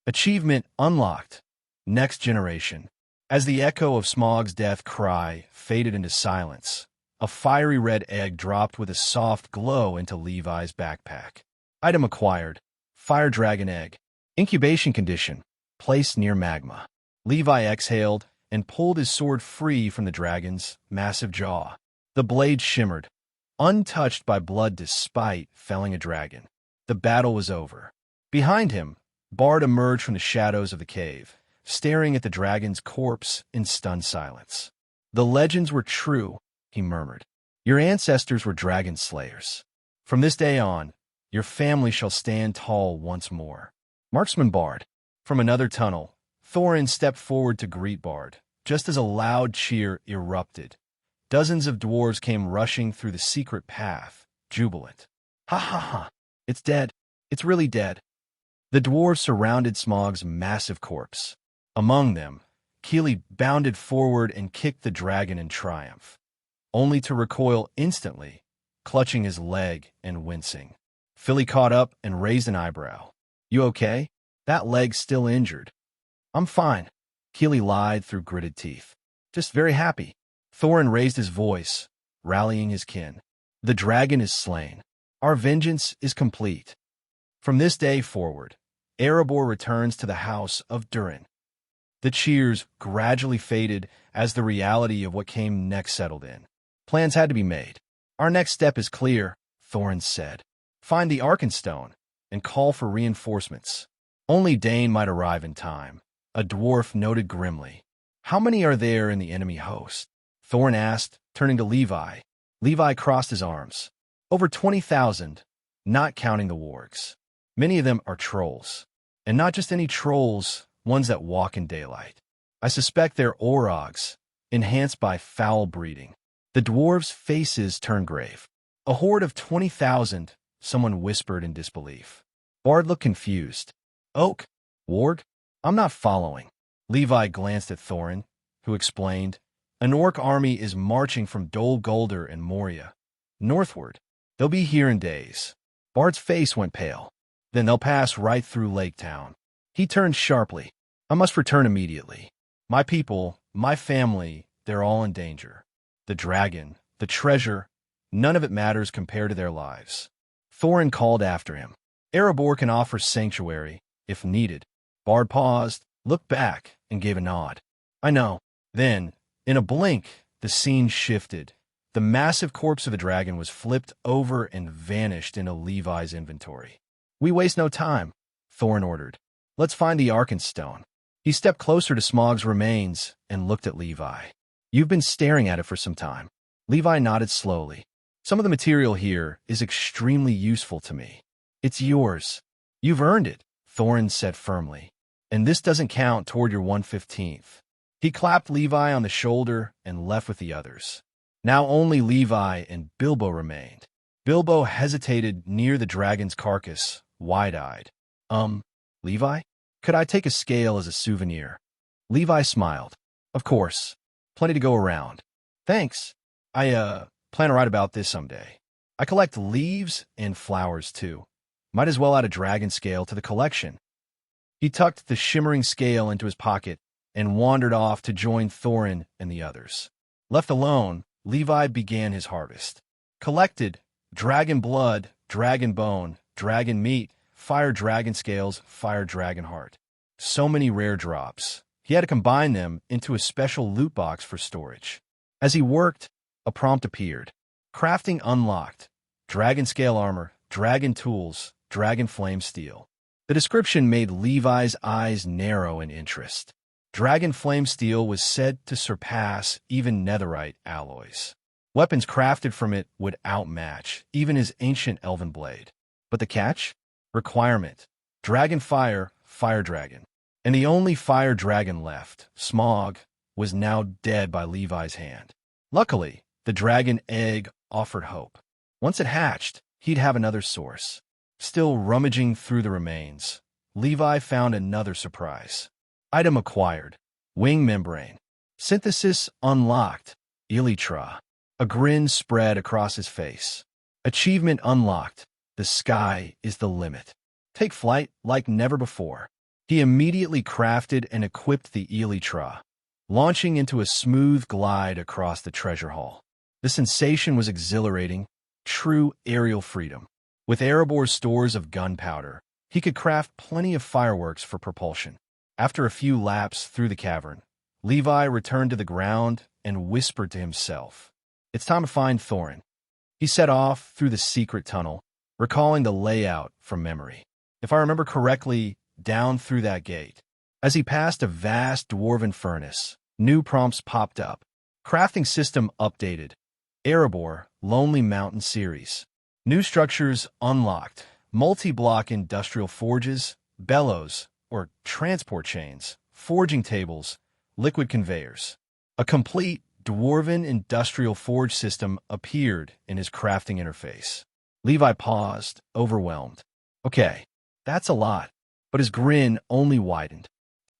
Achievement unlocked. Next generation. As the echo of Smaug's death cry faded into silence, a fiery red egg dropped with a soft glow into Levi's backpack. Item acquired. Fire Dragon Egg. Incubation condition. Placed near magma. Levi exhaled and pulled his sword free from the dragon's massive jaw. The blade shimmered, untouched by blood despite felling a dragon. The battle was over. Behind him, Bard emerged from the shadows of the cave, staring at the dragon's corpse in stunned silence. "The legends were true," he murmured. "Your ancestors were dragon slayers. From this day on, your family shall stand tall once more." Marksman Bard. From another tunnel, Thorin stepped forward to greet Bard, just as a loud cheer erupted. Dozens of dwarves came rushing through the secret path, jubilant. "Ha ha ha! It's dead! It's really dead!" The dwarves surrounded Smaug's massive corpse. Among them, Keely bounded forward and kicked the dragon in triumph, only to recoil instantly, clutching his leg and wincing. Philly caught up and raised an eyebrow. "You okay? That leg's still injured." "I'm fine," Keely lied through gritted teeth. "Just very happy." Thorin raised his voice, rallying his kin. "The dragon is slain. Our vengeance is complete. From this day forward, Erebor returns to the house of Durin." The cheers gradually faded as the reality of what came next settled in. Plans had to be made. "Our next step is clear," Thorin said. "Find the Arkanstone and call for reinforcements." Only Dane might arrive in time, a dwarf noted grimly. "How many are there in the enemy host?" Thorin asked, turning to Levi. Levi crossed his arms. "Over 20,000, not counting the wargs. Many of them are trolls. And not just any trolls, ones that walk in daylight. I suspect they're Orogs, enhanced by foul breeding." The dwarves' faces turned grave. "A horde of 20,000, someone whispered in disbelief. Bard looked confused. "Oak? Warg? I'm not following." Levi glanced at Thorin, who explained, "An orc army is marching from Dol Guldur and Moria, northward. They'll be here in days." Bard's face went pale. "Then they'll pass right through Lake Town." He turned sharply. "I must return immediately. My people, my family, they're all in danger. The dragon, the treasure, none of it matters compared to their lives." Thorin called after him. "Erebor can offer sanctuary, if needed." Bard paused, looked back, and gave a nod. "I know." Then, in a blink, the scene shifted. The massive corpse of the dragon was flipped over and vanished into Levi's inventory. "We waste no time," Thorin ordered. "Let's find the Arkanstone." He stepped closer to Smaug's remains and looked at Levi. "You've been staring at it for some time." Levi nodded slowly. "Some of the material here is extremely useful to me." "It's yours. You've earned it," Thorin said firmly. "And this doesn't count toward your 1/15th. He clapped Levi on the shoulder and left with the others. Now only Levi and Bilbo remained. Bilbo hesitated near the dragon's carcass, wide-eyed. Levi? Could I take a scale as a souvenir?" Levi smiled. "Of course. Plenty to go around." "Thanks. I plan to write about this someday. I collect leaves and flowers, too. Might as well add a dragon scale to the collection." He tucked the shimmering scale into his pocket and wandered off to join Thorin and the others. Left alone, Levi began his harvest. Collected dragon blood, dragon bone, dragon meat, fire dragon scales, fire dragon heart. So many rare drops. He had to combine them into a special loot box for storage. As he worked, a prompt appeared. Crafting unlocked. Dragon scale armor, dragon tools, dragon flame steel. The description made Levi's eyes narrow in interest. Dragon flame steel was said to surpass even netherite alloys. Weapons crafted from it would outmatch even his ancient elven blade. But the catch? Requirement. Dragon fire, fire dragon. And the only fire dragon left, Smaug, was now dead by Levi's hand. Luckily, the dragon egg offered hope. Once it hatched, he'd have another source. Still rummaging through the remains, Levi found another surprise. Item acquired. Wing membrane. Synthesis unlocked. Elytra. A grin spread across his face. Achievement unlocked. The sky is the limit. Take flight like never before. He immediately crafted and equipped the elytra, launching into a smooth glide across the treasure hall. The sensation was exhilarating, true aerial freedom. With Erebor's stores of gunpowder, he could craft plenty of fireworks for propulsion. After a few laps through the cavern, Levi returned to the ground and whispered to himself, "It's time to find Thorin." He set off through the secret tunnel, recalling the layout from memory. If I remember correctly, down through that gate. As he passed a vast dwarven furnace, new prompts popped up. Crafting system updated. Erebor, Lonely Mountain Series. New structures unlocked. Multi-block industrial forges, bellows, or transport chains, forging tables, liquid conveyors. A complete Dwarven industrial forge system appeared in his crafting interface. Levi paused, overwhelmed. Okay, that's a lot, but his grin only widened.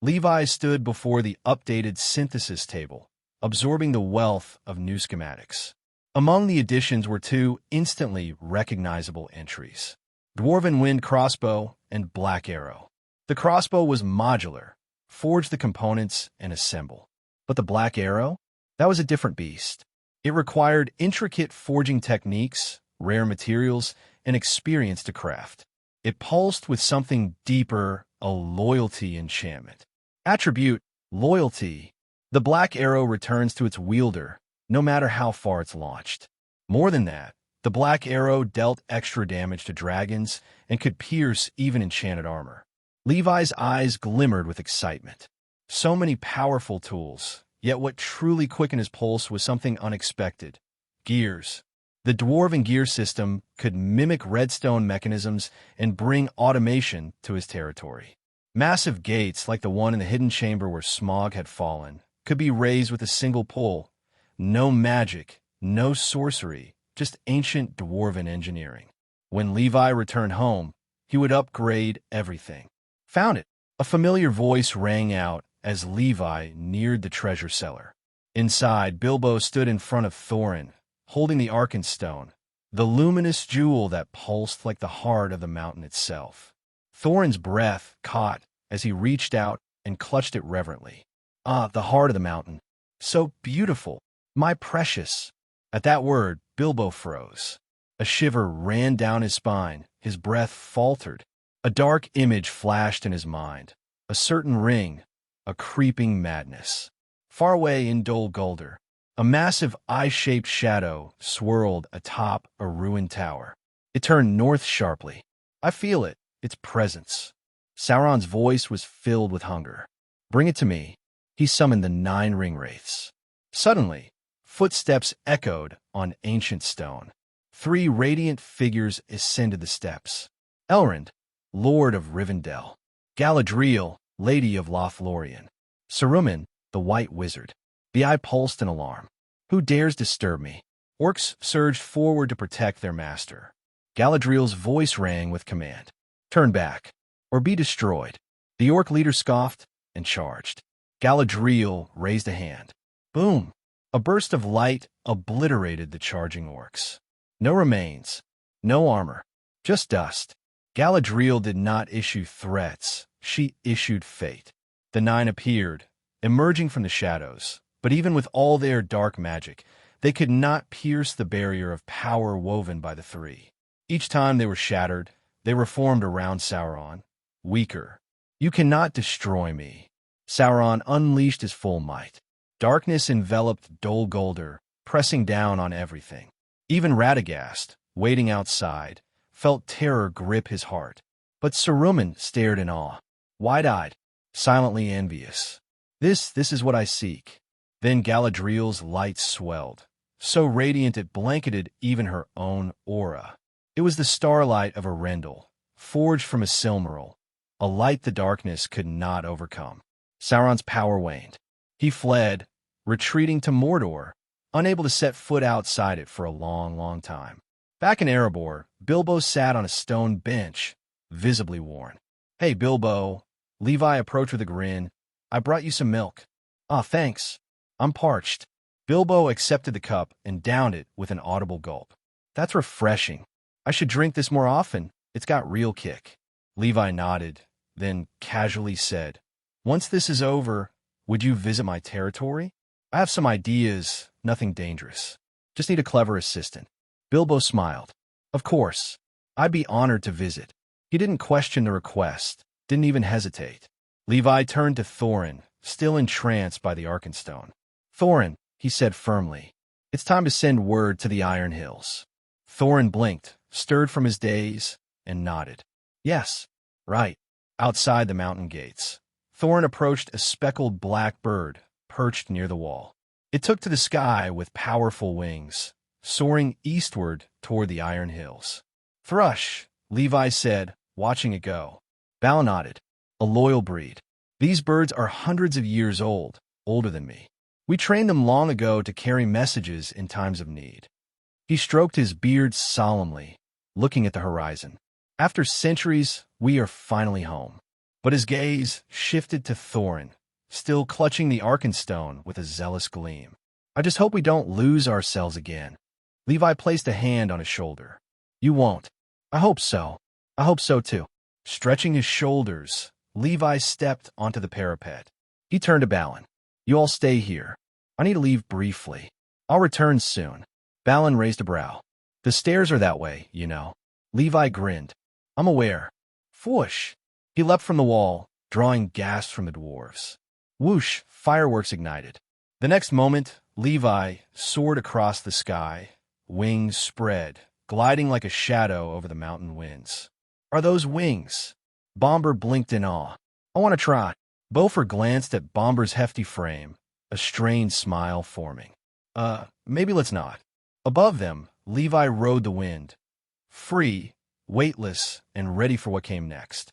Levi stood before the updated synthesis table, absorbing the wealth of new schematics. Among the additions were two instantly recognizable entries: Dwarven Wind Crossbow and Black Arrow. The crossbow was modular, forge the components and assemble. But the Black Arrow? That was a different beast. It required intricate forging techniques, rare materials, and experience to craft. It pulsed with something deeper, a loyalty enchantment. Attribute, loyalty. The Black Arrow returns to its wielder, no matter how far it's launched. More than that, the Black Arrow dealt extra damage to dragons and could pierce even enchanted armor. Levi's eyes glimmered with excitement. So many powerful tools, yet what truly quickened his pulse was something unexpected: gears. The Dwarven gear system could mimic redstone mechanisms and bring automation to his territory. Massive gates, like the one in the hidden chamber where Smaug had fallen, could be raised with a single pull. No magic, no sorcery, just ancient Dwarven engineering. When Levi returned home, he would upgrade everything. Found it. A familiar voice rang out as Levi neared the treasure cellar. Inside, Bilbo stood in front of Thorin, holding the Arkanstone, the luminous jewel that pulsed like the heart of the mountain itself. Thorin's breath caught as he reached out and clutched it reverently. Ah, the heart of the mountain. So beautiful. My precious. At that word, Bilbo froze. A shiver ran down his spine. His breath faltered. A dark image flashed in his mind. A certain ring, a creeping madness. Far away in Dol Guldur, a massive eye-shaped shadow swirled atop a ruined tower. It turned north sharply. I feel it, its presence. Sauron's voice was filled with hunger. Bring it to me. He summoned the 9 ring wraiths. Suddenly, footsteps echoed on ancient stone. 3 radiant figures ascended the steps. Elrond, Lord of Rivendell. Galadriel, Lady of Lothlorien. Saruman, the White Wizard. The eye pulsed in alarm. Who dares disturb me? Orcs surged forward to protect their master. Galadriel's voice rang with command. Turn back, or be destroyed. The orc leader scoffed and charged. Galadriel raised a hand. Boom! A burst of light obliterated the charging orcs. No remains, no armor, just dust. Galadriel did not issue threats. She issued fate. The 9 appeared, emerging from the shadows. But even with all their dark magic, they could not pierce the barrier of power woven by the 3. Each time they were shattered, they reformed around Sauron, weaker. You cannot destroy me. Sauron unleashed his full might. Darkness enveloped Dol Guldur, pressing down on everything. Even Radagast, waiting outside, felt terror grip his heart. But Saruman stared in awe, wide-eyed, silently envious. This is what I seek. Then Galadriel's light swelled, so radiant it blanketed even her own aura. It was the starlight of Arendelle, forged from a Silmaril, a light the darkness could not overcome. Sauron's power waned. He fled, retreating to Mordor, unable to set foot outside it for a long, long time. Back in Erebor, Bilbo sat on a stone bench, visibly worn. Hey, Bilbo. Levi approached with a grin. I brought you some milk. Ah, thanks. I'm parched. Bilbo accepted the cup and downed it with an audible gulp. That's refreshing. I should drink this more often. It's got real kick. Levi nodded, then casually said, "Once this is over, would you visit my territory? I have some ideas, nothing dangerous. Just need a clever assistant." Bilbo smiled. "Of course. I'd be honored to visit." He didn't question the request, didn't even hesitate. Levi turned to Thorin, still entranced by the Arkanstone. "Thorin," he said firmly, "it's time to send word to the Iron Hills." Thorin blinked, stirred from his daze, and nodded. "Yes, right." Outside the mountain gates, Thorin approached a speckled black bird perched near the wall. It took to the sky with powerful wings, soaring eastward toward the Iron Hills. "Thrush," Levi said, watching it go. Bal nodded. "A loyal breed. These birds are hundreds of years old, older than me. We trained them long ago to carry messages in times of need." He stroked his beard solemnly, looking at the horizon. "After centuries, we are finally home." But his gaze shifted to Thorin, still clutching the Arkanstone with a zealous gleam. "I just hope we don't lose ourselves again." Levi placed a hand on his shoulder. "You won't." "I hope so. I hope so too." Stretching his shoulders, Levi stepped onto the parapet. He turned to Balin. "You all stay here. I need to leave briefly. I'll return soon." Balin raised a brow. "The stairs are that way, you know." Levi grinned. "I'm aware." Whoosh! He leapt from the wall, drawing gasps from the dwarves. Whoosh! Fireworks ignited. The next moment, Levi soared across the sky, wings spread, gliding like a shadow over the mountain winds. "Are those wings?" Bomber blinked in awe. "I want to try." Beaufort glanced at Bomber's hefty frame, a strained smile forming. Maybe let's not." Above them, Levi rode the wind, free, weightless, and ready for what came next.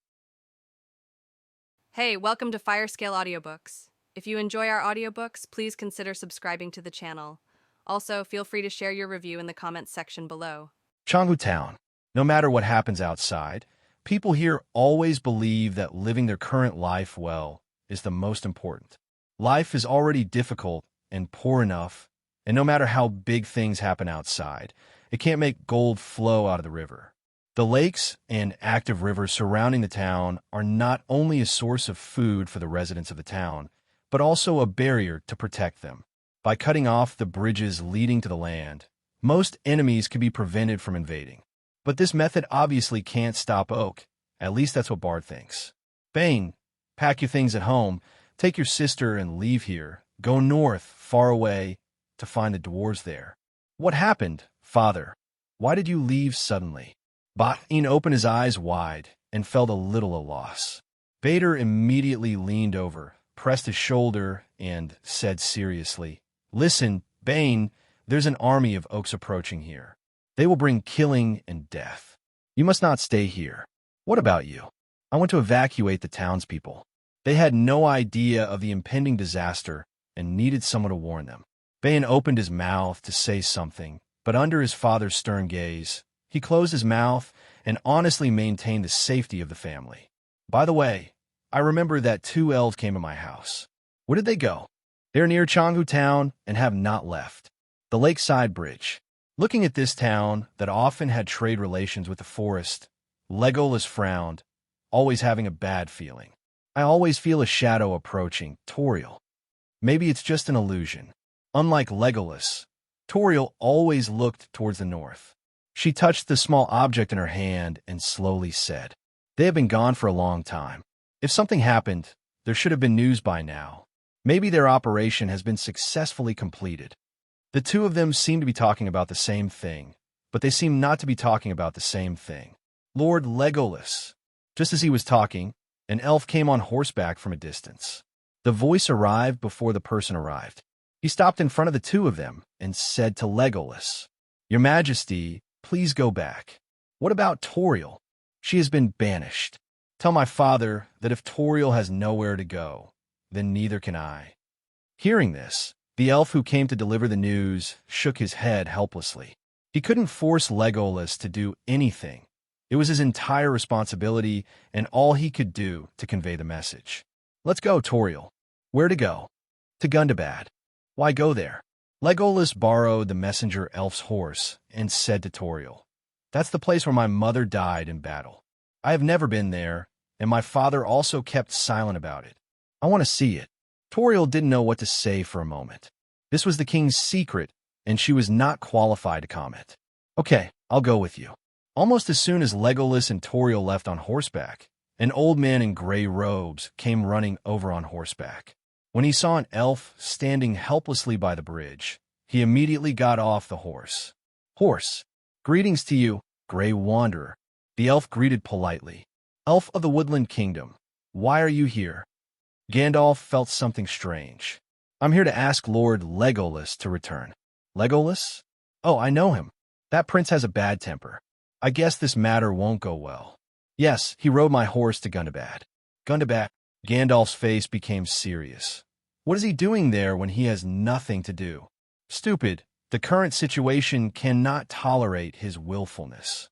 Hey, welcome to Firescale Audiobooks. If you enjoy our audiobooks, please consider subscribing to the channel. Also, feel free to share your review in the comments section below. Changhu Town. No matter what happens outside, people here always believe that living their current life well is the most important. Life is already difficult and poor enough, and no matter how big things happen outside, it can't make gold flow out of the river. The lakes and active rivers surrounding the town are not only a source of food for the residents of the town, but also a barrier to protect them. By cutting off the bridges leading to the land, most enemies can be prevented from invading. But this method obviously can't stop Oak. At least that's what Bard thinks. "Bane, pack your things at home, take your sister and leave here. Go north, far away, to find the dwarves there." "What happened, father? Why did you leave suddenly?" Bane opened his eyes wide and felt a little at a loss. Vader immediately leaned over, pressed his shoulder, and said seriously, "Listen, Bane, there's an army of Oaks approaching here. They will bring killing and death. You must not stay here." "What about you?" "I want to evacuate the townspeople. They had no idea of the impending disaster and needed someone to warn them." Bane opened his mouth to say something, but under his father's stern gaze, he closed his mouth and honestly maintained the safety of the family. "By the way, I remember that 2 elves came to my house. Where did they go?" "They're near Changhu Town and have not left." The lakeside bridge. Looking at this town that often had trade relations with the forest, Legolas frowned, always having a bad feeling. "I always feel a shadow approaching, Toriel. Maybe it's just an illusion." Unlike Legolas, Toriel always looked towards the north. She touched the small object in her hand and slowly said, "They have been gone for a long time. If something happened, there should have been news by now. Maybe their operation has been successfully completed." The two of them seemed to be talking about the same thing, but they seemed not to be talking about the same thing. "Lord Legolas." Just as he was talking, an elf came on horseback from a distance. The voice arrived before the person arrived. He stopped in front of the two of them and said to Legolas, "Your Majesty, please go back." "What about Toriel?" "She has been banished. Tell my father that if Toriel has nowhere to go, then neither can I." Hearing this, the elf who came to deliver the news shook his head helplessly. He couldn't force Legolas to do anything. It was his entire responsibility and all he could do to convey the message. "Let's go, Toriel." "Where to go?" "To Gundabad." "Why go there?" Legolas borrowed the messenger elf's horse and said to Toriel, "That's the place where my mother died in battle. I have never been there, and my father also kept silent about it. I want to see it. Toriel didn't know what to say for a moment. This was the king's secret, and she was not qualified to comment. Okay, I'll go with you. Almost as soon as Legolas and Toriel left on horseback, an old man in gray robes came running over on horseback. When he saw an elf standing helplessly by the bridge, he immediately got off the horse. Horse, greetings to you, Grey Wanderer, the elf greeted politely. Elf of the Woodland Kingdom, why are you here? Gandalf felt something strange. I'm here to ask Lord Legolas to return. Legolas? Oh, I know him. That prince has a bad temper. I guess this matter won't go well. Yes, he rode my horse to Gundabad. Gundabad? Gandalf's face became serious. What is he doing there when he has nothing to do? Stupid. The current situation cannot tolerate his willfulness.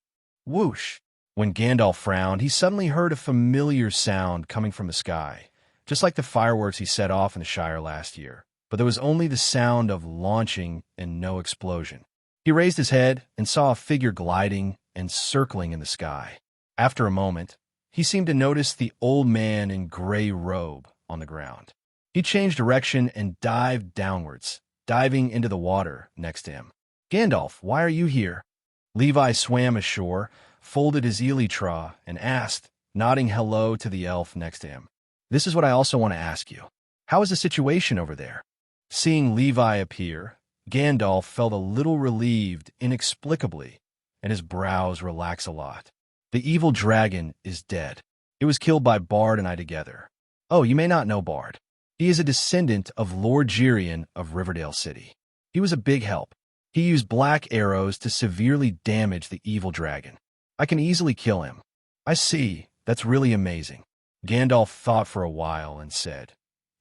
Whoosh! When Gandalf frowned, he suddenly heard a familiar sound coming from the sky, just like the fireworks he set off in the Shire last year. But there was only the sound of launching and no explosion. He raised his head and saw a figure gliding and circling in the sky. After a moment, he seemed to notice the old man in gray robe on the ground. He changed direction and dived downwards, diving into the water next to him. Gandalf, why are you here? Levi swam ashore, folded his elytra, and asked, nodding hello to the elf next to him. This is what I also want to ask you. How is the situation over there? Seeing Levi appear, Gandalf felt a little relieved inexplicably, and his brows relaxed a lot. The evil dragon is dead. It was killed by Bard and I together. Oh, you may not know Bard. He is a descendant of Lord Girion of Riverdale City. He was a big help. He used black arrows to severely damage the evil dragon. I can easily kill him. I see. That's really amazing. Gandalf thought for a while and said,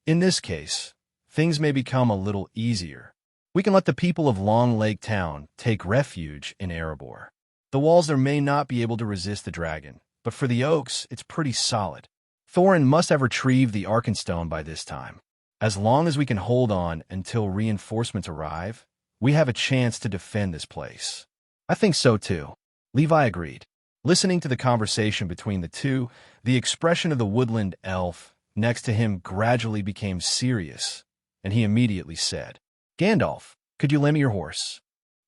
in this case, things may become a little easier. We can let the people of Long Lake Town take refuge in Erebor. The walls there may not be able to resist the dragon, but for the Oaks, it's pretty solid. Thorin must have retrieved the Arkanstone by this time. As long as we can hold on until reinforcements arrive, we have a chance to defend this place. I think so too. Levi agreed. Listening to the conversation between the two, the expression of the woodland elf next to him gradually became serious, and he immediately said, Gandalf, could you lend me your horse?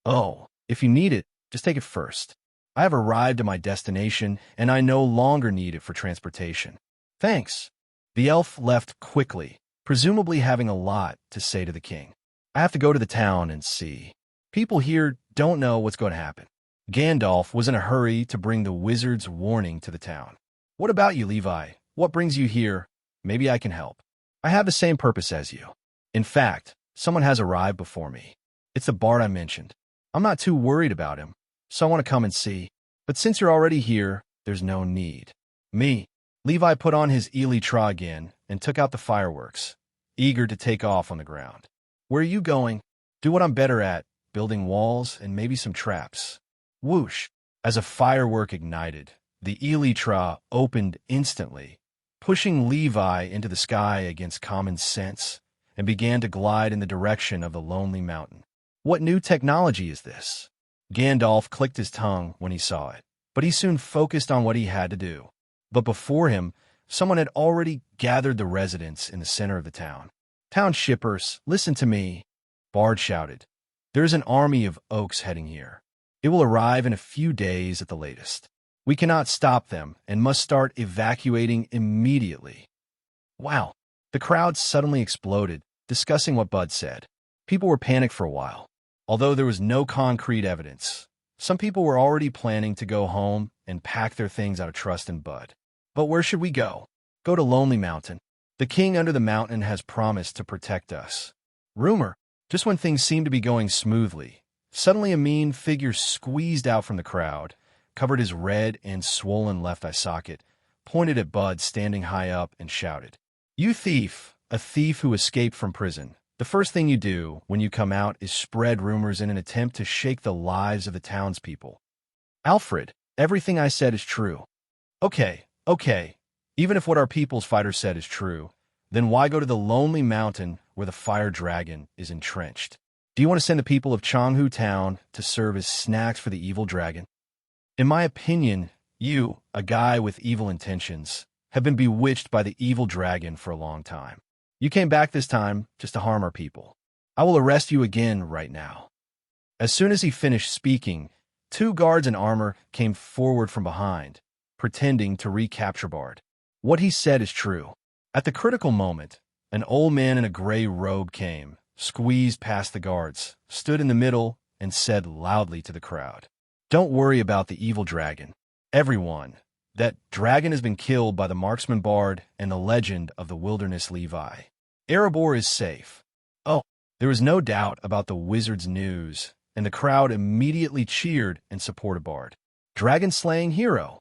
Oh, if you need it, just take it first. I have arrived at my destination, and I no longer need it for transportation. Thanks. The elf left quickly, presumably having a lot to say to the king. I have to go to the town and see. People here don't know what's going to happen. Gandalf was in a hurry to bring the wizard's warning to the town. What about you, Levi? What brings you here? Maybe I can help. I have the same purpose as you. In fact, someone has arrived before me. It's the bard I mentioned. I'm not too worried about him, so I want to come and see. But since you're already here, there's no need. Me. Levi put on his elytra again and took out the fireworks, eager to take off on the ground. Where are you going? Do what I'm better at, building walls and maybe some traps. Whoosh! As a firework ignited, the elytra opened instantly, pushing Levi into the sky against common sense, and began to glide in the direction of the lonely mountain. What new technology is this? Gandalf clicked his tongue when he saw it, but he soon focused on what he had to do. But before him, someone had already gathered the residents in the center of the town. Townshippers, listen to me, Bard shouted. There is an army of Oaks heading here. It will arrive in a few days at the latest. We cannot stop them and must start evacuating immediately. Wow. The crowd suddenly exploded, discussing what Bud said. People were panicked for a while. Although there was no concrete evidence, some people were already planning to go home and pack their things out of trust in Bud. But where should we go? Go to Lonely Mountain. The king under the mountain has promised to protect us. Rumor. Just when things seemed to be going smoothly, suddenly a mean figure squeezed out from the crowd, covered his red and swollen left eye socket, pointed at Bud standing high up, and shouted, You thief! A thief who escaped from prison. The first thing you do when you come out is spread rumors in an attempt to shake the lives of the townspeople. Alfred, everything I said is true. Okay. Even if what our people's fighter said is true, then why go to the Lonely Mountain where the fire dragon is entrenched? Do you want to send the people of Changhu Town to serve as snacks for the evil dragon? In my opinion, you, a guy with evil intentions, have been bewitched by the evil dragon for a long time. You came back this time just to harm our people. I will arrest you again right now." As soon as he finished speaking, 2 guards in armor came forward from behind, pretending to recapture Bard. What he said is true. At the critical moment, an old man in a gray robe came, squeezed past the guards, stood in the middle, and said loudly to the crowd, "Don't worry about the evil dragon. Everyone, that dragon has been killed by the marksman Bard and the legend of the wilderness Levi. Erebor is safe." Oh, there was no doubt about the wizard's news, and the crowd immediately cheered in support of Bard. "Dragon-slaying hero!"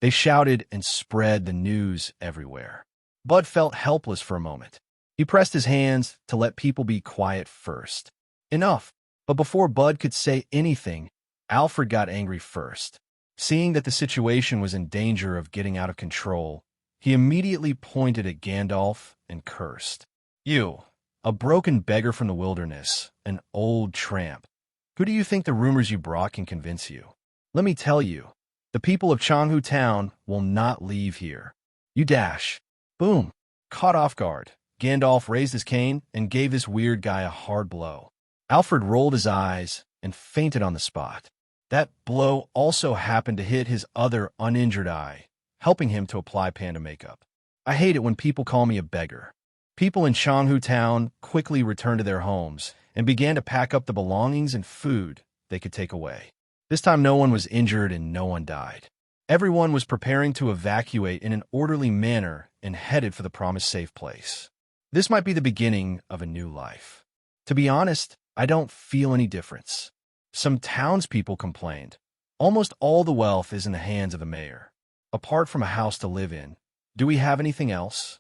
They shouted and spread the news everywhere. Bud felt helpless for a moment. He pressed his hands to let people be quiet first. Enough. But before Bud could say anything, Alfred got angry first. Seeing that the situation was in danger of getting out of control, he immediately pointed at Gandalf and cursed. "You, a broken beggar from the wilderness, an old tramp. Who do you think the rumors you brought can convince you? Let me tell you, the people of Changhu Town will not leave here." You dash. Boom. Caught off guard, Gandalf raised his cane and gave this weird guy a hard blow. Alfred rolled his eyes and fainted on the spot. That blow also happened to hit his other uninjured eye, helping him to apply panda makeup. I hate it when people call me a beggar. People in Changhu Town quickly returned to their homes and began to pack up the belongings and food they could take away. This time no one was injured and no one died. Everyone was preparing to evacuate in an orderly manner and headed for the promised safe place. This might be the beginning of a new life. To be honest, I don't feel any difference. Some townspeople complained. Almost all the wealth is in the hands of the mayor. Apart from a house to live in, do we have anything else?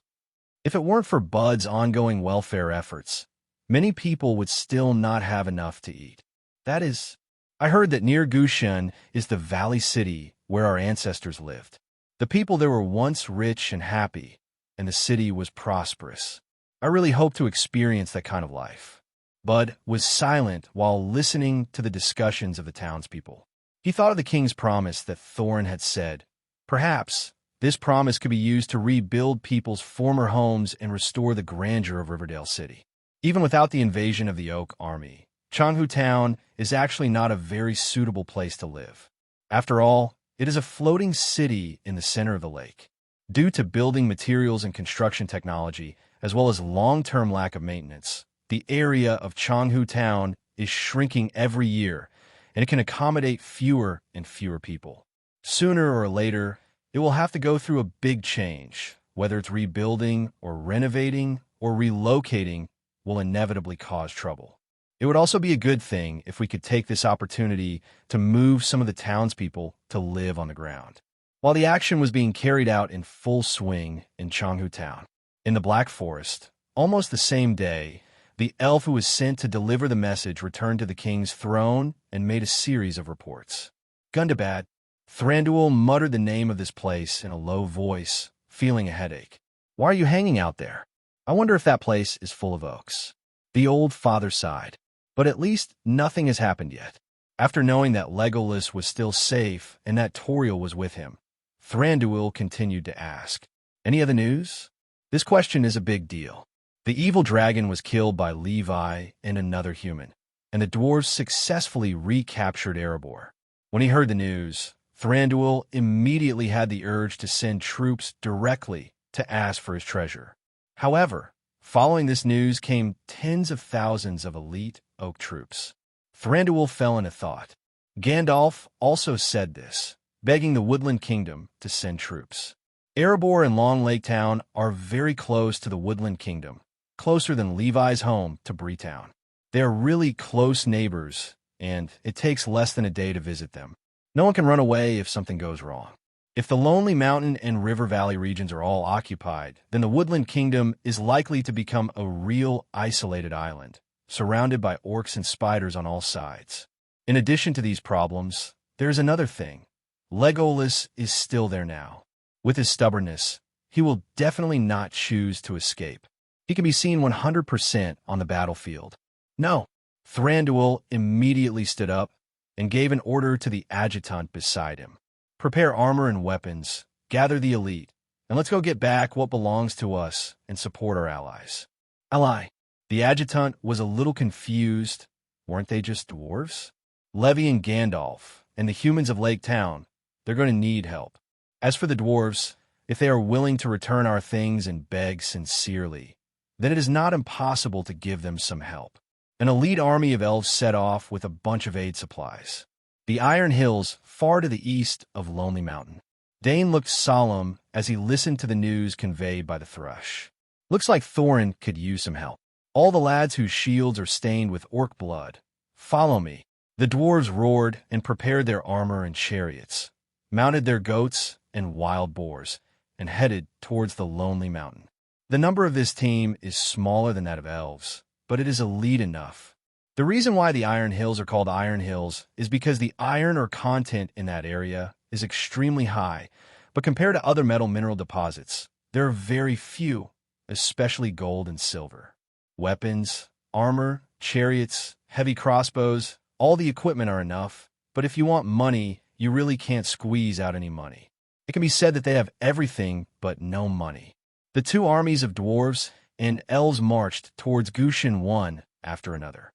If it weren't for Bud's ongoing welfare efforts, many people would still not have enough to eat. That is, I heard that near Gushan is the valley city where our ancestors lived. The people there were once rich and happy, and the city was prosperous. I really hope to experience that kind of life. Bud was silent while listening to the discussions of the townspeople. He thought of the king's promise that Thorin had said. Perhaps this promise could be used to rebuild people's former homes and restore the grandeur of Riverdale City. Even without the invasion of the Oak Army, Changhu Town is actually not a very suitable place to live. After all, it is a floating city in the center of the lake. Due to building materials and construction technology, as well as long-term lack of maintenance, the area of Changhu Town is shrinking every year, and it can accommodate fewer and fewer people. Sooner or later, it will have to go through a big change. Whether it's rebuilding or renovating or relocating will inevitably cause trouble. It would also be a good thing if we could take this opportunity to move some of the townspeople to live on the ground. While the action was being carried out in full swing in Changhu Town, in the Black Forest, almost the same day, the elf who was sent to deliver the message returned to the king's throne and made a series of reports. Gundabad, Thranduil muttered the name of this place in a low voice, feeling a headache. "Why are you hanging out there? I wonder if that place is full of oaks." The old father sighed. But at least nothing has happened yet. After knowing that Legolas was still safe and that Toriel was with him, Thranduil continued to ask, "Any other news?" This question is a big deal. The evil dragon was killed by Levi and another human, and the dwarves successfully recaptured Erebor. When he heard the news, Thranduil immediately had the urge to send troops directly to ask for his treasure. However, following this news came tens of thousands of elite Oak troops. Thranduil fell into thought. Gandalf also said this, begging the Woodland Kingdom to send troops. Erebor and Long Lake Town are very close to the Woodland Kingdom, closer than Levi's home to Breetown. They are really close neighbors, and it takes less than a day to visit them. No one can run away if something goes wrong. If the Lonely Mountain and River Valley regions are all occupied, then the Woodland Kingdom is likely to become a real isolated island, surrounded by orcs and spiders on all sides. In addition to these problems, there is another thing. Legolas is still there now. With his stubbornness, he will definitely not choose to escape. He can be seen 100% on the battlefield. No. Thranduil immediately stood up and gave an order to the adjutant beside him. Prepare armor and weapons, gather the elite, and let's go get back what belongs to us and support our allies. Ally. The adjutant was a little confused. Weren't they just dwarves? Levi and Gandalf, and the humans of Lake Town, they're going to need help. As for the dwarves, if they are willing to return our things and beg sincerely, then it is not impossible to give them some help. An elite army of elves set off with a bunch of aid supplies. The Iron Hills, far to the east of Lonely Mountain. Dane looked solemn as he listened to the news conveyed by the thrush. Looks like Thorin could use some help. All the lads whose shields are stained with orc blood, follow me. The dwarves roared and prepared their armor and chariots, mounted their goats and wild boars, and headed towards the Lonely Mountain. The number of this team is smaller than that of elves, but it is elite enough. The reason why the Iron Hills are called Iron Hills is because the iron or content in that area is extremely high, but compared to other metal mineral deposits, there are very few, especially gold and silver. Weapons, armor, chariots, heavy crossbows, all the equipment are enough, but if you want money, you really can't squeeze out any money. It can be said that they have everything but no money. The two armies of dwarves and elves marched towards Gushan one after another.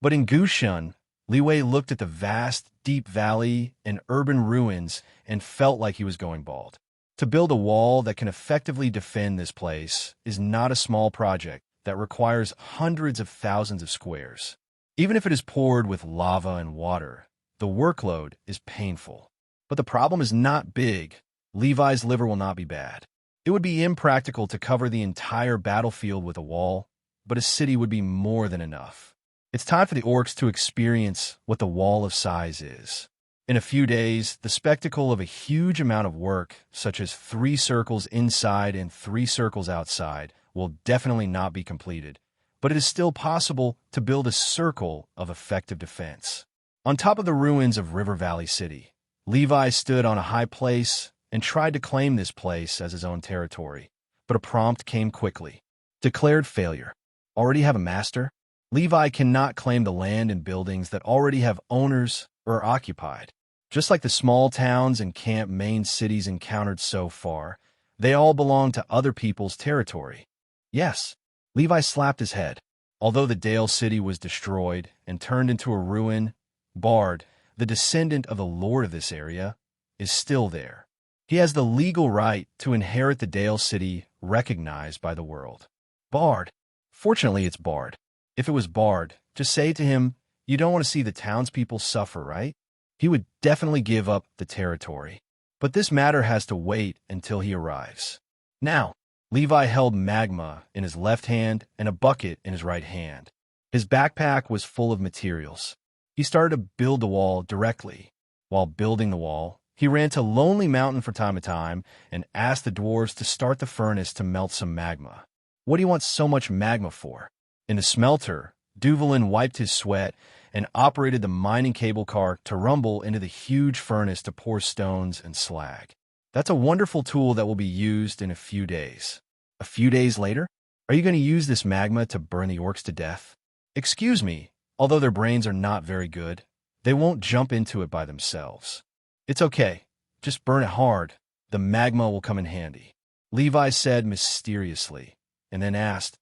But in Gushan, Levi looked at the vast, deep valley and urban ruins and felt like he was going bald. To build a wall that can effectively defend this place is not a small project that requires hundreds of thousands of squares. Even if it is poured with lava and water, the workload is painful. But the problem is not big. Levi's liver will not be bad. It would be impractical to cover the entire battlefield with a wall, but a city would be more than enough. It's time for the orcs to experience what the wall of size is. In a few days, the spectacle of a huge amount of work, such as 3 circles inside and 3 circles outside, will definitely not be completed, but it is still possible to build a circle of effective defense. On top of the ruins of River Valley City, Levi stood on a high place and tried to claim this place as his own territory, but a prompt came quickly. Declared failure. Already have a master? Levi cannot claim the land and buildings that already have owners or are occupied. Just like the small towns and camp main cities encountered so far, they all belong to other people's territory. Yes, Levi slapped his head. Although the Dale city was destroyed and turned into a ruin, Bard, the descendant of the lord of this area, is still there. He has the legal right to inherit the Dale city recognized by the world. Bard. Fortunately, it's Bard. If it was Bard, just say to him, you don't want to see the townspeople suffer, right? He would definitely give up the territory. But this matter has to wait until he arrives. Now, Levi held magma in his left hand and a bucket in his right hand. His backpack was full of materials. He started to build the wall directly. While building the wall, he ran to Lonely Mountain from time to time and asked the dwarves to start the furnace to melt some magma. What do you want so much magma for? In the smelter, Duvalin wiped his sweat and operated the mining cable car to rumble into the huge furnace to pour stones and slag. That's a wonderful tool that will be used in a few days. A few days later? Are you going to use this magma to burn the orcs to death? Excuse me, although their brains are not very good, they won't jump into it by themselves. It's okay. Just burn it hard. The magma will come in handy. Levi said mysteriously, and then asked,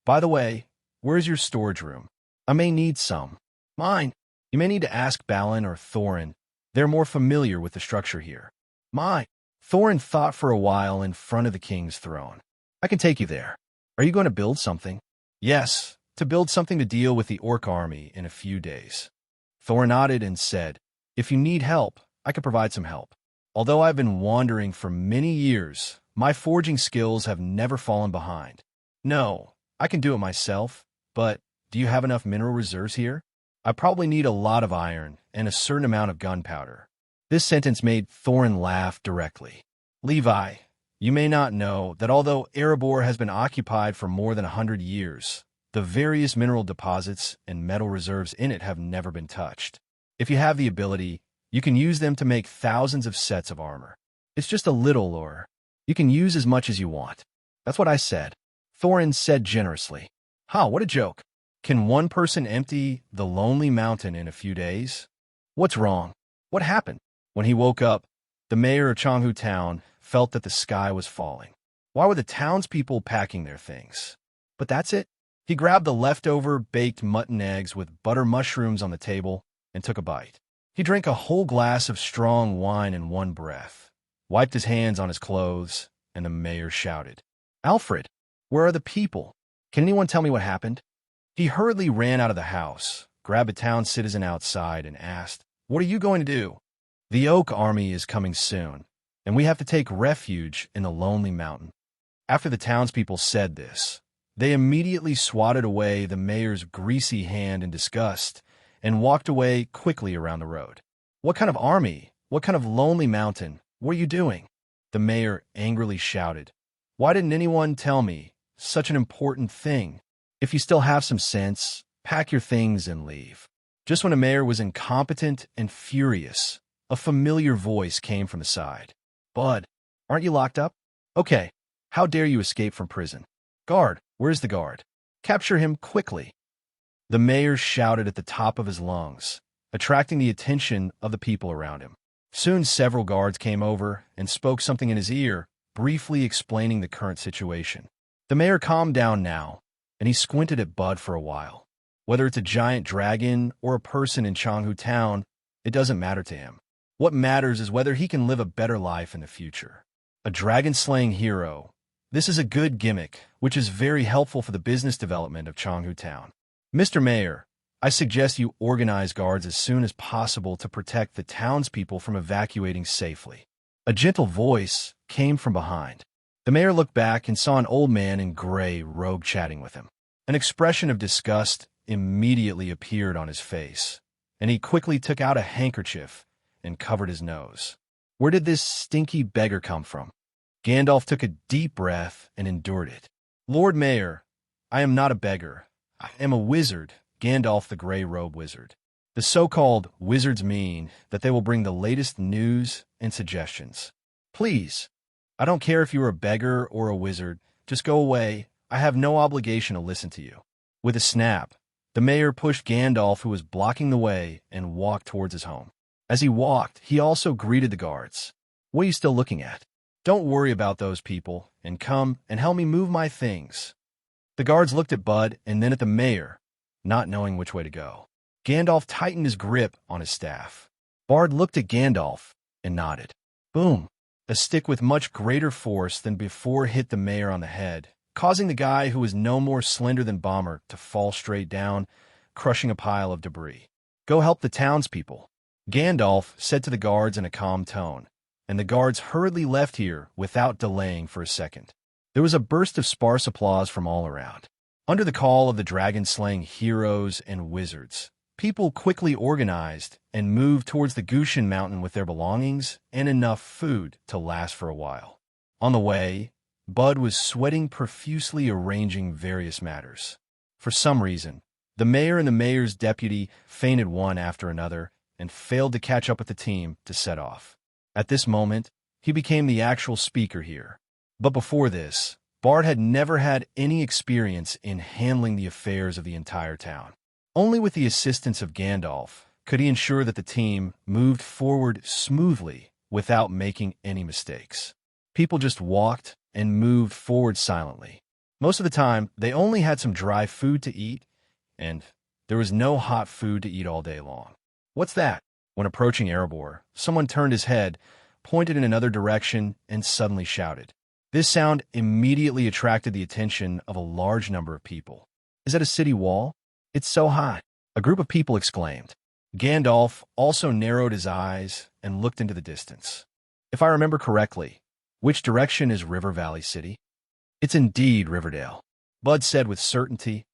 by the way, where's your storage room? I may need some. Mine. You may need to ask Balin or Thorin. They're more familiar with the structure here. Mine. Thorin thought for a while in front of the king's throne. I can take you there. Are you going to build something? Yes, to build something to deal with the orc army in a few days. Thorin nodded and said, if you need help, I can provide some help. Although I've been wandering for many years, my forging skills have never fallen behind. No, I can do it myself, but do you have enough mineral reserves here? I probably need a lot of iron and a certain amount of gunpowder. This sentence made Thorin laugh directly. Levi, you may not know that although Erebor has been occupied for more than 100 years, the various mineral deposits and metal reserves in it have never been touched. If you have the ability, you can use them to make thousands of sets of armor. It's just a little, or you can use as much as you want. That's what I said. Thorin said generously. Ha, what a joke. Can one person empty the Lonely Mountain in a few days? What's wrong? What happened? When he woke up, the mayor of Changhu Town felt that the sky was falling. Why were the townspeople packing their things? But that's it. He grabbed the leftover baked mutton eggs with butter mushrooms on the table and took a bite. He drank a whole glass of strong wine in one breath, wiped his hands on his clothes, and the mayor shouted, "Alfred, where are the people? Can anyone tell me what happened?" He hurriedly ran out of the house, grabbed a town citizen outside, and asked, "What are you going to do?" "The Oak Army is coming soon, and we have to take refuge in the lonely mountain." After the townspeople said this, they immediately swatted away the mayor's greasy hand in disgust and walked away quickly around the road. "What kind of army? What kind of lonely mountain? What are you doing?" The mayor angrily shouted. "Why didn't anyone tell me such an important thing? If you still have some sense, pack your things and leave." Just when the mayor was incompetent and furious, a familiar voice came from the side. "Bud, aren't you locked up? Okay, how dare you escape from prison? Guard, where's the guard? Capture him quickly." The mayor shouted at the top of his lungs, attracting the attention of the people around him. Soon several guards came over and spoke something in his ear, briefly explaining the current situation. The mayor calmed down now, and he squinted at Bud for a while. Whether it's a giant dragon or a person in Changhu Town, it doesn't matter to him. What matters is whether he can live a better life in the future. A dragon-slaying hero. This is a good gimmick, which is very helpful for the business development of Changhu Town. "Mr. Mayor, I suggest you organize guards as soon as possible to protect the townspeople from evacuating safely." A gentle voice came from behind. The mayor looked back and saw an old man in gray robe chatting with him. An expression of disgust immediately appeared on his face, and he quickly took out a handkerchief and covered his nose. Where did this stinky beggar come from? Gandalf took a deep breath and endured it. "Lord Mayor, I am not a beggar. I am a wizard," Gandalf the Grey Robe Wizard. The so-called wizards mean that they will bring the latest news and suggestions. "Please, I don't care if you are a beggar or a wizard. Just go away. I have no obligation to listen to you." With a snap, the mayor pushed Gandalf, who was blocking the way, and walked towards his home. As he walked, he also greeted the guards. "What are you still looking at? Don't worry about those people, and come and help me move my things." The guards looked at Bud and then at the mayor, not knowing which way to go. Gandalf tightened his grip on his staff. Bard looked at Gandalf and nodded. Boom! A stick with much greater force than before hit the mayor on the head, causing the guy who was no more slender than Bomber to fall straight down, crushing a pile of debris. "Go help the townspeople," Gandalf said to the guards in a calm tone, and the guards hurriedly left here without delaying for a second. There was a burst of sparse applause from all around. Under the call of the dragon-slaying heroes and wizards, people quickly organized and moved towards the Gushan Mountain with their belongings and enough food to last for a while. On the way, Bud was sweating profusely, arranging various matters. For some reason, the mayor and the mayor's deputy fainted one after another and failed to catch up with the team to set off. At this moment, he became the actual speaker here. But before this, Bard had never had any experience in handling the affairs of the entire town. Only with the assistance of Gandalf could he ensure that the team moved forward smoothly without making any mistakes. People just walked and moved forward silently. Most of the time, they only had some dry food to eat, and there was no hot food to eat all day long. "What's that?" When approaching Erebor, someone turned his head, pointed in another direction, and suddenly shouted. This sound immediately attracted the attention of a large number of people. "Is that a city wall? It's so high," a group of people exclaimed. Gandalf also narrowed his eyes and looked into the distance. "If I remember correctly, which direction is River Valley City?" "It's indeed Riverdale," Bud said with certainty.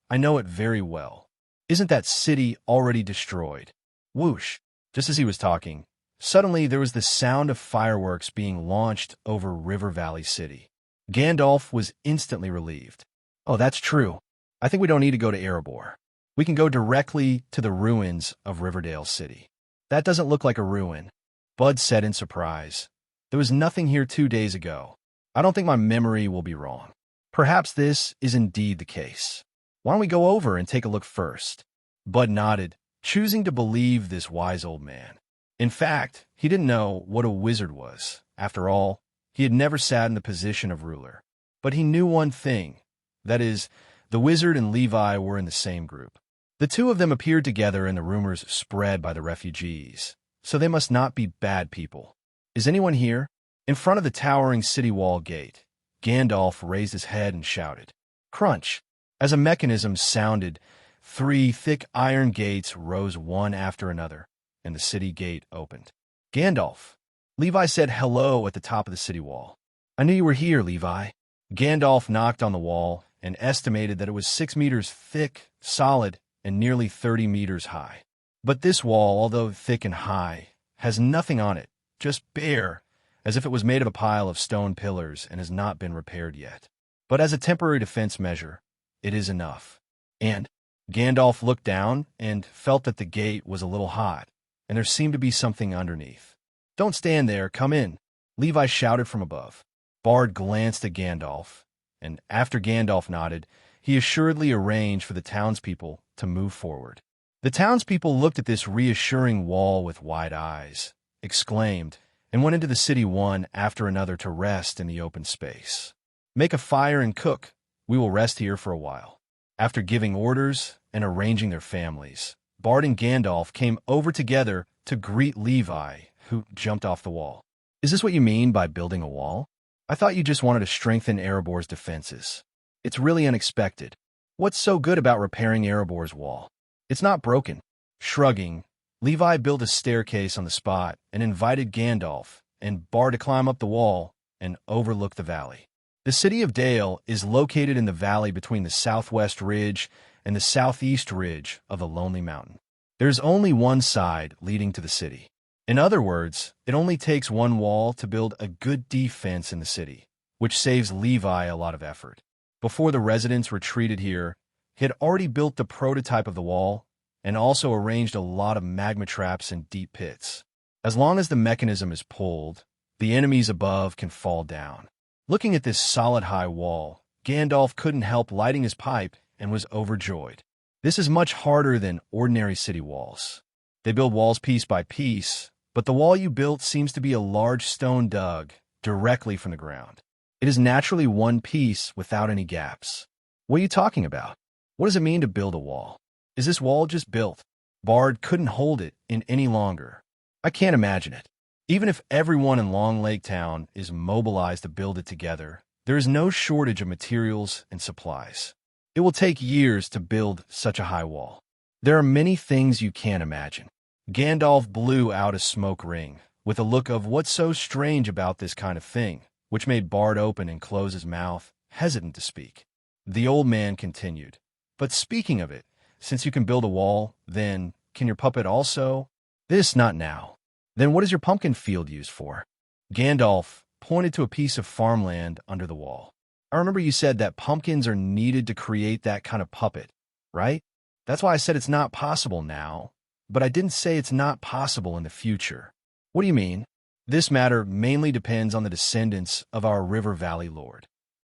"I know it very well. Isn't that city already destroyed?" Whoosh! Just as he was talking, suddenly there was the sound of fireworks being launched over River Valley City. Gandalf was instantly relieved. "Oh, that's true. I think we don't need to go to Erebor. We can go directly to the ruins of Riverdale City." "That doesn't look like a ruin," Bud said in surprise. "There was nothing here 2 days ago. I don't think my memory will be wrong. Perhaps this is indeed the case. Why don't we go over and take a look first?" Bud nodded, choosing to believe this wise old man. In fact, he didn't know what a wizard was. After all, He had never sat in the position of ruler. But he knew one thing. That is, the wizard and Levi were in the same group. The two of them appeared together in the rumors spread by the refugees, so they must not be bad people. Is anyone here? In front of the towering city wall gate, Gandalf raised his head and shouted. Crunch! As a mechanism sounded, 3 thick iron gates rose one after another, and the city gate opened. Gandalf! Levi said hello at the top of the city wall. I knew you were here, Levi. Gandalf knocked on the wall and estimated that it was 6 meters thick, solid, and nearly 30 meters high. But this wall, although thick and high, has nothing on it, just bare, as if it was made of a pile of stone pillars and has not been repaired yet. But as a temporary defense measure, it is enough. And Gandalf looked down and felt that the gate was a little hot, and there seemed to be something underneath. Don't stand there, come in, Levi shouted from above. Bard glanced at Gandalf, and after Gandalf nodded, he assuredly arranged for the townspeople to move forward. The townspeople looked at this reassuring wall with wide eyes, exclaimed, and went into the city one after another to rest in the open space. Make a fire and cook. We will rest here for a while. After giving orders and arranging their families, Bard and Gandalf came over together to greet Levi, who jumped off the wall. Is this what you mean by building a wall? I thought you just wanted to strengthen Erebor's defenses. It's really unexpected. What's so good about repairing Erebor's wall? It's not broken. Shrugging, Levi built a staircase on the spot and invited Gandalf and Bard to climb up the wall and overlook the valley. The city of Dale is located in the valley between the southwest ridge and the southeast ridge of the Lonely Mountain. There's only one side leading to the city. In other words, it only takes one wall to build a good defense in the city, which saves Levi a lot of effort. Before the residents retreated here, he had already built the prototype of the wall and also arranged a lot of magma traps and deep pits. As long as the mechanism is pulled, the enemies above can fall down. Looking at this solid high wall, Gandalf couldn't help lighting his pipe and was overjoyed. This is much harder than ordinary city walls. They build walls piece by piece, but the wall you built seems to be a large stone dug directly from the ground. It is naturally one piece without any gaps. What are you talking about? What does it mean to build a wall? Is this wall just built? Bard couldn't hold it in any longer. I can't imagine it. Even if everyone in Long Lake Town is mobilized to build it together, there is no shortage of materials and supplies. It will take years to build such a high wall. There are many things you can't imagine. Gandalf blew out a smoke ring with a look of what's so strange about this kind of thing, which made Bard open and close his mouth, hesitant to speak. The old man continued, but speaking of it, since you can build a wall, then can your puppet also? This not now. Then what is your pumpkin field used for? Gandalf pointed to a piece of farmland under the wall. I remember you said that pumpkins are needed to create that kind of puppet, right? That's why I said it's not possible now, but I didn't say it's not possible in the future. What do you mean? This matter mainly depends on the descendants of our River Valley Lord.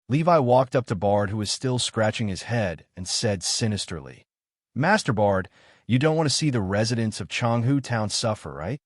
Levi walked up to Bard, who was still scratching his head, and said sinisterly, Master Bard, you don't want to see the residents of Chonghu Town suffer, right?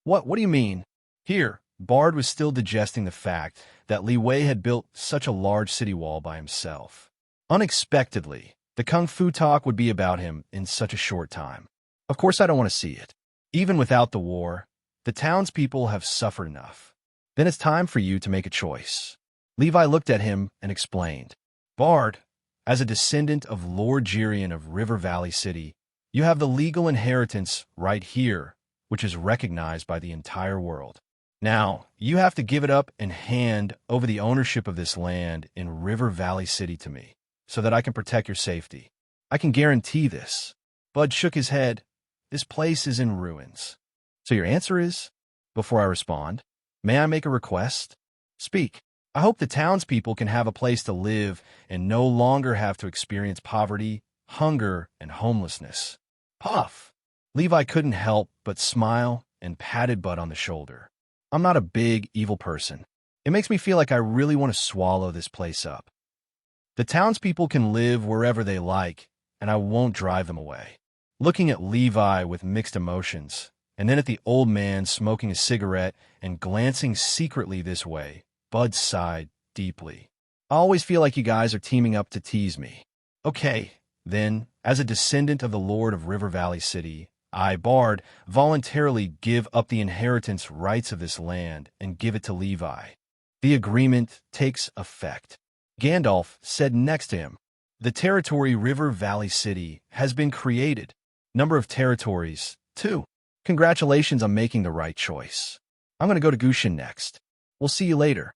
What do you mean? Here, Bard was still digesting the fact that Li Wei had built such a large city wall by himself. Unexpectedly, the kung fu talk would be about him in such a short time. Of course I don't want to see it. Even without the war, the townspeople have suffered enough. Then it's time for you to make a choice. Levi looked at him and explained, Bard, as a descendant of Lord Jirian of River Valley City, you have the legal inheritance right here, which is recognized by the entire world. Now, you have to give it up and hand over the ownership of this land in River Valley City to me, so that I can protect your safety. I can guarantee this. Bud shook his head. This place is in ruins. So your answer is? Before I respond, may I make a request? Speak. I hope the townspeople can have a place to live and no longer have to experience poverty, hunger, and homelessness. Puff! Levi couldn't help but smile and patted Bud on the shoulder. I'm not a big, evil person. It makes me feel like I really want to swallow this place up. The townspeople can live wherever they like, and I won't drive them away. Looking at Levi with mixed emotions, and then at the old man smoking a cigarette and glancing secretly this way, Bud sighed deeply. I always feel like you guys are teaming up to tease me. Okay, then, as a descendant of the Lord of River Valley City, I, Bard, voluntarily give up the inheritance rights of this land and give it to Levi. The agreement takes effect. Gandalf said next to him, "The territory River Valley City has been created. Number of territories, 2. Congratulations on making the right choice. I'm going to go to Gushin next. We'll see you later.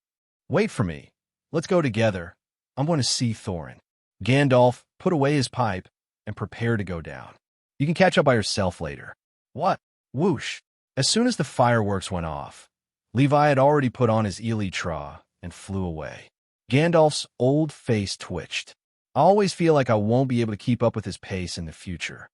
Wait for me. Let's go together. I'm going to see Thorin." Gandalf put away his pipe and prepared to go down. "You can catch up by yourself later." What? Whoosh. As soon as the fireworks went off, Levi had already put on his elytra and flew away. Gandalf's old face twitched. I always feel like I won't be able to keep up with his pace in the future.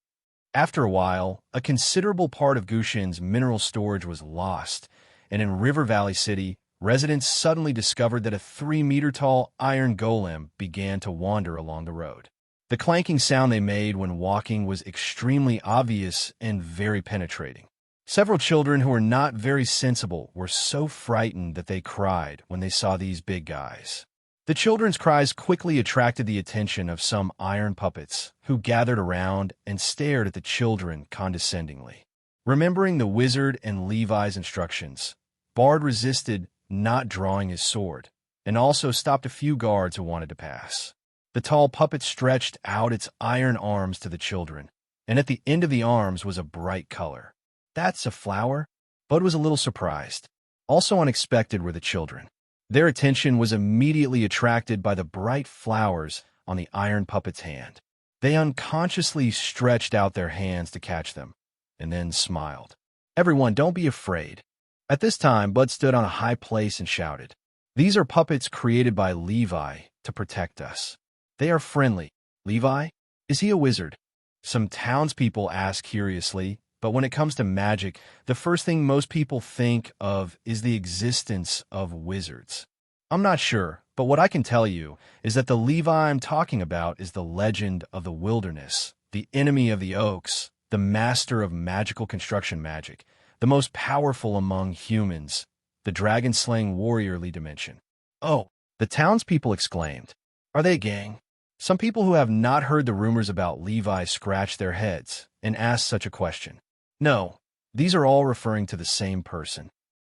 After a while, a considerable part of Gushin's mineral storage was lost, and in River Valley City, residents suddenly discovered that a 3-meter-tall iron golem began to wander along the road. The clanking sound they made when walking was extremely obvious and very penetrating. Several children who were not very sensible were so frightened that they cried when they saw these big guys. The children's cries quickly attracted the attention of some iron puppets, who gathered around and stared at the children condescendingly. Remembering the wizard and Levi's instructions, Bard resisted not drawing his sword, and also stopped a few guards who wanted to pass. The tall puppet stretched out its iron arms to the children, and at the end of the arms was a bright color. "That's a flower?" Bud was a little surprised. Also unexpected were the children. Their attention was immediately attracted by the bright flowers on the iron puppet's hand. They unconsciously stretched out their hands to catch them, and then smiled. "Everyone, don't be afraid." At this time, Bud stood on a high place and shouted, "These are puppets created by Levi to protect us. They are friendly." "Levi? Is he a wizard?" some townspeople asked curiously, but when it comes to magic, the first thing most people think of is the existence of wizards. "I'm not sure, but what I can tell you is that the Levi I'm talking about is the legend of the wilderness, the enemy of the Orcs, the master of magical construction magic, the most powerful among humans, the dragon-slaying warrior Lee dimension." "Oh," the townspeople exclaimed. "Are they a gang?" Some people who have not heard the rumors about Levi scratched their heads and asked such a question. No, these are all referring to the same person.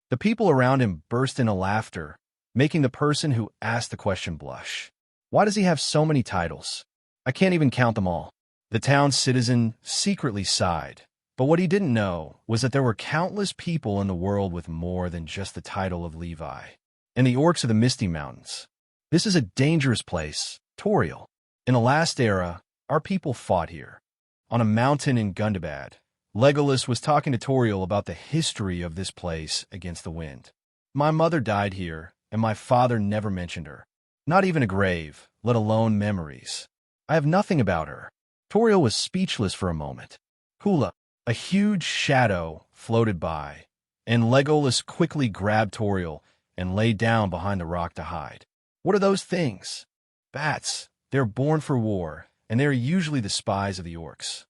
The people around him burst into laughter, making the person who asked the question blush. "Why does he have so many titles? I can't even count them all." The town citizen secretly sighed, but what he didn't know was that there were countless people in the world with more than just the title of Levi. And the Orcs of the Misty Mountains. This is a dangerous place, Toriel. In the last era, our people fought here. On a mountain in Gundabad, Legolas was talking to Toriel about the history of this place against the wind. "My mother died here, and my father never mentioned her. Not even a grave, let alone memories. I have nothing about her." Toriel was speechless for a moment. Hula, a huge shadow, floated by, and Legolas quickly grabbed Toriel and lay down behind the rock to hide. "What are those things?" "Bats. They're born for war, and they're usually the spies of the Orcs."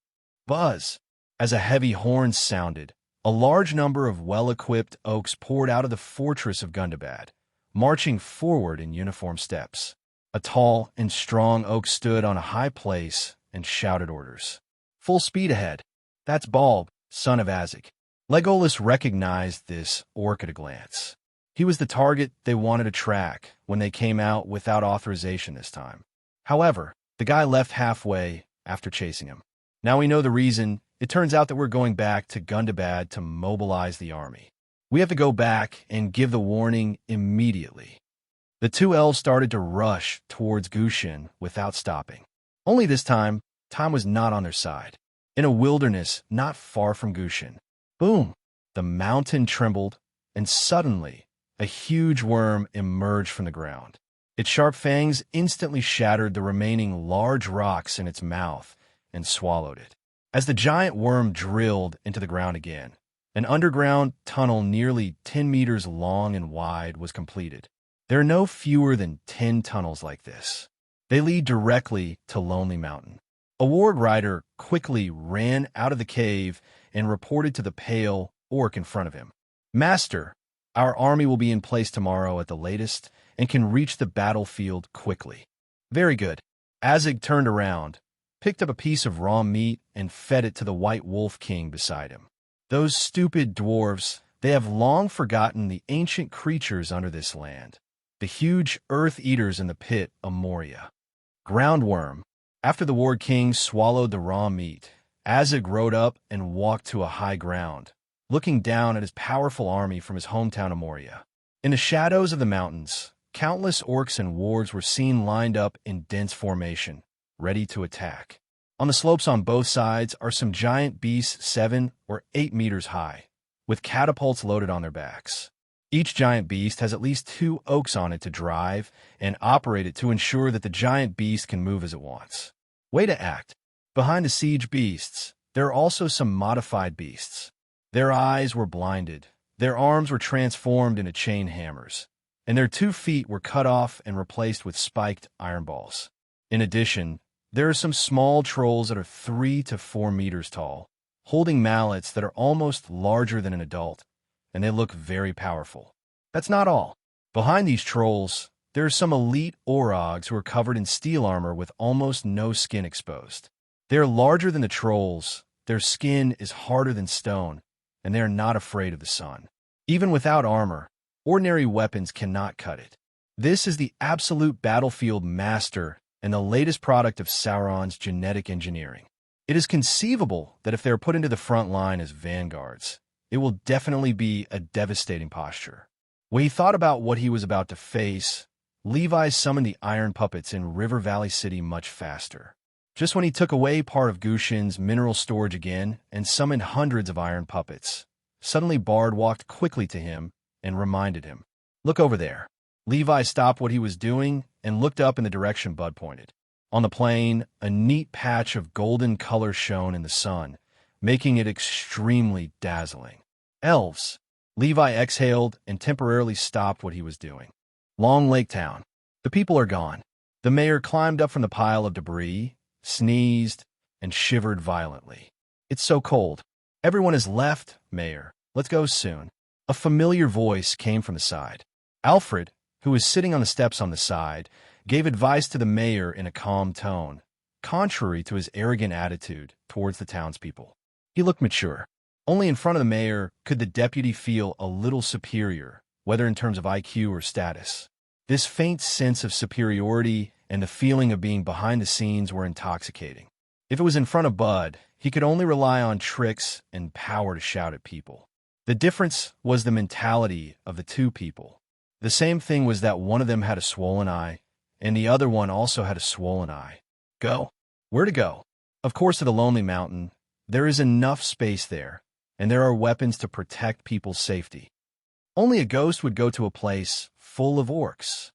Buzz. As a heavy horn sounded, a large number of well-equipped Orcs poured out of the fortress of Gundabad, marching forward in uniform steps. A tall and strong Orc stood on a high place and shouted orders. "Full speed ahead." "That's Bulb, son of Azig." Legolas recognized this Orc at a glance. He was the target they wanted to track when they came out without authorization this time. However, the guy left halfway after chasing him. "Now we know the reason. It turns out that we're going back to Gundabad to mobilize the army. We have to go back and give the warning immediately." The two elves started to rush towards Gushin without stopping. Only this time was not on their side. In a wilderness not far from Gushin. Boom! The mountain trembled, and suddenly a huge worm emerged from the ground. Its sharp fangs instantly shattered the remaining large rocks in its mouth and swallowed it. As the giant worm drilled into the ground again, an underground tunnel nearly 10 meters long and wide was completed. There are no fewer than 10 tunnels like this. They lead directly to Lonely Mountain. A ward rider quickly ran out of the cave and reported to the pale Orc in front of him. "Master, Our army will be in place tomorrow at the latest and can reach the battlefield quickly. Very good. Azig turned around, picked up a piece of raw meat, and fed it to the White Wolf King beside him. Those stupid dwarves, they have long forgotten the ancient creatures under this land. The huge earth-eaters in the pit of Moria. Groundworm. After the Ward King swallowed the raw meat, Azig rode up and walked to a high ground, looking down at his powerful army from his hometown of Moria. In the shadows of the mountains, countless orcs and wards were seen lined up in dense formation, ready to attack. On the slopes on both sides are some giant beasts 7 or 8 meters high, with catapults loaded on their backs. Each giant beast has at least 2 oaks on it to drive and operate it to ensure that the giant beast can move as it wants. Way to act. Behind the siege beasts, there are also some modified beasts. Their eyes were blinded, their arms were transformed into chain hammers, and their 2 feet were cut off and replaced with spiked iron balls. In addition, there are some small trolls that are 3 to 4 meters tall, holding mallets that are almost larger than an adult, and they look very powerful. That's not all. Behind these trolls, there are some elite Orogs who are covered in steel armor with almost no skin exposed. They are larger than the trolls, their skin is harder than stone, and they are not afraid of the sun. Even without armor, ordinary weapons cannot cut it. This is the absolute battlefield master and the latest product of Sauron's genetic engineering. It is conceivable that if they are put into the front line as vanguards, it will definitely be a devastating posture. When he thought about what he was about to face, Levi summoned the iron puppets in River Valley City much faster. Just when he took away part of Gushin's mineral storage again and summoned hundreds of iron puppets, suddenly Bard walked quickly to him and reminded him, "Look over there." Levi stopped what he was doing and looked up in the direction Bud pointed. On the plain, a neat patch of golden color shone in the sun, making it extremely dazzling. Elves. Levi exhaled and temporarily stopped what he was doing. Long Lake Town. The people are gone. The mayor climbed up from the pile of debris, sneezed, and shivered violently. "It's so cold. Everyone has left, Mayor. Let's go soon." A familiar voice came from the side. Alfred, who was sitting on the steps on the side, gave advice to the mayor in a calm tone, contrary to his arrogant attitude towards the townspeople. He looked mature. Only in front of the mayor could the deputy feel a little superior, whether in terms of IQ or status. This faint sense of superiority and the feeling of being behind the scenes were intoxicating. If it was in front of Bud, he could only rely on tricks and power to shout at people. The difference was the mentality of the 2 people. The same thing was that one of them had a swollen eye, and the other one also had a swollen eye. Go. Where to go? Of course, to the Lonely Mountain. There is enough space there, and there are weapons to protect people's safety. Only a ghost would go to a place full of orcs.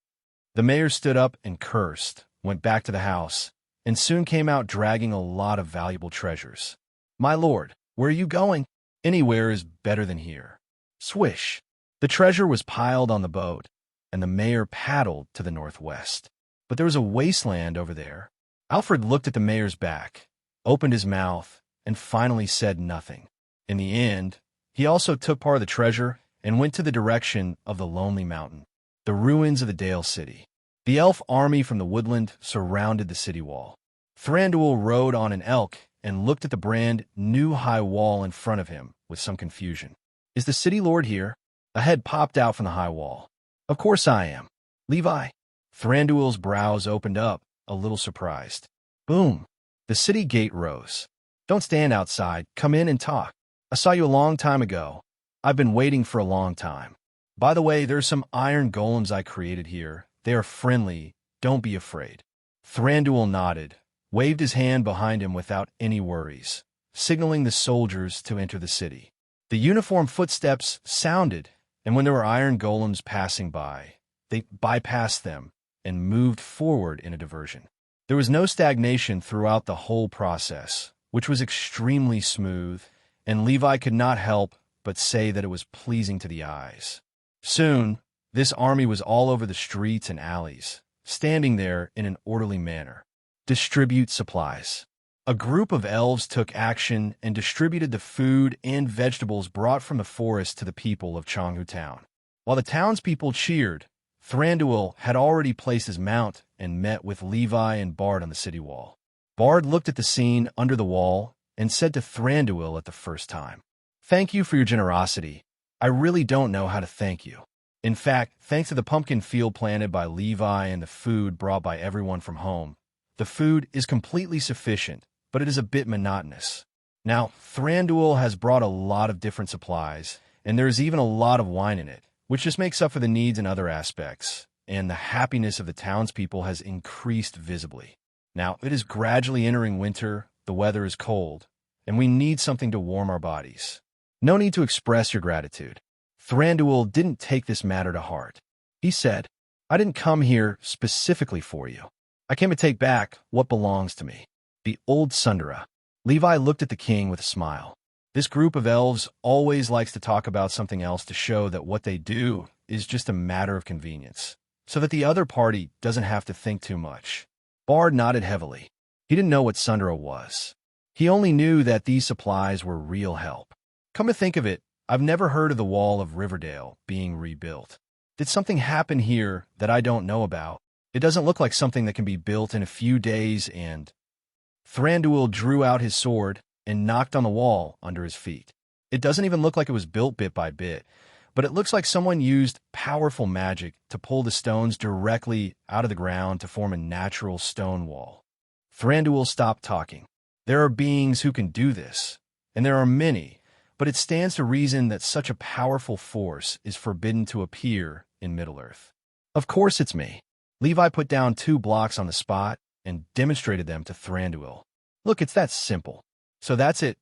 The mayor stood up and cursed, went back to the house, and soon came out dragging a lot of valuable treasures. "My lord, where are you going?" "Anywhere is better than here." Swish. The treasure was piled on the boat, and the mayor paddled to the northwest. But there was a wasteland over there. Alfred looked at the mayor's back, opened his mouth, and finally said nothing. In the end, he also took part of the treasure and went to the direction of the Lonely Mountain, the ruins of the Dale City. The elf army from the woodland surrounded the city wall. Thranduil rode on an elk and looked at the brand new high wall in front of him with some confusion. "Is the city lord here?" A head popped out from the high wall. "Of course I am. Levi." Thranduil's brows opened up, a little surprised. Boom. The city gate rose. "Don't stand outside. Come in and talk. I saw you a long time ago. I've been waiting for a long time. By the way, there's some iron golems I created here. They are friendly. Don't be afraid." Thranduil nodded, waved his hand behind him without any worries, signaling the soldiers to enter the city. The uniform footsteps sounded, and when there were iron golems passing by, they bypassed them and moved forward in a diversion. There was no stagnation throughout the whole process, which was extremely smooth, and Levi could not help but say that it was pleasing to the eyes. Soon, this army was all over the streets and alleys, standing there in an orderly manner. Distribute supplies. A group of elves took action and distributed the food and vegetables brought from the forest to the people of Changhu Town. While the townspeople cheered, Thranduil had already placed his mount and met with Levi and Bard on the city wall. Bard looked at the scene under the wall and said to Thranduil at the first time, "Thank you for your generosity. I really don't know how to thank you. In fact, thanks to the pumpkin field planted by Levi and the food brought by everyone from home, the food is completely sufficient, but it is a bit monotonous. Now, Thranduil has brought a lot of different supplies, and there is even a lot of wine in it, which just makes up for the needs in other aspects, and the happiness of the townspeople has increased visibly. Now, it is gradually entering winter, the weather is cold, and we need something to warm our bodies. No need to express your gratitude." Thranduil didn't take this matter to heart. He said, "I didn't come here specifically for you. I came to take back what belongs to me, the old Sundera." Levi looked at the king with a smile. This group of elves always likes to talk about something else to show that what they do is just a matter of convenience, so that the other party doesn't have to think too much. Bard nodded heavily. He didn't know what Sundera was. He only knew that these supplies were real help. Come to think of it, I've never heard of the Wall of Riverdale being rebuilt. Did something happen here that I don't know about? It doesn't look like something that can be built in a few days and... Thranduil drew out his sword and knocked on the wall under his feet. It doesn't even look like it was built bit by bit, but it looks like someone used powerful magic to pull the stones directly out of the ground to form a natural stone wall. Thranduil stopped talking. There are beings who can do this, and there are many, but it stands to reason that such a powerful force is forbidden to appear in Middle-earth. Of course it's me. Levi put down 2 blocks on the spot and demonstrated them to Thranduil. Look, it's that simple. So that's it.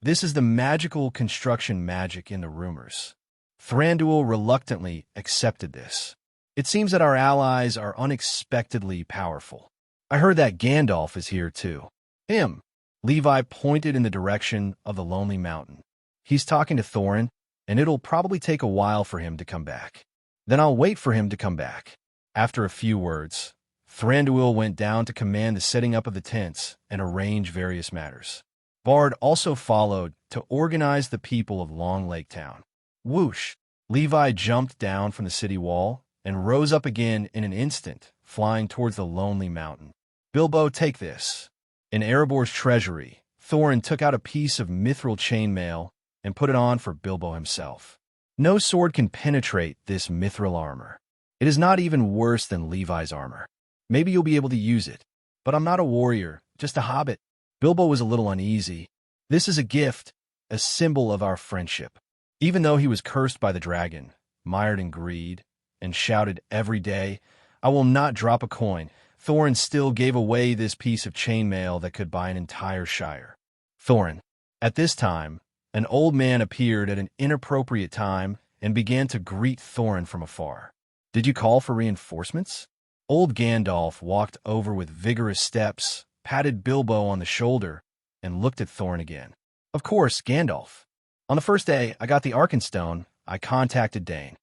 This is the magical construction magic in the rumors. Thranduil reluctantly accepted this. It seems that our allies are unexpectedly powerful. I heard that Gandalf is here too. Him. Levi pointed in the direction of the Lonely Mountain. He's talking to Thorin, and it'll probably take a while for him to come back. Then I'll wait for him to come back. After a few words, Thranduil went down to command the setting up of the tents and arrange various matters. Bard also followed to organize the people of Long Lake Town. Whoosh! Levi jumped down from the city wall and rose up again in an instant, flying towards the Lonely Mountain. "Bilbo, take this." In Erebor's treasury, Thorin took out a piece of mithril chainmail and put it on for Bilbo himself. No sword can penetrate this mithril armor. It is not even worse than Levi's armor. Maybe you'll be able to use it, but I'm not a warrior, just a hobbit. Bilbo was a little uneasy. This is a gift, a symbol of our friendship. Even though he was cursed by the dragon, mired in greed, and shouted every day, "I will not drop a coin," Thorin still gave away this piece of chainmail that could buy an entire shire. Thorin. At this time, an old man appeared at an inappropriate time and began to greet Thorin from afar. "Did you call for reinforcements?" Old Gandalf walked over with vigorous steps, patted Bilbo on the shoulder, and looked at Thorin again. "Of course, Gandalf. On the first day I got the Arkanstone, I contacted Dane.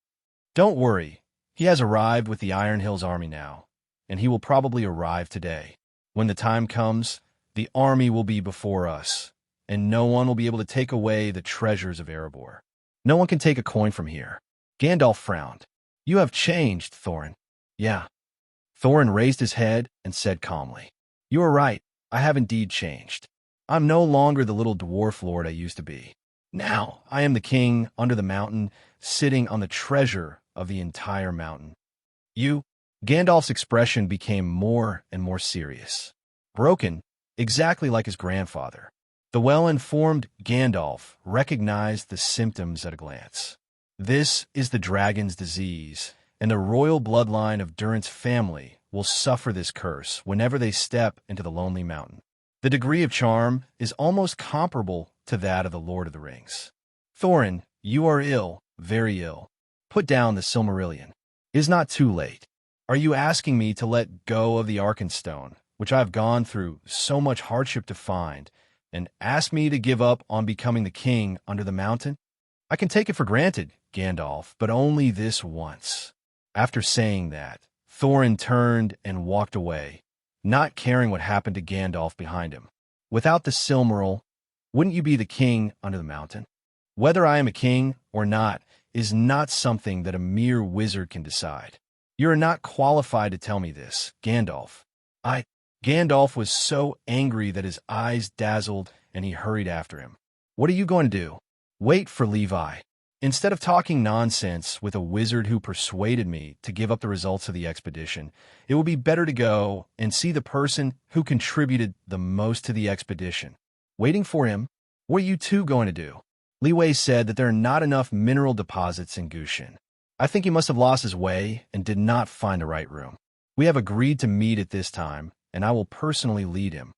Don't worry, he has arrived with the Iron Hills army now, and he will probably arrive today. When the time comes, the army will be before us, and no one will be able to take away the treasures of Erebor. No one can take a coin from here." Gandalf frowned. "You have changed, Thorin." "Yeah." Thorin raised his head and said calmly, "You are right, I have indeed changed. I'm no longer the little dwarf lord I used to be. Now I am the king under the mountain, sitting on the treasure of the entire mountain. You..." Gandalf's expression became more and more serious. Broken, exactly like his grandfather. The well-informed Gandalf recognized the symptoms at a glance. This is the dragon's disease, and the royal bloodline of Durrant's family will suffer this curse whenever they step into the Lonely Mountain. The degree of charm is almost comparable to that of the Lord of the Rings. "Thorin, you are ill, very ill. Put down the Silmarillion. It is not too late. Are you asking me to let go of the Arkanstone, which I have gone through so much hardship to find, and ask me to give up on becoming the king under the mountain? I can take it for granted, Gandalf, but only this once." After saying that, Thorin turned and walked away, not caring what happened to Gandalf behind him. "Without the Silmaril, wouldn't you be the king under the mountain?" "Whether I am a king or not is not something that a mere wizard can decide. You are not qualified to tell me this, Gandalf. Gandalf was so angry that his eyes dazzled and he hurried after him. What are you going to do? Wait for Levi. Instead of talking nonsense with a wizard who persuaded me to give up the results of the expedition, it will be better to go and see the person who contributed the most to the expedition. Waiting for him? What are you two going to do? Levi said that there are not enough mineral deposits in Gushin. I think he must have lost his way and did not find the right room. We have agreed to meet at this time, and I will personally lead him.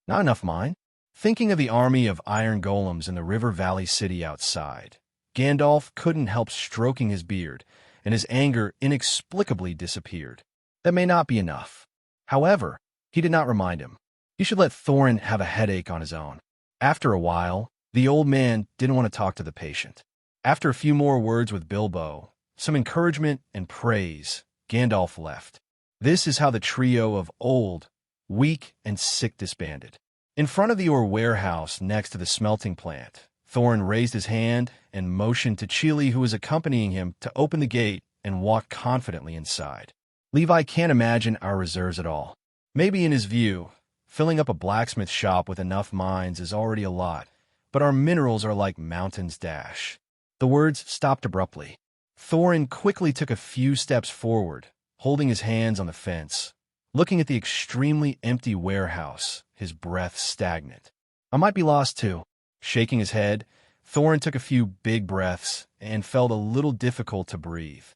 Not enough mine? Thinking of the army of iron golems in the river valley city outside, Gandalf couldn't help stroking his beard, and his anger inexplicably disappeared. That may not be enough. However, he did not remind him. He should let Thorin have a headache on his own. After a while, the old man didn't want to talk to the patient. After a few more words with Bilbo, some encouragement and praise, Gandalf left. This is how the trio of old, weak, and sick disbanded. In front of the ore warehouse next to the smelting plant, Thorin raised his hand and motioned to Chili, who was accompanying him, to open the gate and walk confidently inside. Levi can't imagine our reserves at all. Maybe in his view, filling up a blacksmith shop with enough mines is already a lot, but our minerals are like mountains dash. The words stopped abruptly. Thorin quickly took a few steps forward, holding his hands on the fence, looking at the extremely empty warehouse, his breath stagnant. I might be lost too. Shaking his head, Thorin took a few big breaths and felt a little difficult to breathe.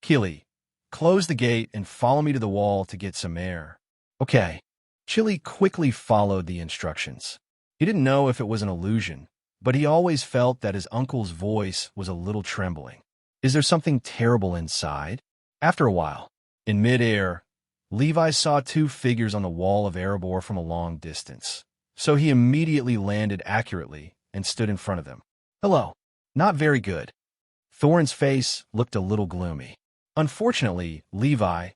Chili, close the gate and follow me to the wall to get some air. Okay. Chili quickly followed the instructions. He didn't know if it was an illusion, but he always felt that his uncle's voice was a little trembling. Is there something terrible inside? After a while, in midair, Levi saw two figures on the wall of Erebor from a long distance, so he immediately landed accurately and stood in front of them. Hello. Not very good. Thorin's face looked a little gloomy. Unfortunately, Levi,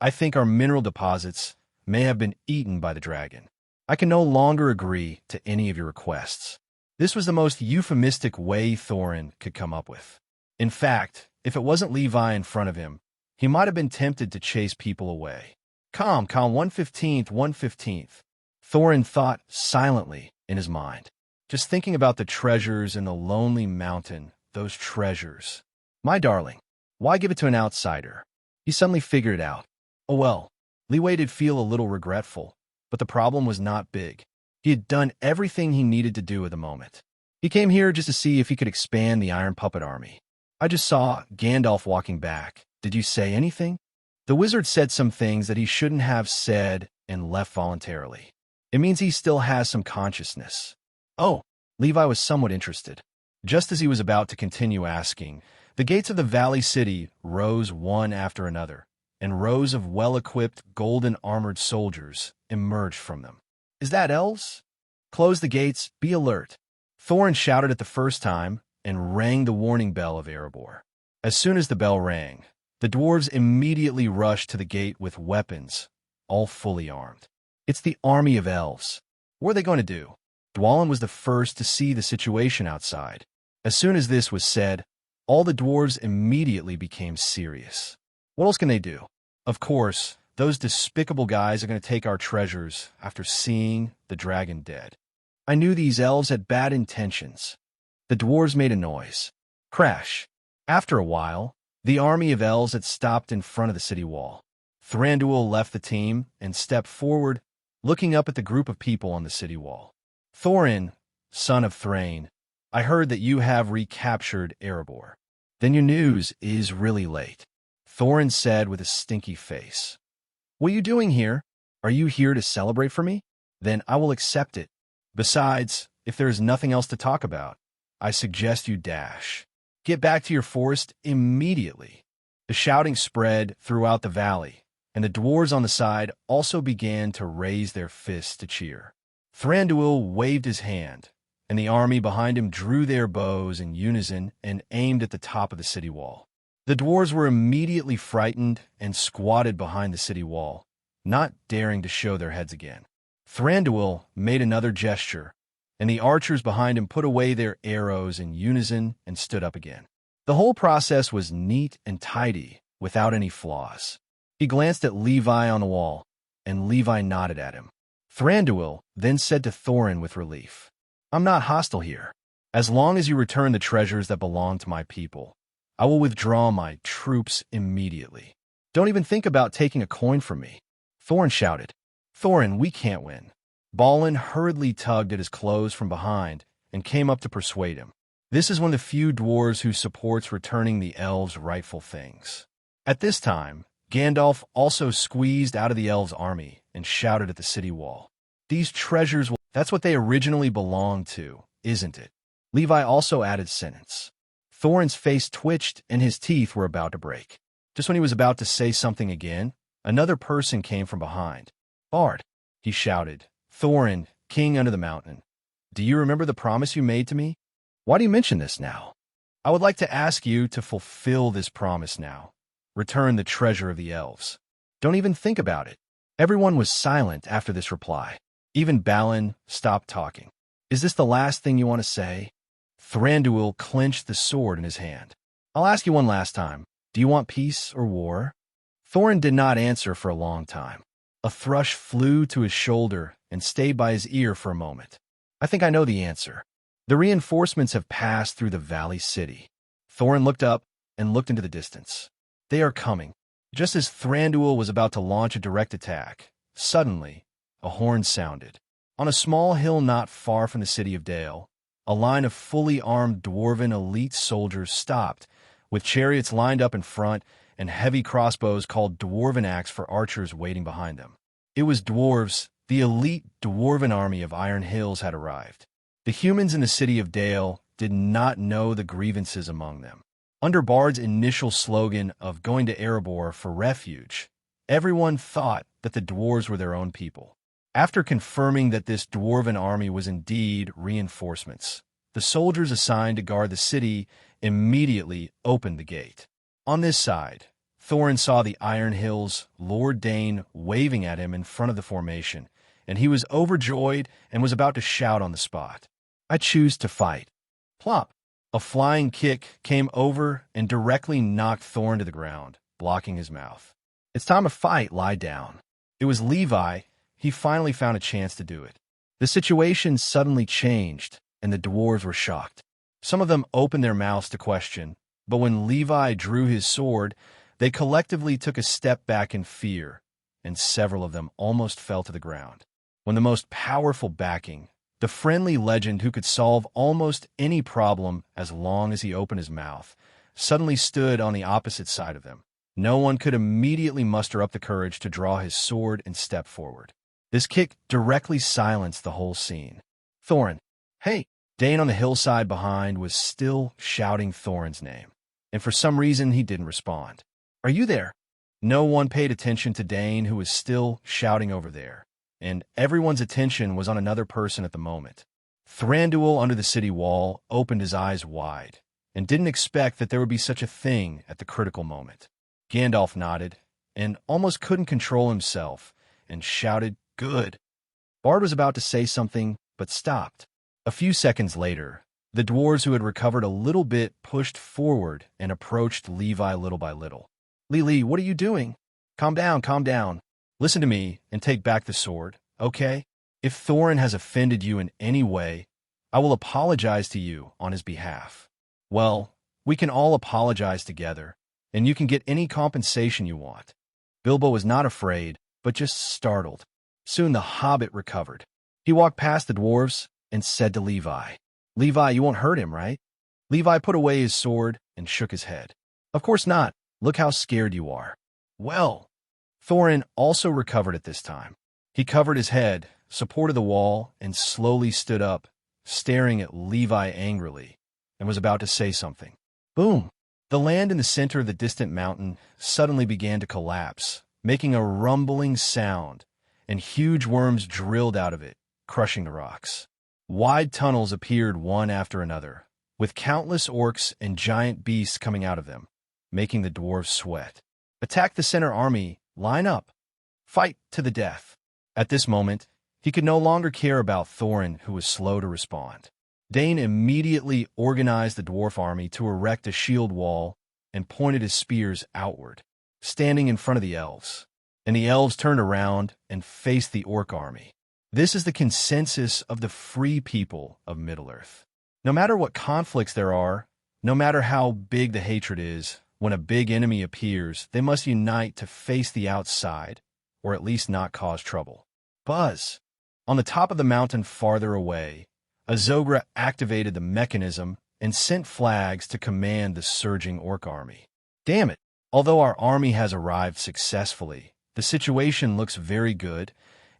I think our mineral deposits may have been eaten by the dragon. I can no longer agree to any of your requests. This was the most euphemistic way Thorin could come up with. In fact, if it wasn't Levi in front of him, he might have been tempted to chase people away. Calm, 115th. Thorin thought silently in his mind, just thinking about the treasures in the lonely mountain, those treasures. My darling, why give it to an outsider? He suddenly figured it out. Oh well, Leeway did feel a little regretful, but the problem was not big. He had done everything he needed to do at the moment. He came here just to see if he could expand the Iron Puppet Army. I just saw Gandalf walking back. Did you say anything? The wizard said some things that he shouldn't have said and left voluntarily. It means he still has some consciousness. Oh, Levi was somewhat interested. Just as he was about to continue asking, the gates of the Valley City rose one after another, and rows of well-equipped, golden-armored soldiers emerged from them. Is that Elves? Close the gates, be alert. Thorin shouted it the first time and rang the warning bell of Erebor. As soon as the bell rang, the dwarves immediately rushed to the gate with weapons, all fully armed. It's the army of elves. What are they going to do? Dwalin was the first to see the situation outside. As soon as this was said, all the dwarves immediately became serious. What else can they do? Of course, those despicable guys are going to take our treasures after seeing the dragon dead. I knew these elves had bad intentions. The dwarves made a noise. Crash. After a while, the army of elves had stopped in front of the city wall. Thranduil left the team and stepped forward, looking up at the group of people on the city wall. Thorin, son of Thrain, I heard that you have recaptured Erebor. Then your news is really late, Thorin said with a stinky face. What are you doing here? Are you here to celebrate for me? Then I will accept it. Besides, if there is nothing else to talk about, I suggest you dash. Get back to your forest immediately. The shouting spread throughout the valley, and the dwarves on the side also began to raise their fists to cheer. Thranduil waved his hand, and the army behind him drew their bows in unison and aimed at the top of the city wall. The dwarves were immediately frightened and squatted behind the city wall, not daring to show their heads again. Thranduil made another gesture, and the archers behind him put away their arrows in unison and stood up again. The whole process was neat and tidy, without any flaws. He glanced at Levi on the wall, and Levi nodded at him. Thranduil then said to Thorin with relief, "I'm not hostile here. As long as you return the treasures that belong to my people, I will withdraw my troops immediately. Don't even think about taking a coin from me." Thorin shouted, "Thorin, we can't win." Balin hurriedly tugged at his clothes from behind and came up to persuade him. This is one of the few dwarves who supports returning the elves' rightful things. At this time, Gandalf also squeezed out of the elves' army and shouted at the city wall, "These treasures will—" "That's what they originally belonged to, isn't it?" Levi also added sentence. Thorin's face twitched and his teeth were about to break. Just when he was about to say something again, another person came from behind. "Bard," he shouted, "Thorin, king under the mountain, do you remember the promise you made to me? Why do you mention this now? I would like to ask you to fulfill this promise now. Return the treasure of the elves. Don't even think about it." Everyone was silent after this reply. Even Balin stopped talking. "Is this the last thing you want to say?" Thranduil clenched the sword in his hand. "I'll ask you one last time. Do you want peace or war?" Thorin did not answer for a long time. A thrush flew to his shoulder and stayed by his ear for a moment. "I think I know the answer. The reinforcements have passed through the valley city." Thorin looked up and looked into the distance. "They are coming." Just as Thranduil was about to launch a direct attack, suddenly, a horn sounded. On a small hill not far from the city of Dale, a line of fully armed Dwarven elite soldiers stopped, with chariots lined up in front and heavy crossbows called Dwarven axe for archers waiting behind them. It was dwarves. The elite Dwarven army of Iron Hills had arrived. The humans in the city of Dale did not know the grievances among them. Under Bard's initial slogan of going to Erebor for refuge, everyone thought that the dwarves were their own people. After confirming that this Dwarven army was indeed reinforcements, the soldiers assigned to guard the city immediately opened the gate. On this side, Thorin saw the Iron Hills' Lord Dane waving at him in front of the formation, and he was overjoyed and was about to shout on the spot, "I choose to fight." Plop! A flying kick came over and directly knocked Thorin to the ground, blocking his mouth. "It's time to fight, lie down." It was Levi. He finally found a chance to do it. The situation suddenly changed, and the dwarves were shocked. Some of them opened their mouths to question, but when Levi drew his sword, they collectively took a step back in fear, and several of them almost fell to the ground. When the most powerful backing, the friendly legend who could solve almost any problem as long as he opened his mouth, suddenly stood on the opposite side of them. No one could immediately muster up the courage to draw his sword and step forward. This kick directly silenced the whole scene. "Thorin, hey!" Dane on the hillside behind was still shouting Thorin's name, and for some reason he didn't respond. "Are you there?" No one paid attention to Dane, who was still shouting over there, and everyone's attention was on another person at the moment. Thranduil under the city wall opened his eyes wide, and didn't expect that there would be such a thing at the critical moment. Gandalf nodded, and almost couldn't control himself, and shouted, "Good." Bard was about to say something, but stopped. A few seconds later, the dwarves who had recovered a little bit pushed forward and approached Levi little by little. "Lee, what are you doing? Calm down, calm down. Listen to me and take back the sword, okay? If Thorin has offended you in any way, I will apologize to you on his behalf. Well, we can all apologize together, and you can get any compensation you want." Bilbo was not afraid, but just startled. Soon the hobbit recovered. He walked past the dwarves and said to Levi, "Levi, you won't hurt him, right?" Levi put away his sword and shook his head. "Of course not. Look how scared you are." "Well." Thorin also recovered at this time. He covered his head, supported the wall, and slowly stood up, staring at Levi angrily, and was about to say something. Boom! The land in the center of the distant mountain suddenly began to collapse, making a rumbling sound, and huge worms drilled out of it, crushing the rocks. Wide tunnels appeared one after another, with countless orcs and giant beasts coming out of them, making the dwarves sweat. "Attack the center army! Line up! Fight to the death!" At this moment, he could no longer care about Thorin, who was slow to respond. Dane immediately organized the dwarf army to erect a shield wall and pointed his spears outward, standing in front of the elves. And the elves turned around and faced the orc army. This is the consensus of the free people of Middle-earth. No matter what conflicts there are, no matter how big the hatred is, when a big enemy appears, they must unite to face the outside, or at least not cause trouble. Buzz! On the top of the mountain farther away, Azogra activated the mechanism and sent flags to command the surging orc army. Damn it! Although our army has arrived successfully, the situation looks very good,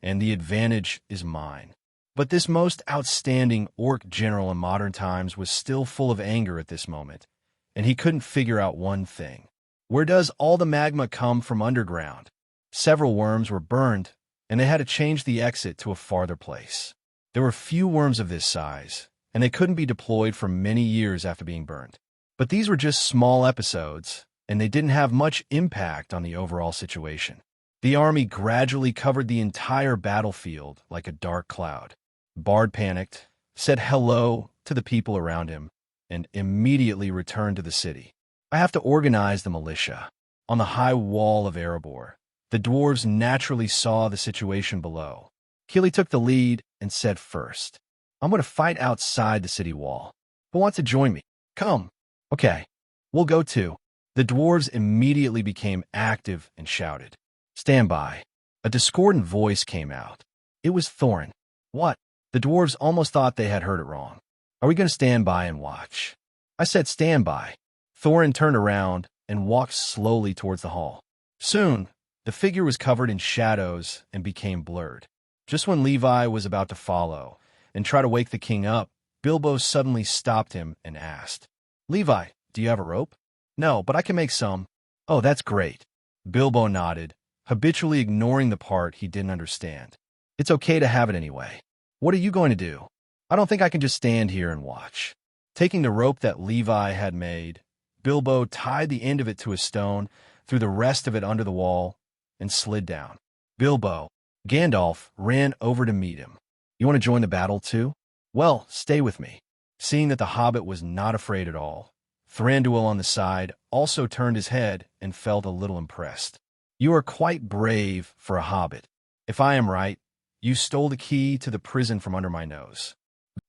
and the advantage is mine. But this most outstanding orc general in modern times was still full of anger at this moment, and he couldn't figure out one thing. Where does all the magma come from underground? Several worms were burned, and they had to change the exit to a farther place. There were few worms of this size, and they couldn't be deployed for many years after being burned. But these were just small episodes, and they didn't have much impact on the overall situation. The army gradually covered the entire battlefield like a dark cloud. Bard panicked, said hello to the people around him, and immediately returned to the city. I have to organize the militia. On the high wall of Erebor, the dwarves naturally saw the situation below. Keely took the lead and said first, I'm going to fight outside the city wall. Who wants to join me? Come. Okay, we'll go too. The dwarves immediately became active and shouted, Stand by. A discordant voice came out. It was Thorin. What? The dwarves almost thought they had heard it wrong. Are we going to stand by and watch? I said stand by. Thorin turned around and walked slowly towards the hall. Soon, the figure was covered in shadows and became blurred. Just when Levi was about to follow and try to wake the king up, Bilbo suddenly stopped him and asked, Levi, do you have a rope? No, but I can make some. Oh, that's great. Bilbo nodded, habitually ignoring the part he didn't understand. It's okay to have it anyway. What are you going to do? I don't think I can just stand here and watch. Taking the rope that Levi had made, Bilbo tied the end of it to a stone, threw the rest of it under the wall, and slid down. Bilbo, Gandalf ran over to meet him. You want to join the battle too? Well, stay with me. Seeing that the hobbit was not afraid at all, Thranduil on the side also turned his head and felt a little impressed. You are quite brave for a hobbit. If I am right, you stole the key to the prison from under my nose.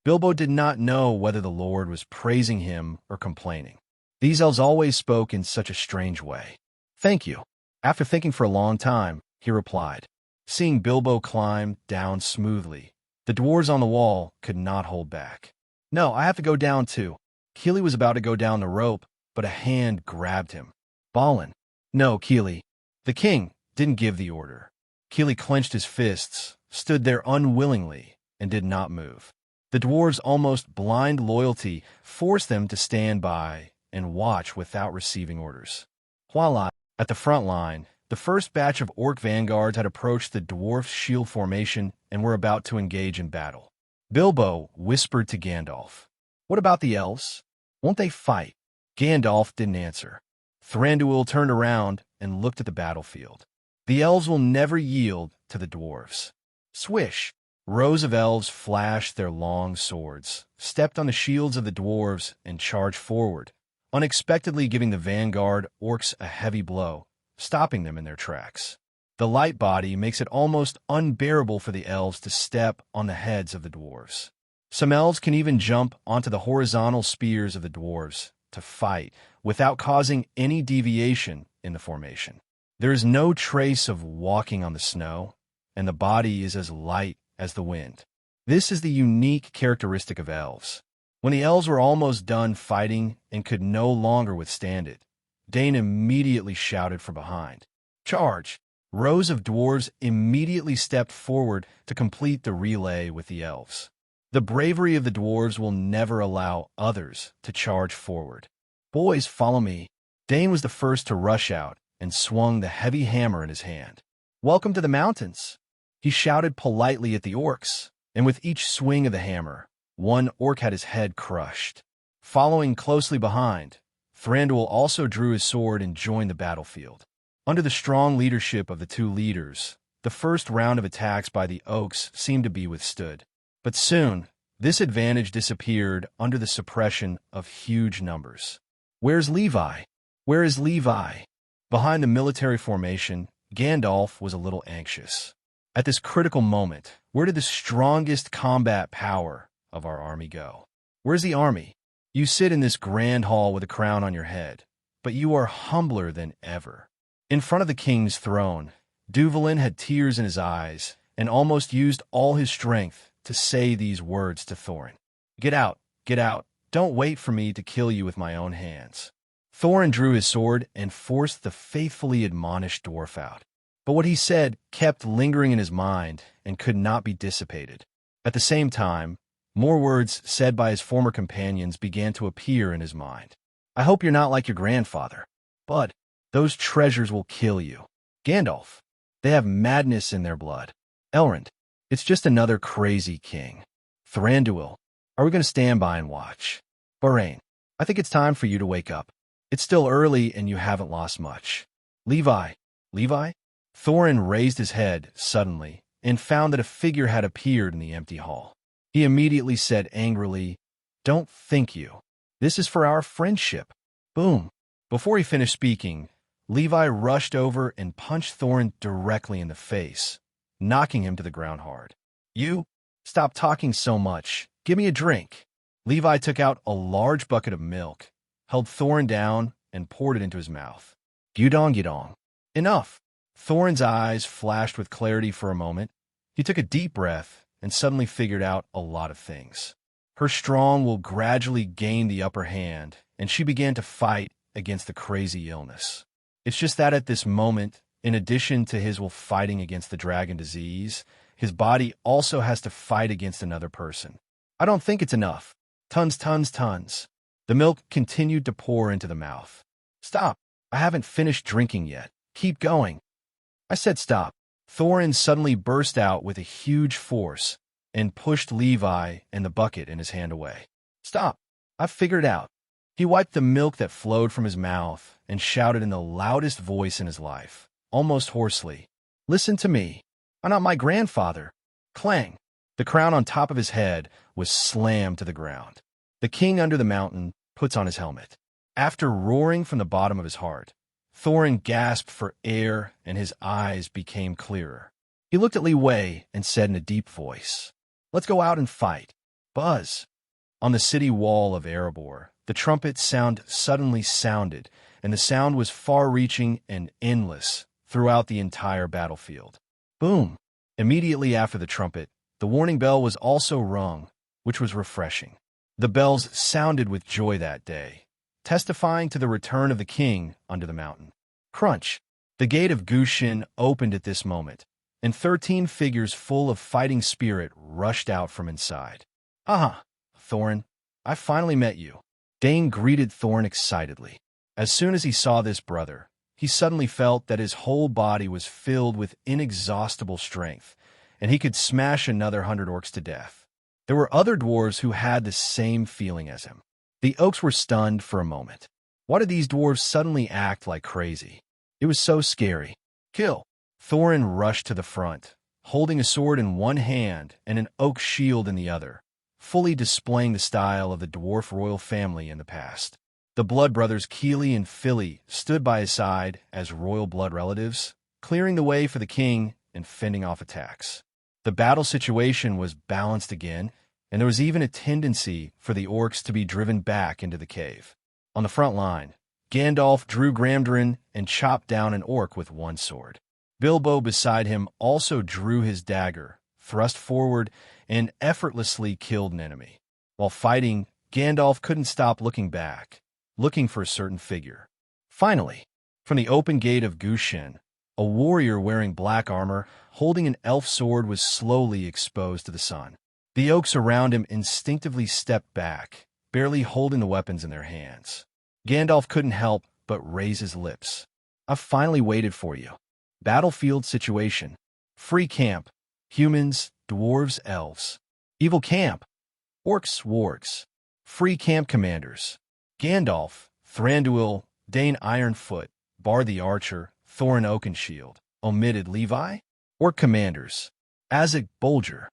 Bilbo did not know whether the Lord was praising him or complaining. These elves always spoke in such a strange way. Thank you. After thinking for a long time, he replied. Seeing Bilbo climb down smoothly, the dwarves on the wall could not hold back. No, I have to go down too. Keely was about to go down the rope, but a hand grabbed him. Balin. No, Keely. The king didn't give the order. Keely clenched his fists, stood there unwillingly, and did not move. The dwarves' almost blind loyalty forced them to stand by and watch without receiving orders. Voila! At the front line, the first batch of orc vanguards had approached the dwarf shield formation and were about to engage in battle. Bilbo whispered to Gandalf, What about the elves? Won't they fight? Gandalf didn't answer. Thranduil turned around and looked at the battlefield. The elves will never yield to the dwarves. Swish! Rows of elves flashed their long swords, stepped on the shields of the dwarves, and charged forward, unexpectedly giving the vanguard orcs a heavy blow, stopping them in their tracks. The light body makes it almost unbearable for the elves to step on the heads of the dwarves. Some elves can even jump onto the horizontal spears of the dwarves to fight without causing any deviation in the formation. There is no trace of walking on the snow, and the body is as light as the wind. This is the unique characteristic of elves. When the elves were almost done fighting and could no longer withstand it, Dane immediately shouted from behind, Charge! Rows of dwarves immediately stepped forward to complete the relay with the elves. The bravery of the dwarves will never allow others to charge forward. Boys, follow me. Dane was the first to rush out and swung the heavy hammer in his hand. Welcome to the mountains. He shouted politely at the orcs, and with each swing of the hammer, one orc had his head crushed. Following closely behind, Thranduil also drew his sword and joined the battlefield. Under the strong leadership of the two leaders, the first round of attacks by the Orcs seemed to be withstood. But soon, This advantage disappeared under the suppression of huge numbers. Where's Levi? Where is Levi? Behind the military formation, Gandalf was a little anxious. At this critical moment, where did the strongest combat power of our army go? Where's the army? You sit in this grand hall with a crown on your head, but you are humbler than ever. In front of the king's throne, Dwalin had tears in his eyes and almost used all his strength to say these words to Thorin. Get out, get out. Don't wait for me to kill you with my own hands. Thorin drew his sword and forced the faithfully admonished dwarf out. But what he said kept lingering in his mind and could not be dissipated. At the same time, more words said by his former companions began to appear in his mind. I hope you're not like your grandfather. But those treasures will kill you. Gandalf, they have madness in their blood. Elrond, it's just another crazy king. Thranduil, are we going to stand by and watch? Barain, I think it's time for you to wake up. It's still early and you haven't lost much. Levi? Thorin raised his head suddenly and found that a figure had appeared in the empty hall. He immediately said angrily, Don't think you. This is for our friendship. Boom. Before he finished speaking, Levi rushed over and punched Thorin directly in the face, knocking him to the ground hard. You? Stop talking so much. Give me a drink. Levi took out a large bucket of milk, held Thorin down, and poured it into his mouth. Gudong. Enough. Thorin's eyes flashed with clarity for a moment. He took a deep breath and suddenly figured out a lot of things. Her strong will gradually gain the upper hand, and she began to fight against the crazy illness. It's just that at this moment, in addition to his will fighting against the dragon disease, his body also has to fight against another person. I don't think it's enough. Tons. The milk continued to pour into the mouth. Stop. I haven't finished drinking yet. Keep going. I said stop. Thorin suddenly burst out with a huge force and pushed Levi and the bucket in his hand away. Stop. I've figured it out. He wiped the milk that flowed from his mouth and shouted in the loudest voice in his life, almost hoarsely. Listen to me. I'm not my grandfather. Clang. The crown on top of his head was slammed to the ground. The king under the mountain puts on his helmet. After roaring from the bottom of his heart, Thorin gasped for air and his eyes became clearer. He looked at Levi and said in a deep voice, Let's go out and fight. Buzz. On the city wall of Erebor, the trumpet sound suddenly sounded, and the sound was far-reaching and endless throughout the entire battlefield. Boom! Immediately after the trumpet, the warning bell was also rung, which was refreshing. The bells sounded with joy that day, testifying to the return of the king under the mountain. Crunch! The gate of Gushin opened at this moment, and 13 figures full of fighting spirit rushed out from inside. Aha! Thorin, I finally met you. Dane greeted Thorin excitedly. As soon as he saw this brother, he suddenly felt that his whole body was filled with inexhaustible strength, and he could smash another 100 orcs to death. There were other dwarves who had the same feeling as him. The oaks were stunned for a moment. Why did these dwarves suddenly act like crazy? It was so scary. Kill! Thorin rushed to the front, holding a sword in one hand and an oak shield in the other, fully displaying the style of the dwarf royal family in the past. The blood brothers Keely and Philly stood by his side as royal blood relatives, clearing the way for the king and fending off attacks. The battle situation was balanced again, and there was even a tendency for the orcs to be driven back into the cave. On the front line, Gandalf drew Gramdrin and chopped down an orc with one sword. Bilbo beside him also drew his dagger, thrust forward, and effortlessly killed an enemy. While fighting, Gandalf couldn't stop looking back, looking for a certain figure. Finally, from the open gate of Gushin, a warrior wearing black armor, holding an elf sword, was slowly exposed to the sun. The oaks around him instinctively stepped back, barely holding the weapons in their hands. Gandalf couldn't help but raise his lips. I've finally waited for you. Battlefield situation. Free camp. Humans, dwarves, elves. Evil camp. Orcs, wargs. Free camp commanders. Gandalf, Thranduil, Dane Ironfoot, Bar the Archer, Thorin Oakenshield. Omitted Levi. Orc commanders. Azig Bolger.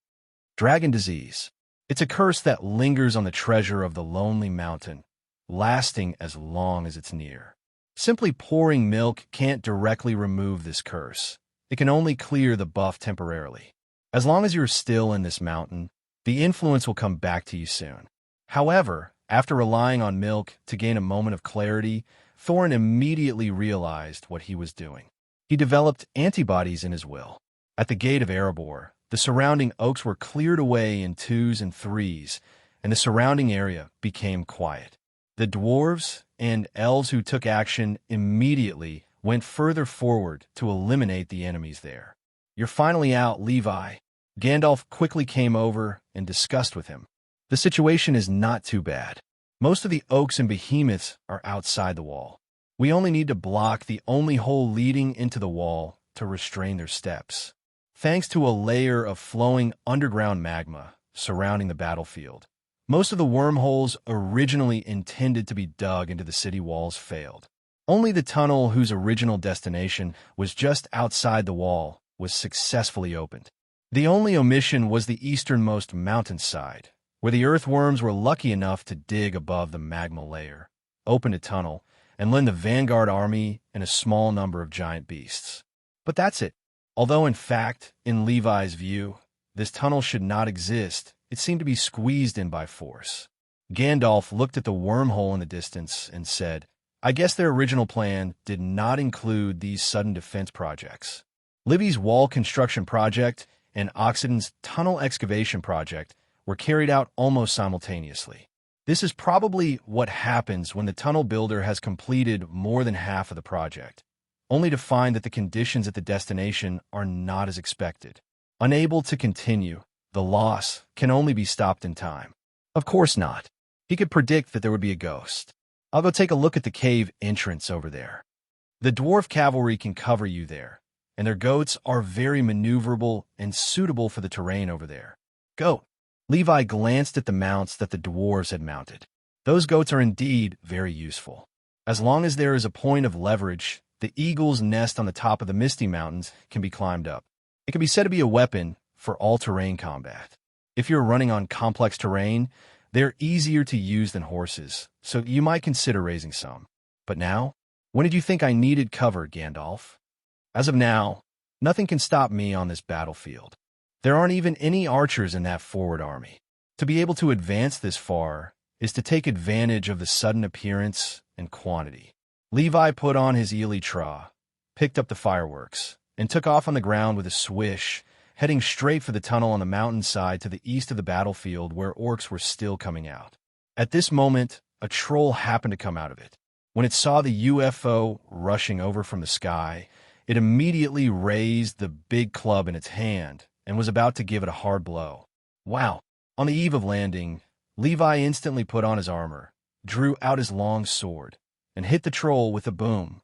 Dragon disease. It's a curse that lingers on the treasure of the lonely mountain, lasting as long as it's near. Simply pouring milk can't directly remove this curse. It can only clear the buff temporarily. As long as you're still in this mountain, the influence will come back to you soon. However, after relying on milk to gain a moment of clarity, Thorin immediately realized what he was doing. He developed antibodies in his will. At the gate of Erebor, the surrounding oaks were cleared away in 2s and 3s, and the surrounding area became quiet. The dwarves and elves who took action immediately went further forward to eliminate the enemies there. "You're finally out, Levi." Gandalf quickly came over and discussed with him. "The situation is not too bad. Most of the oaks and behemoths are outside the wall. We only need to block the only hole leading into the wall to restrain their steps. Thanks to a layer of flowing underground magma surrounding the battlefield, most of the wormholes originally intended to be dug into the city walls failed. Only the tunnel whose original destination was just outside the wall was successfully opened. The only omission was the easternmost mountainside, where the earthworms were lucky enough to dig above the magma layer, open a tunnel, and lend the vanguard army and a small number of giant beasts. But that's it. Although, in fact, in Levi's view, this tunnel should not exist, it seemed to be squeezed in by force. Gandalf looked at the wormhole in the distance and said, "I guess their original plan did not include these sudden defense projects. Libby's wall construction project and Oxidon's tunnel excavation project were carried out almost simultaneously. This is probably what happens when the tunnel builder has completed more than half of the project, only to find that the conditions at the destination are not as expected. Unable to continue, the loss can only be stopped in time." Of course not. He could predict that there would be a ghost. "I'll go take a look at the cave entrance over there. The dwarf cavalry can cover you there, and their goats are very maneuverable and suitable for the terrain over there. Go." Levi glanced at the mounts that the dwarves had mounted. Those goats are indeed very useful. As long as there is a point of leverage, the eagle's nest on the top of the Misty Mountains can be climbed up. It can be said to be a weapon for all-terrain combat. If you're running on complex terrain, they're easier to use than horses, so you might consider raising some. But now, when did you think I needed cover, Gandalf? As of now, nothing can stop me on this battlefield. There aren't even any archers in that forward army. To be able to advance this far is to take advantage of the sudden appearance and quantity." Levi put on his elytra, picked up the fireworks, and took off on the ground with a swish, heading straight for the tunnel on the mountainside to the east of the battlefield where orcs were still coming out. At this moment, a troll happened to come out of it. When it saw the UFO rushing over from the sky, it immediately raised the big club in its hand and was about to give it a hard blow. Wow! On the eve of landing, Levi instantly put on his armor, drew out his long sword, and hit the troll with a boom.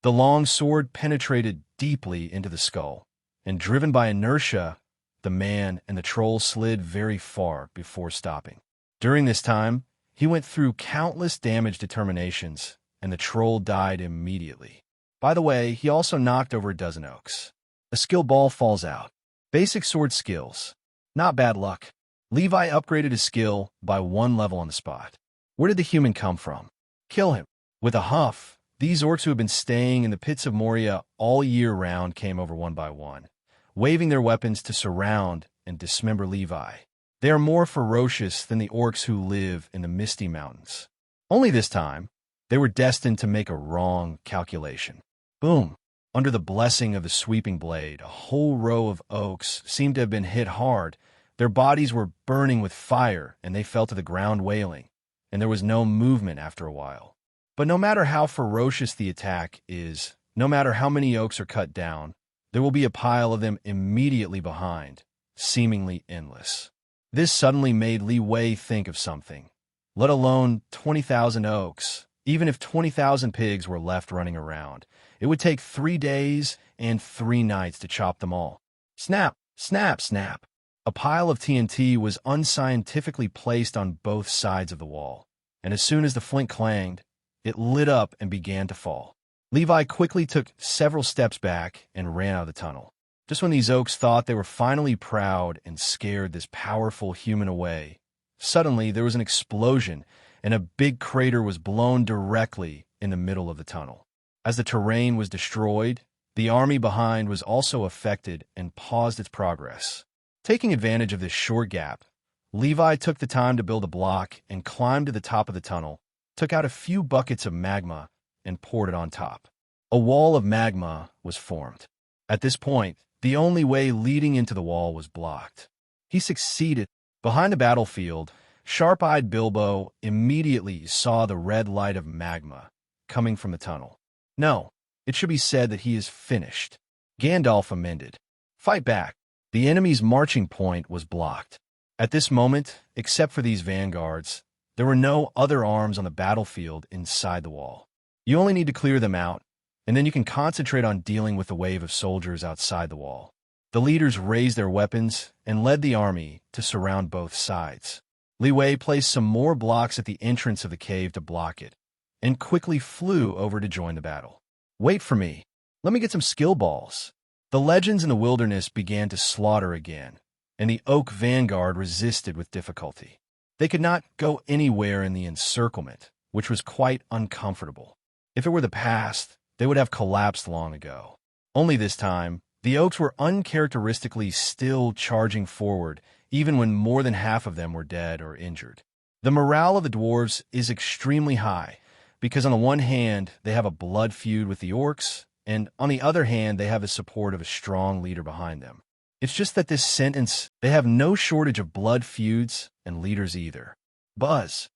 The long sword penetrated deeply into the skull, and driven by inertia, the man and the troll slid very far before stopping. During this time, he went through countless damage determinations, and the troll died immediately. By the way, he also knocked over a dozen oaks. A skill ball falls out. Basic sword skills. Not bad luck. Levi upgraded his skill by 1 level on the spot. Where did the human come from? Kill him. With a huff, these orcs who had been staying in the pits of Moria all year round came over one by one, waving their weapons to surround and dismember Levi. They are more ferocious than the orcs who live in the Misty Mountains. Only this time, they were destined to make a wrong calculation. Boom! Under the blessing of the sweeping blade, a whole row of oaks seemed to have been hit hard. Their bodies were burning with fire, and they fell to the ground wailing, and there was no movement after a while. But no matter how ferocious the attack is, no matter how many oaks are cut down, there will be a pile of them immediately behind, seemingly endless. This suddenly made Li Wei think of something. Let alone 20,000 oaks. Even if 20,000 pigs were left running around, it would take 3 days and 3 nights to chop them all. Snap, snap, snap. A pile of TNT was unscientifically placed on both sides of the wall, and as soon as the flint clanged, it lit up and began to fall. Levi quickly took several steps back and ran out of the tunnel. Just when these Oaks thought they were finally proud and scared this powerful human away, suddenly there was an explosion, and a big crater was blown directly in the middle of the tunnel. As the terrain was destroyed, the army behind was also affected and paused its progress. Taking advantage of this short gap, Levi took the time to build a block and climbed to the top of the tunnel, took out a few buckets of magma, and poured it on top. A wall of magma was formed. At this point, the only way leading into the wall was blocked. He succeeded. Behind the battlefield, sharp-eyed Bilbo immediately saw the red light of magma coming from the tunnel. No, it should be said that he is finished. Gandalf amended. Fight back. The enemy's marching point was blocked. At this moment, except for these vanguards, there were no other arms on the battlefield inside the wall. You only need to clear them out, and then you can concentrate on dealing with the wave of soldiers outside the wall. The leaders raised their weapons and led the army to surround both sides. Levi placed some more blocks at the entrance of the cave to block it, and quickly flew over to join the battle. Wait for me. Let me get some skill balls. The legends in the wilderness began to slaughter again, and the Oak vanguard resisted with difficulty. They could not go anywhere in the encirclement, which was quite uncomfortable. If it were the past, they would have collapsed long ago. Only this time, the Oaks were uncharacteristically still charging forward, even when more than half of them were dead or injured. The morale of the dwarves is extremely high, because on the one hand, they have a blood feud with the Orcs, and on the other hand, they have the support of a strong leader behind them. It's just that this sentence, they have no shortage of blood feuds and leaders either. Buzz.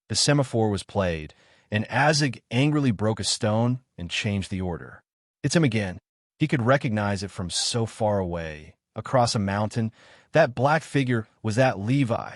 The semaphore was played, and Azig angrily broke a stone and changed the order. It's him again. He could recognize it from so far away, across a mountain. That black figure was that Levi.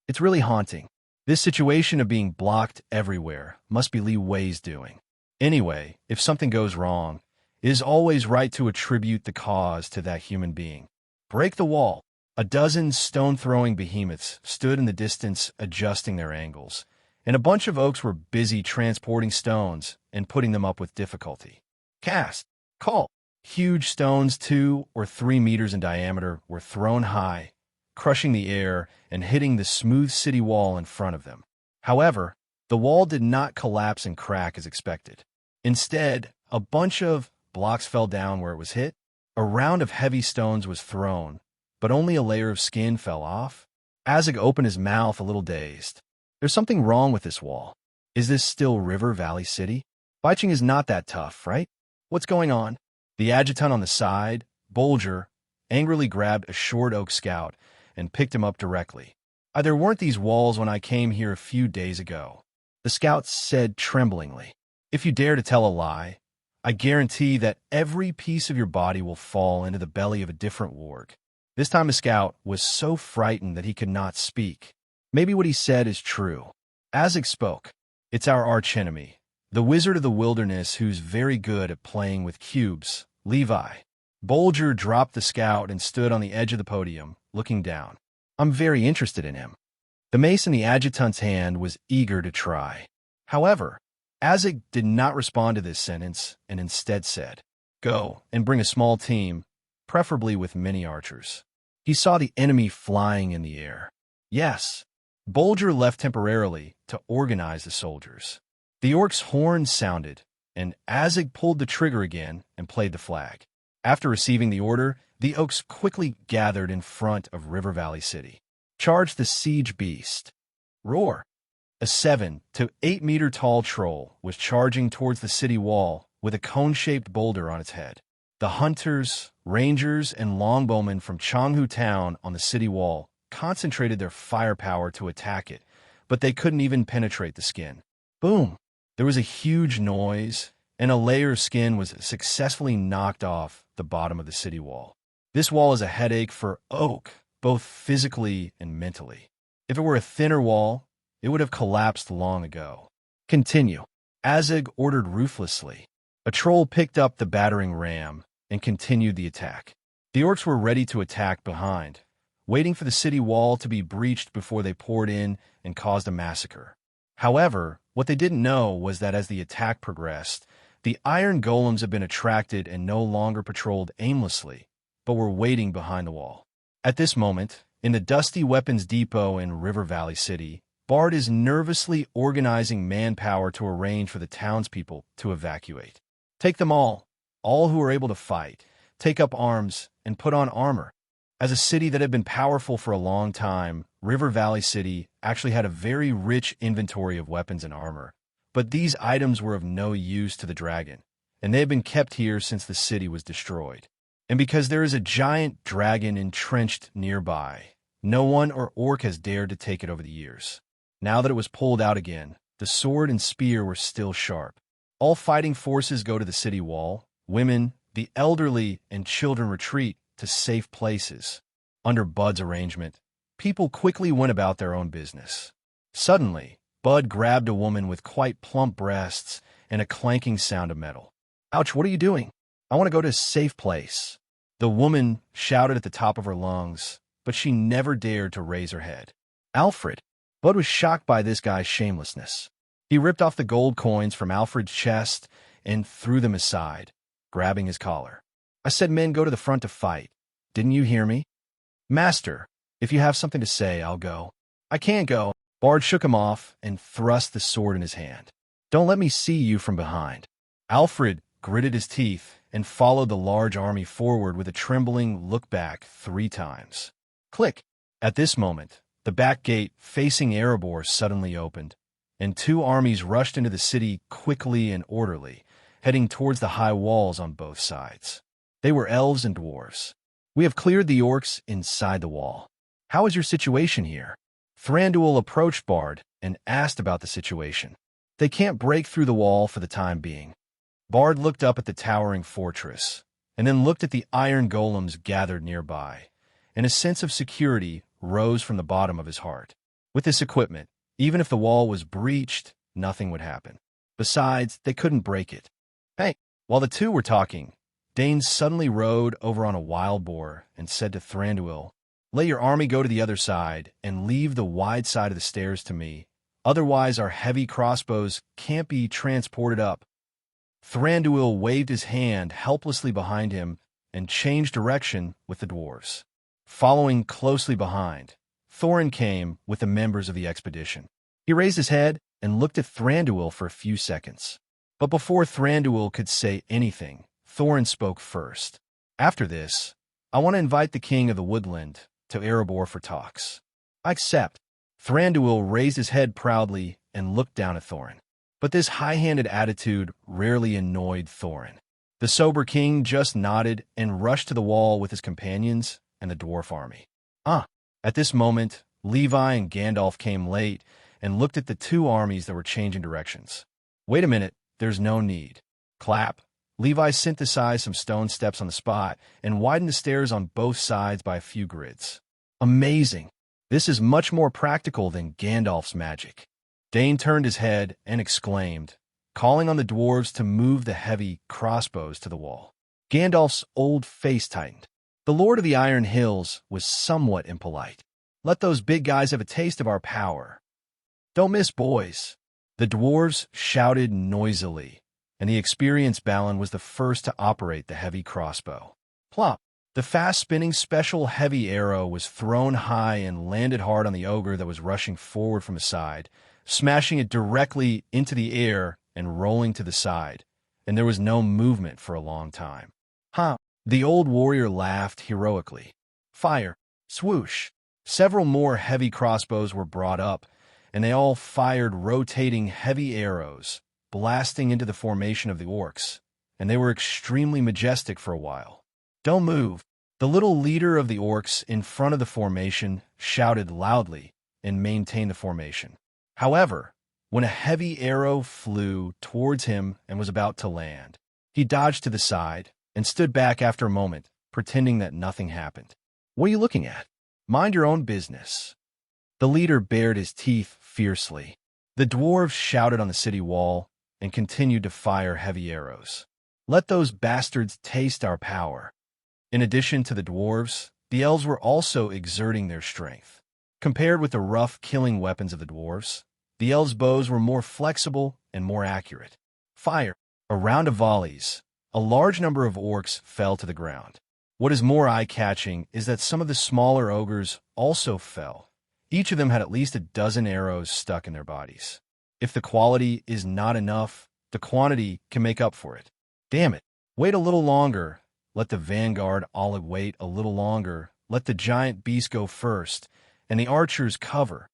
It's really haunting. This situation of being blocked everywhere must be Levi's doing. Anyway, if something goes wrong, it is always right to attribute the cause to that human being. Break the wall. A dozen stone-throwing behemoths stood in the distance adjusting their angles, and a bunch of Oaks were busy transporting stones and putting them up with difficulty. Cast. Call. Huge stones 2 or 3 meters in diameter were thrown high, crushing the air and hitting the smooth city wall in front of them. However, the wall did not collapse and crack as expected. Instead, a bunch of blocks fell down where it was hit. A round of heavy stones was thrown, but only a layer of skin fell off. Azig opened his mouth a little dazed. There's something wrong with this wall. Is this still River Valley City? Fighting is not that tough, right? What's going on? The adjutant on the side, Bolger, angrily grabbed a short Oak scout and picked him up directly. There weren't these walls when I came here a few days ago. The scout said tremblingly. If you dare to tell a lie, I guarantee that every piece of your body will fall into the belly of a different warg. This time the scout was so frightened that he could not speak. Maybe what he said is true. Azig spoke. It's our archenemy, the wizard of the wilderness who's very good at playing with cubes, Levi. Bolger dropped the scout and stood on the edge of the podium, looking down. I'm very interested in him. The mace in the adjutant's hand was eager to try. However, Azig did not respond to this sentence and instead said, Go and bring a small team, preferably with many archers. He saw the enemy flying in the air. Yes, Bolger left temporarily to organize the soldiers. The Orcs' horn sounded, and Azig pulled the trigger again and played the flag. After receiving the order, the Oaks quickly gathered in front of River Valley City. Charge the siege beast. Roar. A 7 to 8 meter tall troll was charging towards the city wall with a cone-shaped boulder on its head. The hunters, rangers, and longbowmen from Changhu Town on the city wall concentrated their firepower to attack it, but they couldn't even penetrate the skin. Boom! There was a huge noise, and a layer of skin was successfully knocked off the bottom of the city wall. This wall is a headache for Oak, both physically and mentally. If it were a thinner wall, it would have collapsed long ago. Continue. Azig ordered ruthlessly. A troll picked up the battering ram and continued the attack. The Orcs were ready to attack behind, waiting for the city wall to be breached before they poured in and caused a massacre. However, what they didn't know was that as the attack progressed, the iron golems had been attracted and no longer patrolled aimlessly, but were waiting behind the wall. At this moment, in the dusty weapons depot in River Valley City, Bard is nervously organizing manpower to arrange for the townspeople to evacuate. Take them all who are able to fight, take up arms, and put on armor. As a city that had been powerful for a long time, River Valley City actually had a very rich inventory of weapons and armor, but these items were of no use to the dragon, and they had been kept here since the city was destroyed. And because there is a giant dragon entrenched nearby, no one or orc has dared to take it over the years. Now that it was pulled out again, the sword and spear were still sharp. All fighting forces go to the city wall. Women, the elderly, and children retreat to safe places. Under Bud's arrangement, people quickly went about their own business. Suddenly, Bud grabbed a woman with quite plump breasts and a clanking sound of metal. "Ouch, what are you doing? I want to go to a safe place." The woman shouted at the top of her lungs, but she never dared to raise her head. "Alfred." Bud was shocked by this guy's shamelessness. He ripped off the gold coins from Alfred's chest and threw them aside, grabbing his collar. "I said men go to the front to fight. Didn't you hear me?" "Master, if you have something to say, I'll go." "I can't go." Bard shook him off and thrust the sword in his hand. "Don't let me see you from behind." Alfred gritted his teeth and followed the large army forward with a trembling look back 3 times. Click! At this moment, the back gate facing Erebor suddenly opened, and 2 armies rushed into the city quickly and orderly, heading towards the high walls on both sides. They were elves and dwarves. "We have cleared the orcs inside the wall. How is your situation here?" Thranduil approached Bard and asked about the situation. "They can't break through the wall for the time being." Bard looked up at the towering fortress, and then looked at the iron golems gathered nearby, and a sense of security rose from the bottom of his heart. With this equipment, even if the wall was breached, nothing would happen. Besides, they couldn't break it. "Hey!" While the two were talking, Dane suddenly rode over on a wild boar and said to Thranduil, "Let your army go to the other side and leave the wide side of the stairs to me. Otherwise, our heavy crossbows can't be transported up." Thranduil waved his hand helplessly behind him and changed direction with the dwarves. Following closely behind, Thorin came with the members of the expedition. He raised his head and looked at Thranduil for a few seconds. But before Thranduil could say anything, Thorin spoke first. "After this, I want to invite the king of the woodland to Erebor for talks." "I accept." Thranduil raised his head proudly and looked down at Thorin. But this high-handed attitude rarely annoyed Thorin. The sober king just nodded and rushed to the wall with his companions and the dwarf army. At this moment, Levi and Gandalf came late and looked at the 2 armies that were changing directions. "Wait a minute, there's no need." Clap. Levi synthesized some stone steps on the spot and widened the stairs on both sides by a few grids. "Amazing. This is much more practical than Gandalf's magic." Dane turned his head and exclaimed, calling on the dwarves to move the heavy crossbows to the wall. Gandalf's old face tightened. The Lord of the Iron Hills was somewhat impolite. "Let those big guys have a taste of our power. Don't miss, boys." The dwarves shouted noisily, and the experienced Balin was the first to operate the heavy crossbow. Plop! The fast-spinning special heavy arrow was thrown high and landed hard on the ogre that was rushing forward from the side, smashing it directly into the air and rolling to the side, and there was no movement for a long time. The old warrior laughed heroically. Fire! Swoosh! Several more heavy crossbows were brought up, and they all fired rotating heavy arrows, blasting into the formation of the orcs, and they were extremely majestic for a while. "Don't move!" The little leader of the orcs in front of the formation shouted loudly and maintained the formation. However, when a heavy arrow flew towards him and was about to land, he dodged to the side and stood back after a moment, pretending that nothing happened. "What are you looking at? Mind your own business." The leader bared his teeth fiercely. The dwarves shouted on the city wall and continued to fire heavy arrows. "Let those bastards taste our power." In addition to the dwarves, the elves were also exerting their strength. Compared with the rough killing weapons of the dwarves, the elves' bows were more flexible and more accurate. Fire! A round of volleys. A large number of orcs fell to the ground. What is more eye-catching is that some of the smaller ogres also fell. Each of them had at least a dozen arrows stuck in their bodies. If the quality is not enough, the quantity can make up for it. Damn it. Wait a little longer. Let the vanguard olive wait a little longer. Let the giant beast go first, and the archers cover.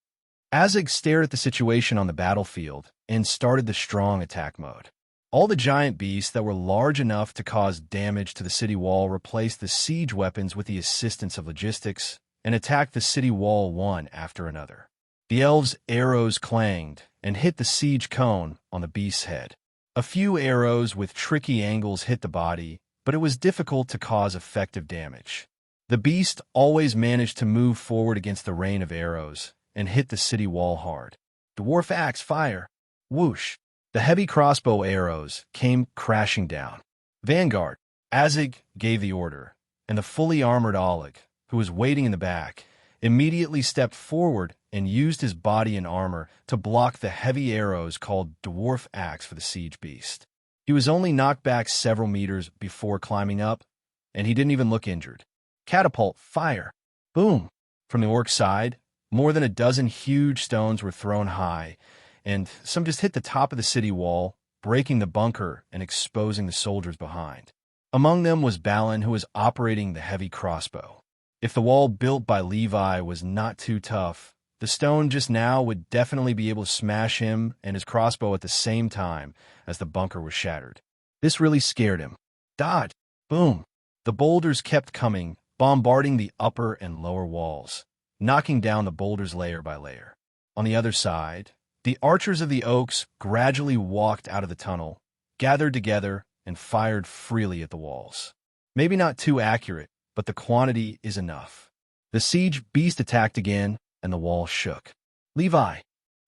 Azig stared at the situation on the battlefield and started the strong attack mode. All the giant beasts that were large enough to cause damage to the city wall replaced the siege weapons with the assistance of logistics and attacked the city wall one after another. The elves' arrows clanged and hit the siege cone on the beast's head. A few arrows with tricky angles hit the body, but it was difficult to cause effective damage. The beast always managed to move forward against the rain of arrows and hit the city wall hard. Dwarf axe fire! Whoosh! The heavy crossbow arrows came crashing down. Vanguard! Azig gave the order, and the fully armored Oleg, who was waiting in the back, immediately stepped forward and used his body and armor to block the heavy arrows called dwarf axe for the siege beast. He was only knocked back several meters before climbing up, and he didn't even look injured. Catapult fire! Boom! From the orc side, more than a dozen huge stones were thrown high, and some just hit the top of the city wall, breaking the bunker and exposing the soldiers behind. Among them was Balin, who was operating the heavy crossbow. If the wall built by Levi was not too tough, the stone just now would definitely be able to smash him and his crossbow at the same time as the bunker was shattered. This really scared him. Dodge! Boom! The boulders kept coming, bombarding the upper and lower walls, knocking down the boulders layer by layer. On the other side, the archers of the oaks gradually walked out of the tunnel, gathered together, and fired freely at the walls. Maybe not too accurate, but the quantity is enough. The siege beast attacked again, and the wall shook. Levi!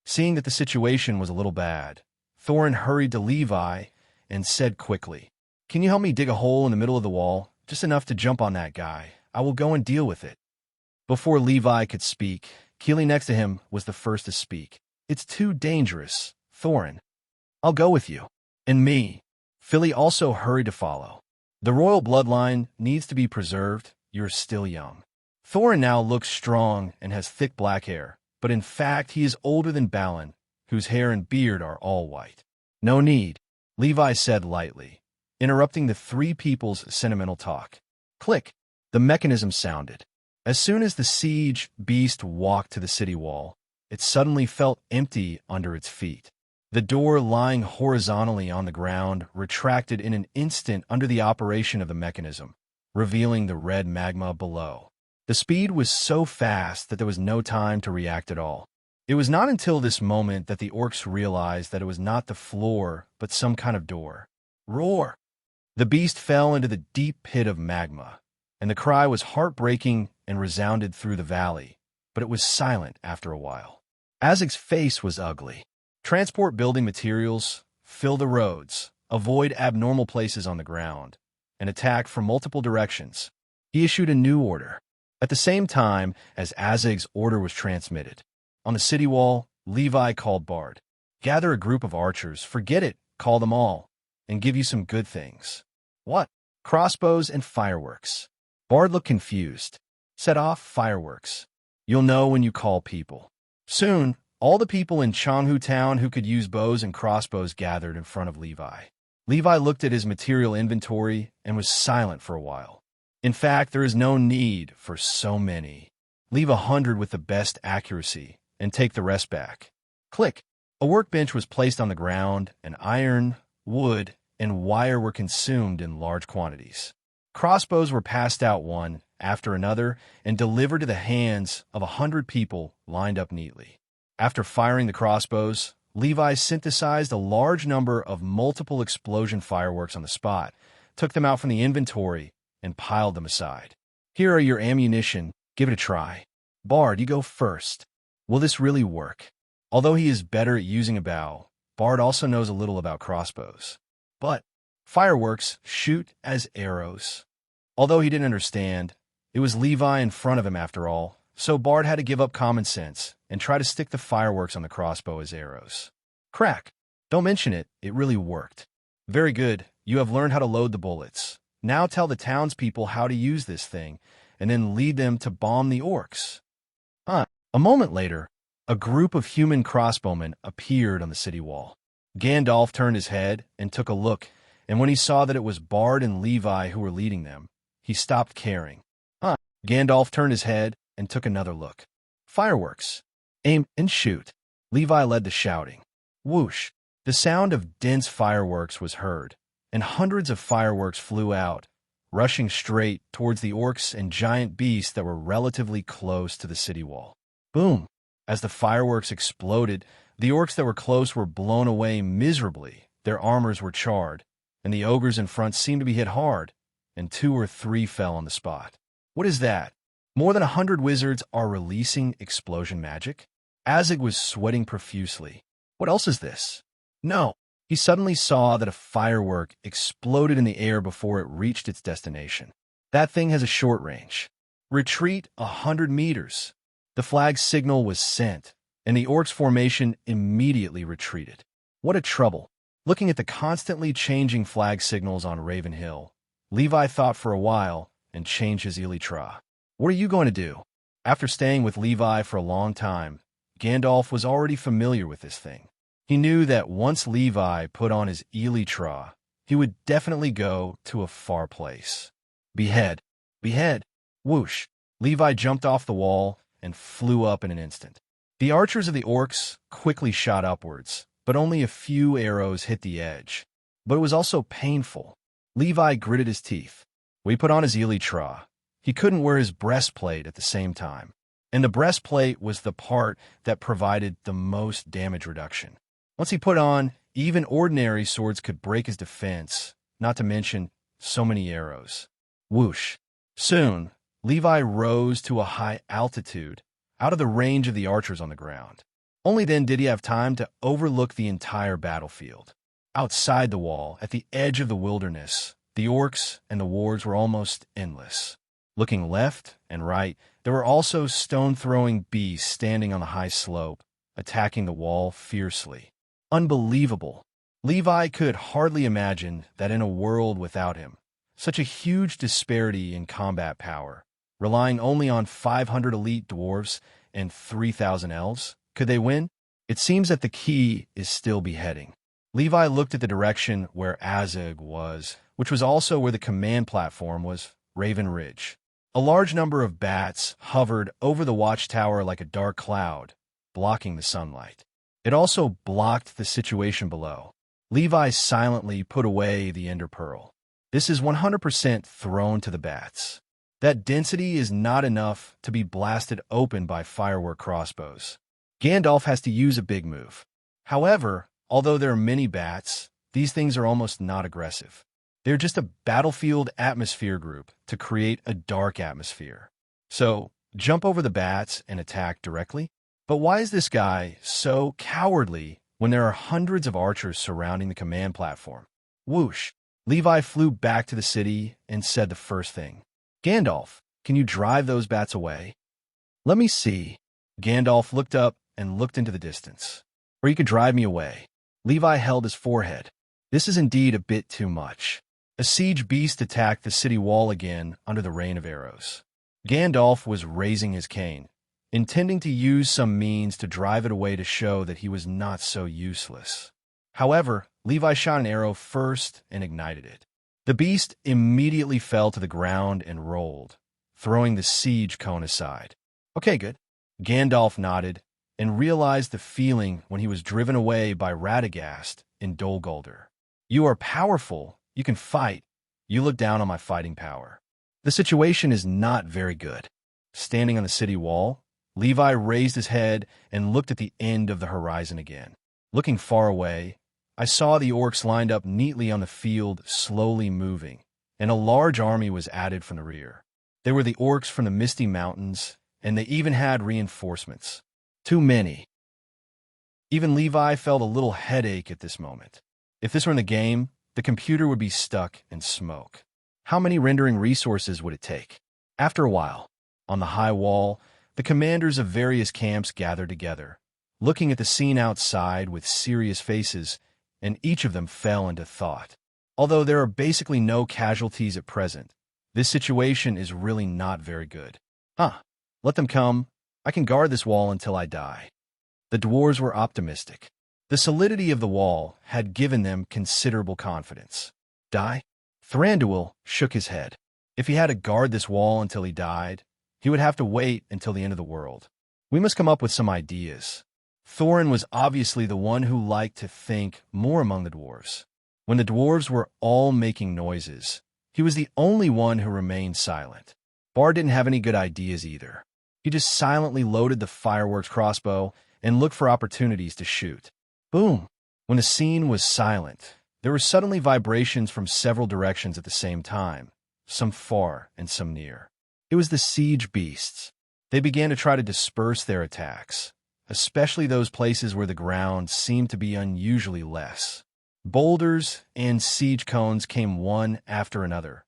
Seeing that the situation was a little bad, Thorin hurried to Levi and said quickly, "Can you help me dig a hole in the middle of the wall, just enough to jump on that guy? I will go and deal with it." Before Levi could speak, Keely next to him was the first to speak. "It's too dangerous, Thorin. I'll go with you." "And me." Philly also hurried to follow. "The royal bloodline needs to be preserved. You're still young." Thorin now looks strong and has thick black hair, but in fact he is older than Balin, whose hair and beard are all white. "No need," Levi said lightly, interrupting the three people's sentimental talk. Click! The mechanism sounded. As soon as the siege beast walked to the city wall, it suddenly felt empty under its feet. The door lying horizontally on the ground retracted in an instant under the operation of the mechanism, revealing the red magma below. The speed was so fast that there was no time to react at all. It was not until this moment that the orcs realized that it was not the floor, but some kind of door. Roar! The beast fell into the deep pit of magma, and the cry was heartbreaking and resounded through the valley, but it was silent after a while. Azig's face was ugly. Transport building materials, fill the roads, avoid abnormal places on the ground, and attack from multiple directions. He issued a new order. At the same time as Azig's order was transmitted, on the city wall, Levi called Bard. "Gather a group of archers, forget it, call them all, and give you some good things." "What?" "Crossbows and fireworks." Bard looked confused. "Set off fireworks. You'll know when you call people." Soon, all the people in Changhu town who could use bows and crossbows gathered in front of Levi. Levi looked at his material inventory and was silent for a while. "In fact, there is no need for so many. Leave 100 with the best accuracy and take the rest back." Click! A workbench was placed on the ground, and iron, wood, and wire were consumed in large quantities. Crossbows were passed out one after another and delivered to the hands of 100 people lined up neatly. After firing the crossbows, Levi synthesized a large number of multiple explosion fireworks on the spot, took them out from the inventory, and piled them aside. "Here are your ammunition. Give it a try. Bard, you go first." Will this really work? Although he is better at using a bow, Bard also knows a little about crossbows. But fireworks shoot as arrows. Although he didn't understand, it was Levi in front of him after all, so Bard had to give up common sense and try to stick the fireworks on the crossbow as arrows. Crack! Don't mention it, it really worked. "Very good, you have learned how to load the bullets. Now tell the townspeople how to use this thing, and then lead them to bomb the orcs. A moment later, a group of human crossbowmen appeared on the city wall. Gandalf turned his head and took a look, and when he saw that it was Bard and Levi who were leading them, he stopped caring. Gandalf turned his head and took another look. Fireworks. Aim and shoot. Levi led the shouting. Whoosh! The sound of dense fireworks was heard, and hundreds of fireworks flew out, rushing straight towards the orcs and giant beasts that were relatively close to the city wall. Boom! As the fireworks exploded, the orcs that were close were blown away miserably, their armors were charred, and the ogres in front seemed to be hit hard, and 2 or 3 fell on the spot. What is that? More than 100 wizards are releasing explosion magic? Azig was sweating profusely. What else is this? No. He suddenly saw that a firework exploded in the air before it reached its destination. That thing has a short range. Retreat 100 meters. The flag signal was sent, and the orcs' formation immediately retreated. What a trouble. Looking at the constantly changing flag signals on Raven Hill, Levi thought for a while and changed his elytra. What are you going to do? After staying with Levi for a long time, Gandalf was already familiar with this thing. He knew that once Levi put on his elytra, he would definitely go to a far place. Behead. Behead. Whoosh. Levi jumped off the wall and flew up in an instant. The archers of the orcs quickly shot upwards, but only a few arrows hit the edge. But it was also painful. Levi gritted his teeth. When he put on his elytra, he couldn't wear his breastplate at the same time, and the breastplate was the part that provided the most damage reduction. Once he put on, even ordinary swords could break his defense, not to mention so many arrows. Whoosh. Soon, Levi rose to a high altitude, out of the range of the archers on the ground. Only then did he have time to overlook the entire battlefield. Outside the wall, at the edge of the wilderness, the orcs and the wards were almost endless. Looking left and right, there were also stone-throwing beasts standing on the high slope, attacking the wall fiercely. Unbelievable. Levi could hardly imagine that in a world without him, such a huge disparity in combat power, relying only on 500 elite dwarves and 3,000 elves, could they win? It seems that the key is still beheading. Levi looked at the direction where Azig was, which was also where the command platform was, Raven Ridge. A large number of bats hovered over the watchtower like a dark cloud, blocking the sunlight. It also blocked the situation below. Levi silently put away the ender pearl. This is 100% thrown to the bats. That density is not enough to be blasted open by firework crossbows. Gandalf has to use a big move. However, although there are many bats, these things are almost not aggressive. They're just a battlefield atmosphere group to create a dark atmosphere. So, jump over the bats and attack directly? But why is this guy so cowardly when there are hundreds of archers surrounding the command platform? Whoosh! Levi flew back to the city and said the first thing. Gandalf, can you drive those bats away? Let me see. Gandalf looked up and looked into the distance. Or you could drive me away. Levi held his forehead. This is indeed a bit too much. A siege beast attacked the city wall again under the rain of arrows. Gandalf was raising his cane, intending to use some means to drive it away to show that he was not so useless. However, Levi shot an arrow first and ignited it. The beast immediately fell to the ground and rolled, throwing the siege cone aside. Okay, good. Gandalf nodded and realized the feeling when he was driven away by Radagast in Dol Guldur. You are powerful. You can fight. You look down on my fighting power. The situation is not very good. Standing on the city wall, Levi raised his head and looked at the end of the horizon again. Looking far away, I saw the orcs lined up neatly on the field, slowly moving, and a large army was added from the rear. There were the orcs from the Misty Mountains, and they even had reinforcements. Too many. Even Levi felt a little headache at this moment. If this were in the game, the computer would be stuck in smoke. How many rendering resources would it take? After a while, on the high wall, the commanders of various camps gathered together, looking at the scene outside with serious faces, and each of them fell into thought. Although there are basically no casualties at present, this situation is really not very good. Let them come. I can guard this wall until I die. The dwarves were optimistic. The solidity of the wall had given them considerable confidence. Die? Thranduil shook his head. If he had to guard this wall until he died, he would have to wait until the end of the world. We must come up with some ideas. Thorin was obviously the one who liked to think more among the dwarves. When the dwarves were all making noises, he was the only one who remained silent. Bard didn't have any good ideas either. He just silently loaded the fireworks crossbow and looked for opportunities to shoot. Boom! When the scene was silent, there were suddenly vibrations from several directions at the same time, some far and some near. It was the siege beasts. They began to try to disperse their attacks, especially those places where the ground seemed to be unusually less. Boulders and siege cones came one after another.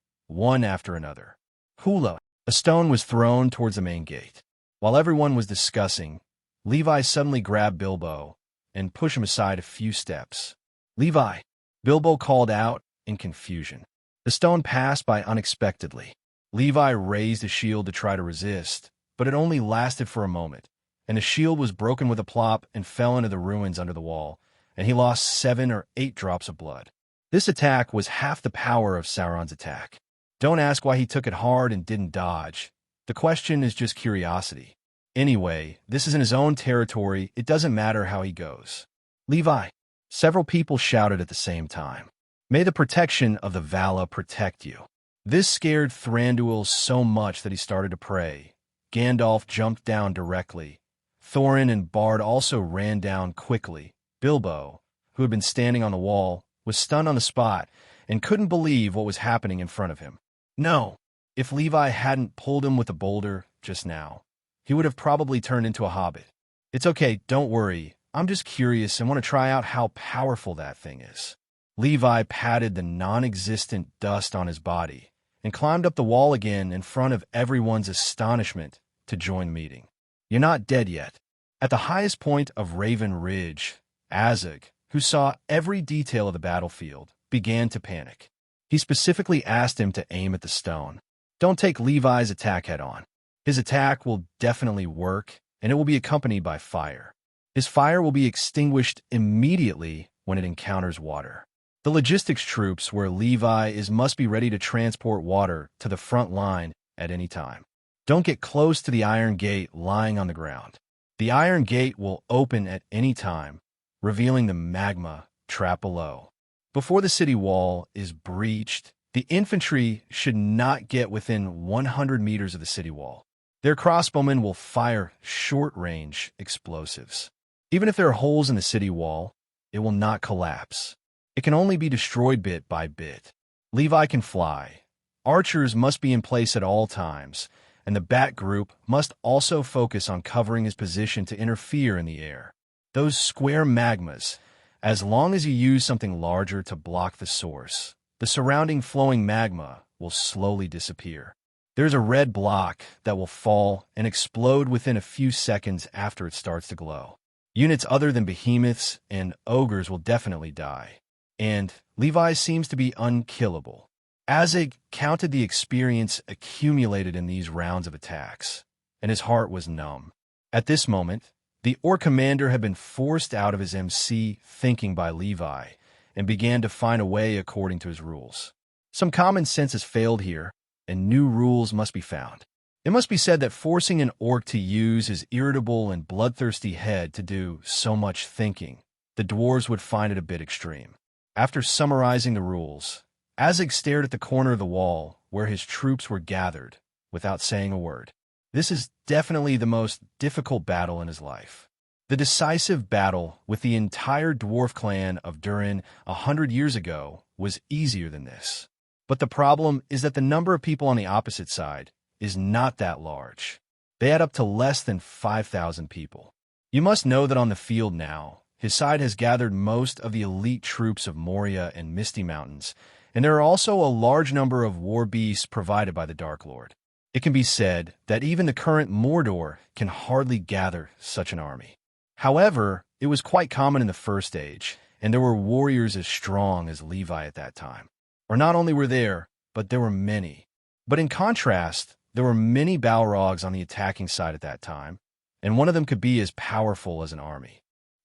Hula! A stone was thrown towards the main gate. While everyone was discussing, Levi suddenly grabbed Bilbo and pushed him aside a few steps. Levi! Bilbo called out in confusion. The stone passed by unexpectedly. Levi raised his shield to try to resist, but it only lasted for a moment, and the shield was broken with a plop and fell into the ruins under the wall, and he lost 7 or 8 drops of blood. This attack was half the power of Sauron's attack. Don't ask why he took it hard and didn't dodge. The question is just curiosity. Anyway, this is in his own territory. It doesn't matter how he goes. Levi! Several people shouted at the same time. May the protection of the Vala protect you. This scared Thranduil so much that he started to pray. Gandalf jumped down directly. Thorin and Bard also ran down quickly. Bilbo, who had been standing on the wall, was stunned on the spot and couldn't believe what was happening in front of him. No! If Levi hadn't pulled him with a boulder just now, he would have probably turned into a hobbit. It's okay, don't worry. I'm just curious and want to try out how powerful that thing is. Levi patted the non-existent dust on his body and climbed up the wall again in front of everyone's astonishment to join the meeting. You're not dead yet. At the highest point of Raven Ridge, Azig, who saw every detail of the battlefield, began to panic. He specifically asked him to aim at the stone. Don't take Levi's attack head-on. His attack will definitely work, and it will be accompanied by fire. His fire will be extinguished immediately when it encounters water. The logistics troops where Levi is must be ready to transport water to the front line at any time. Don't get close to the iron gate lying on the ground. The iron gate will open at any time, revealing the magma trap below. Before the city wall is breached, the infantry should not get within 100 meters of the city wall. Their crossbowmen will fire short-range explosives. Even if there are holes in the city wall, it will not collapse. It can only be destroyed bit by bit. Levi can fly. Archers must be in place at all times, and the bat group must also focus on covering his position to interfere in the air. Those square magmas, as long as you use something larger to block the source, the surrounding flowing magma will slowly disappear. There's a red block that will fall and explode within a few seconds after it starts to glow. Units other than behemoths and ogres will definitely die. And Levi seems to be unkillable. Azig counted the experience accumulated in these rounds of attacks, and his heart was numb. At this moment, the Orc commander had been forced out of his MC thinking by Levi and began to find a way according to his rules. Some common sense has failed here, and new rules must be found. It must be said that forcing an Orc to use his irritable and bloodthirsty head to do so much thinking, the dwarves would find it a bit extreme. After summarizing the rules, Azig stared at the corner of the wall where his troops were gathered without saying a word. This is definitely the most difficult battle in his life. The decisive battle with the entire dwarf clan of Durin 100 years ago was easier than this. But the problem is that the number of people on the opposite side is not that large. They add up to less than 5,000 people. You must know that on the field now, his side has gathered most of the elite troops of Moria and Misty Mountains, and there are also a large number of war beasts provided by the Dark Lord. It can be said that even the current Mordor can hardly gather such an army. However, it was quite common in the First Age, and there were warriors as strong as Levi at that time. Or not only were there, but there were many. But in contrast, there were many Balrogs on the attacking side at that time, and one of them could be as powerful as an army.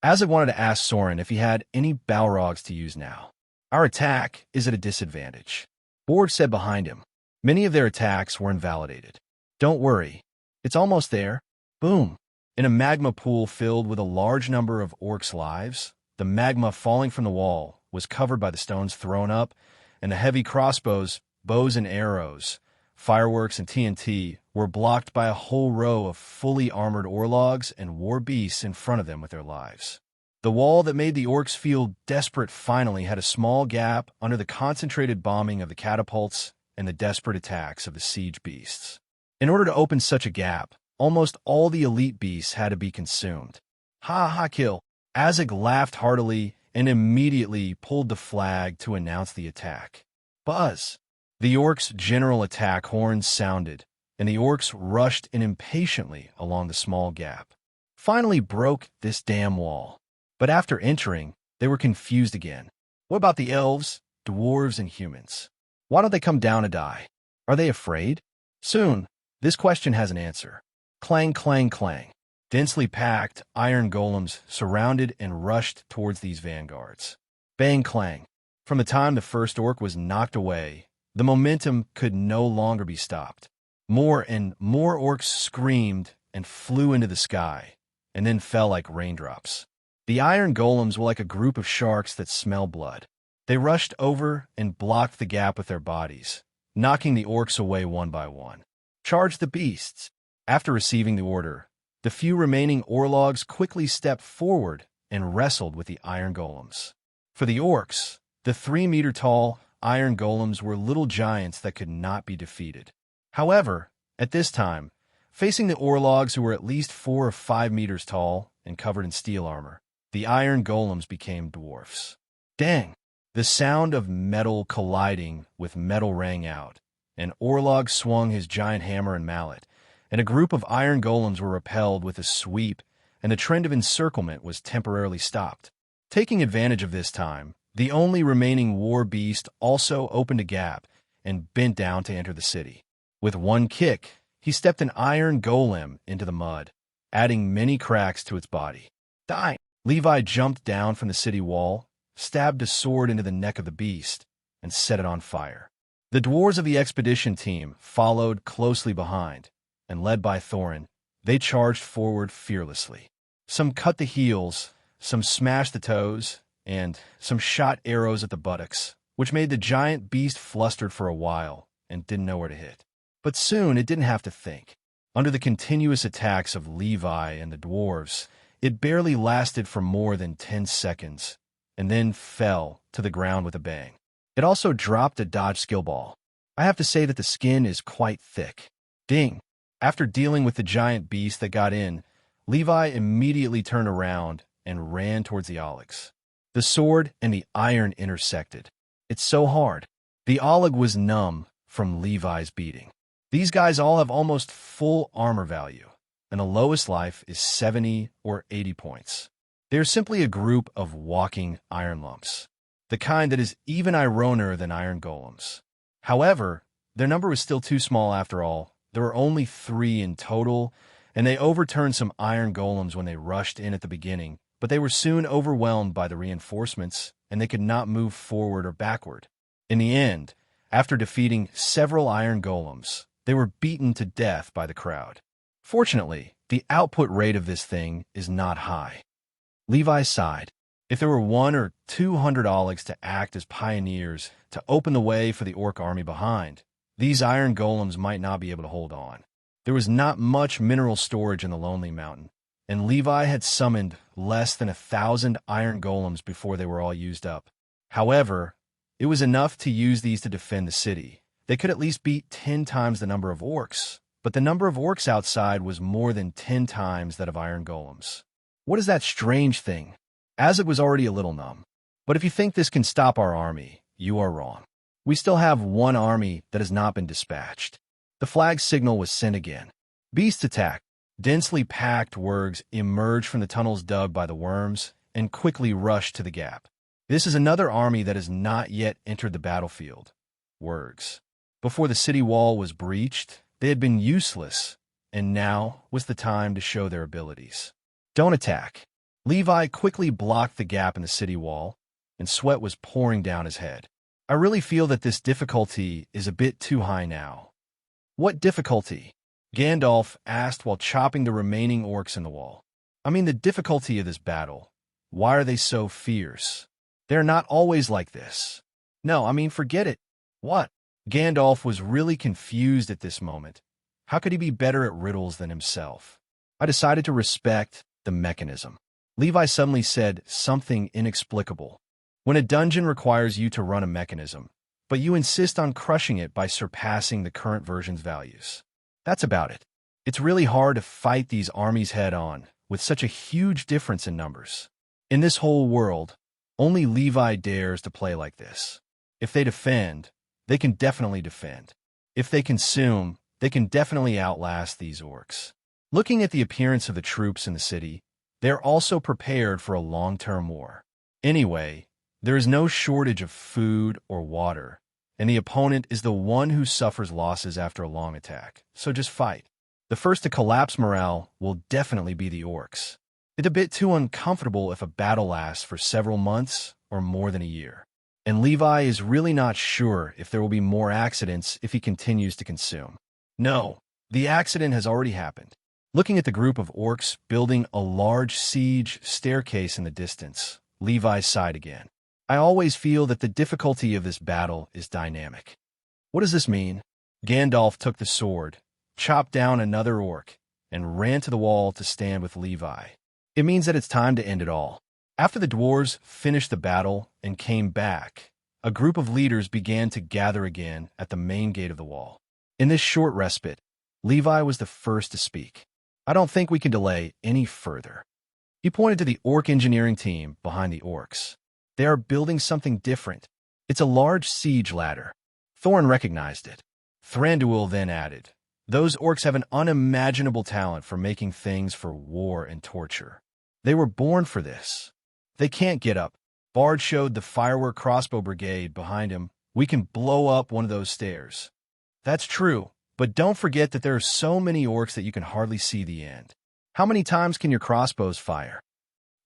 Azig wanted to ask Thorin if he had any Balrogs to use now. Our attack is at a disadvantage. Borg said behind him. Many of their attacks were invalidated. Don't worry. It's almost there. Boom. In a magma pool filled with a large number of Orcs' lives, the magma falling from the wall was covered by the stones thrown up, and the heavy crossbows, bows and arrows, fireworks and TNT were blocked by a whole row of fully armored Orlogs and war beasts in front of them with their lives. The wall that made the Orcs feel desperate finally had a small gap under the concentrated bombing of the catapults and the desperate attacks of the siege beasts. In order to open such a gap, almost all the elite beasts had to be consumed. Ha ha kill! Azig laughed heartily and immediately pulled the flag to announce the attack. Buzz! The Orcs' general attack horns sounded, and the Orcs rushed in impatiently along the small gap. Finally broke this damn wall. But after entering, they were confused again. What about the Elves, Dwarves, and humans? Why don't they come down to die? Are they afraid? Soon, this question has an answer. Clang, clang, clang. Densely packed iron golems surrounded and rushed towards these vanguards. Bang, clang. From the time the first Orc was knocked away, the momentum could no longer be stopped. More and more Orcs screamed and flew into the sky, and then fell like raindrops. The iron golems were like a group of sharks that smell blood. They rushed over and blocked the gap with their bodies, knocking the Orcs away one by one. Charge the beasts! After receiving the order, the few remaining Orlogs quickly stepped forward and wrestled with the iron golems. For the Orcs, the 3-meter-tall iron golems were little giants that could not be defeated. However, at this time, facing the Orlogs who were at least 4 or 5 meters tall and covered in steel armor, the iron golems became dwarfs. Dang! The sound of metal colliding with metal rang out. An Orlog swung his giant hammer and mallet, and a group of iron golems were repelled with a sweep, and the trend of encirclement was temporarily stopped. Taking advantage of this time, the only remaining war beast also opened a gap and bent down to enter the city. With one kick, he stepped an iron golem into the mud, adding many cracks to its body. Die! Levi jumped down from the city wall, stabbed a sword into the neck of the beast, and set it on fire. The dwarves of the expedition team followed closely behind, and led by Thorin, they charged forward fearlessly. Some cut the heels, some smashed the toes, and some shot arrows at the buttocks, which made the giant beast flustered for a while and didn't know where to hit. But soon it didn't have to think. Under the continuous attacks of Levi and the dwarves, it barely lasted for more than 10 seconds, and then fell to the ground with a bang. It also dropped a dodge skill ball. I have to say that the skin is quite thick. Ding! After dealing with the giant beast that got in, Levi immediately turned around and ran towards the Aulegs. The sword and the iron intersected. It's so hard. The Auleg was numb from Levi's beating. These guys all have almost full armor value, and the lowest life is 70 or 80 points. They're simply a group of walking iron lumps, the kind that is even ironer than iron golems. However, their number was still too small after all. There were only 3 in total, and they overturned some iron golems when they rushed in at the beginning, but they were soon overwhelmed by the reinforcements, and they could not move forward or backward. In the end, after defeating several iron golems, they were beaten to death by the crowd. Fortunately, the output rate of this thing is not high. Levi sighed. If there were 100 or 200 Aulegs to act as pioneers to open the way for the Orc army behind, these iron golems might not be able to hold on. There was not much mineral storage in the Lonely Mountain, and Levi had summoned less than 1,000 iron golems before they were all used up. However, it was enough to use these to defend the city. They could at least beat 10 times the number of Orcs, but the number of Orcs outside was more than 10 times that of iron golems. What is that strange thing? Azig was already a little numb. But if you think this can stop our army, you are wrong. We still have one army that has not been dispatched. The flag signal was sent again. Beast attack. Densely packed wargs emerged from the tunnels dug by the worms and quickly rushed to the gap. This is another army that has not yet entered the battlefield, Wargs. Before the city wall was breached, they had been useless, and now was the time to show their abilities. Don't attack. Levi quickly blocked the gap in the city wall, and sweat was pouring down his head. I really feel that this difficulty is a bit too high now. What difficulty? Gandalf asked while chopping the remaining orcs in the wall. I mean the difficulty of this battle. Why are they so fierce? They're not always like this. No, I mean forget it. What? Gandalf was really confused at this moment. How could he be better at riddles than himself? I decided to respect the mechanism. Levi suddenly said something inexplicable. When a dungeon requires you to run a mechanism, but you insist on crushing it by surpassing the current version's values. That's about it. It's really hard to fight these armies head-on with such a huge difference in numbers. In this whole world, only Levi dares to play like this. If they defend, they can definitely defend. If they consume, they can definitely outlast these orcs. Looking at the appearance of the troops in the city, they're also prepared for a long-term war. Anyway, there is no shortage of food or water, and the opponent is the one who suffers losses after a long attack, so just fight. The first to collapse morale will definitely be the orcs. It's a bit too uncomfortable if a battle lasts for several months or more than a year. And Levi is really not sure if there will be more accidents if he continues to consume. No, the accident has already happened. Looking at the group of orcs building a large siege staircase in the distance, Levi sighed again. I always feel that the difficulty of this battle is dynamic. What does this mean? Gandalf took the sword, chopped down another orc, and ran to the wall to stand with Levi. It means that it's time to end it all. After the dwarves finished the battle and came back, a group of leaders began to gather again at the main gate of the wall. In this short respite, Levi was the first to speak. I don't think we can delay any further. He pointed to the orc engineering team behind the orcs. They are building something different. It's a large siege ladder. Thorin recognized it. Thranduil then added, those orcs have an unimaginable talent for making things for war and torture. They were born for this. They can't get up. Bard showed the firework crossbow brigade behind him. We can blow up one of those stairs. That's true, but don't forget that there are so many orcs that you can hardly see the end. How many times can your crossbows fire?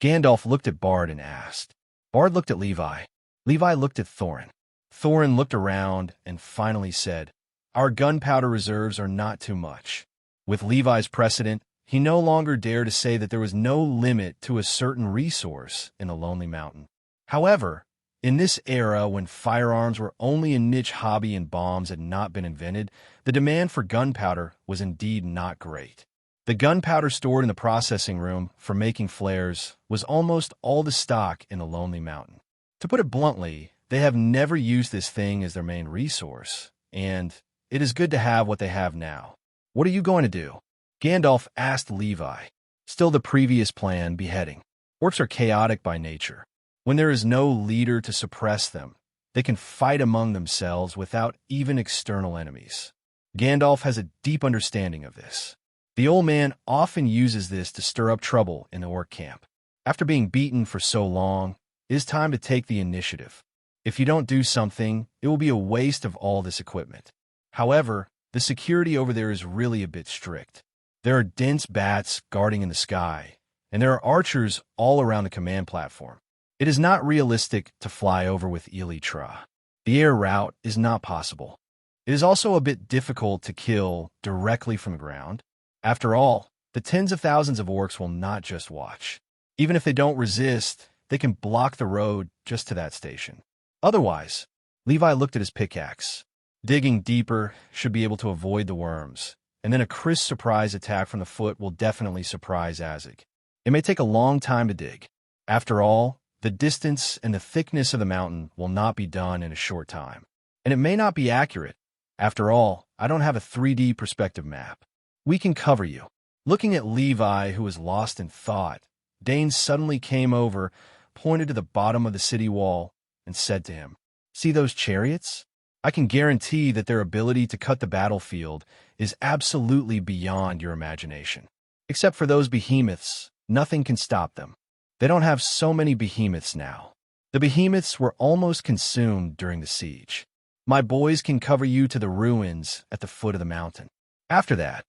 Gandalf looked at Bard and asked. Bard looked at Levi. Levi looked at Thorin. Thorin looked around and finally said, our gunpowder reserves are not too much. With Levi's precedent, he no longer dared to say that there was no limit to a certain resource in the Lonely Mountain. However, in this era when firearms were only a niche hobby and bombs had not been invented, the demand for gunpowder was indeed not great. The gunpowder stored in the processing room for making flares was almost all the stock in the Lonely Mountain. To put it bluntly, they have never used this thing as their main resource, and it is good to have what they have now. What are you going to do? Gandalf asked Levi. Still the previous plan, beheading. Orcs are chaotic by nature. When there is no leader to suppress them, they can fight among themselves without even external enemies. Gandalf has a deep understanding of this. The old man often uses this to stir up trouble in the orc camp. After being beaten for so long, it is time to take the initiative. If you don't do something, it will be a waste of all this equipment. However, the security over there is really a bit strict. There are dense bats guarding in the sky, and there are archers all around the command platform. It is not realistic to fly over with Elytra. The air route is not possible. It is also a bit difficult to kill directly from the ground. After all, the tens of thousands of orcs will not just watch. Even if they don't resist, they can block the road just to that station. Otherwise, Levi looked at his pickaxe. Digging deeper should be able to avoid the worms, and then a crisp surprise attack from the foot will definitely surprise Azig. It may take a long time to dig. After all, the distance and the thickness of the mountain will not be done in a short time. And it may not be accurate. After all, I don't have a 3D perspective map. We can cover you. Looking at Levi, who was lost in thought, Dane suddenly came over, pointed to the bottom of the city wall, and said to him, see those chariots? I can guarantee that their ability to cut the battlefield is absolutely beyond your imagination. Except for those behemoths, nothing can stop them. They don't have so many behemoths now. The behemoths were almost consumed during the siege. My boys can cover you to the ruins at the foot of the mountain. After that,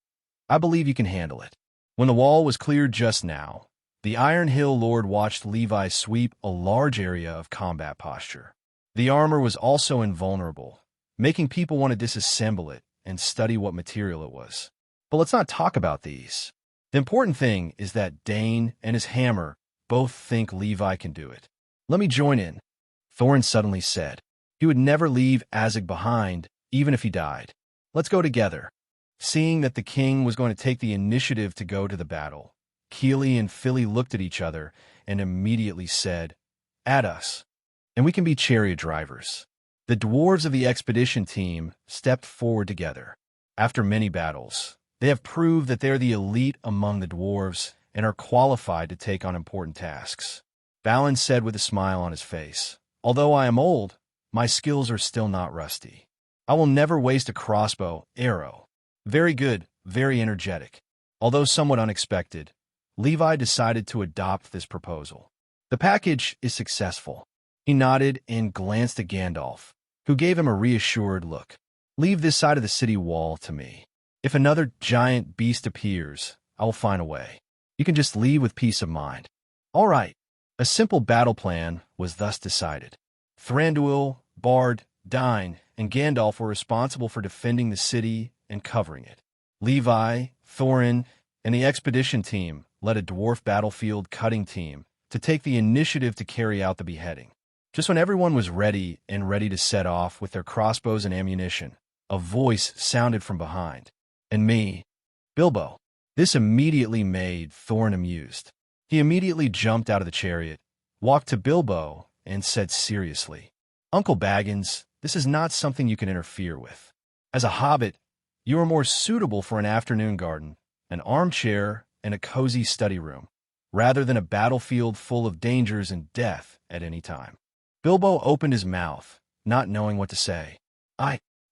I believe you can handle it." When the wall was cleared just now, the Iron Hill Lord watched Levi sweep a large area of combat posture. The armor was also invulnerable, making people want to disassemble it and study what material it was. But let's not talk about these. The important thing is that Dane and his hammer both think Levi can do it. "Let me join in," Thorin suddenly said. He would never leave Azig behind, even if he died. "Let's go together." Seeing that the king was going to take the initiative to go to the battle, Keely and Philly looked at each other and immediately said, "Add us, and we can be chariot drivers." The dwarves of the expedition team stepped forward together. After many battles, they have proved that they are the elite among the dwarves and are qualified to take on important tasks. Balin said with a smile on his face, "Although I am old, my skills are still not rusty. I will never waste a crossbow arrow." Very good, very energetic. Although somewhat unexpected, Levi decided to adopt this proposal. The package is successful. He nodded and glanced at Gandalf, who gave him a reassured look. "Leave this side of the city wall to me. If another giant beast appears, I will find a way. You can just leave with peace of mind." All right. A simple battle plan was thus decided. Thranduil, Bard, Dine, and Gandalf were responsible for defending the city and covering it. Levi, Thorin, and the expedition team led a dwarf battlefield cutting team to take the initiative to carry out the beheading. Just when everyone was ready to set off with their crossbows and ammunition, a voice sounded from behind. "And me, Bilbo." This immediately made Thorin amused. He immediately jumped out of the chariot, walked to Bilbo, and said seriously, "Uncle Baggins, this is not something you can interfere with. As a hobbit, you are more suitable for an afternoon garden, an armchair, and a cozy study room, rather than a battlefield full of dangers and death at any time." Bilbo opened his mouth, not knowing what to say.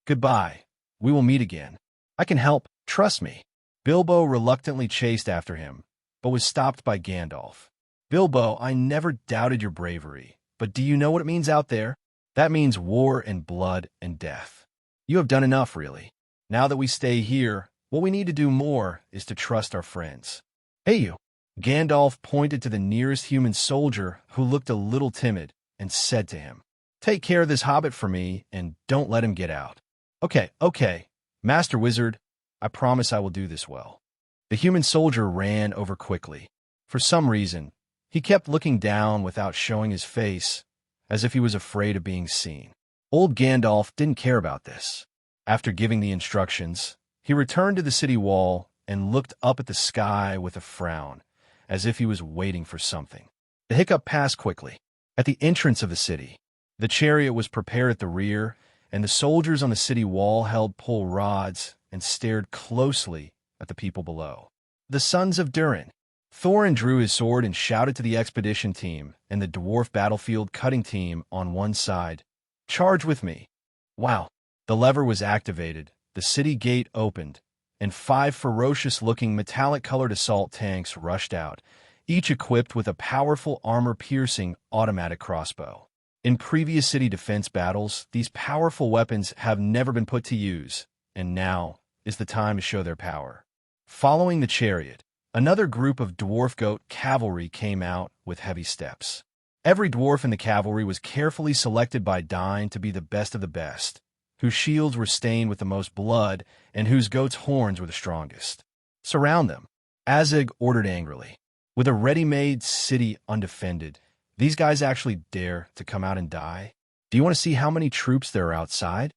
Goodbye. We will meet again. I can help, trust me." Bilbo reluctantly chased after him, but was stopped by Gandalf. "Bilbo, I never doubted your bravery, but do you know what it means out there? That means war and blood and death. You have done enough, really. Now that we stay here, what we need to do more is to trust our friends." "Hey, you." Gandalf pointed to the nearest human soldier who looked a little timid and said to him, "Take care of this hobbit for me and don't let him get out." Okay, Master Wizard, I promise I will do this well." The human soldier ran over quickly. For some reason, he kept looking down without showing his face, as if he was afraid of being seen. Old Gandalf didn't care about this. After giving the instructions, he returned to the city wall and looked up at the sky with a frown, as if he was waiting for something. The hiccup passed quickly. At the entrance of the city, the chariot was prepared at the rear, and the soldiers on the city wall held pole rods and stared closely at the people below. The sons of Durin. Thorin drew his sword and shouted to the expedition team and the dwarf battlefield cutting team on one side, "Charge with me." Wow. The lever was activated, the city gate opened, and 5 ferocious-looking metallic-colored assault tanks rushed out, each equipped with a powerful armor-piercing automatic crossbow. In previous city defense battles, these powerful weapons have never been put to use, and now is the time to show their power. Following the chariot, another group of dwarf goat cavalry came out with heavy steps. Every dwarf in the cavalry was carefully selected by Dine to be the best of the best, whose shields were stained with the most blood and whose goats' horns were the strongest. "Surround them," Azig ordered angrily. With a ready-made city undefended, these guys actually dare to come out and die? Do you want to see how many troops there are outside?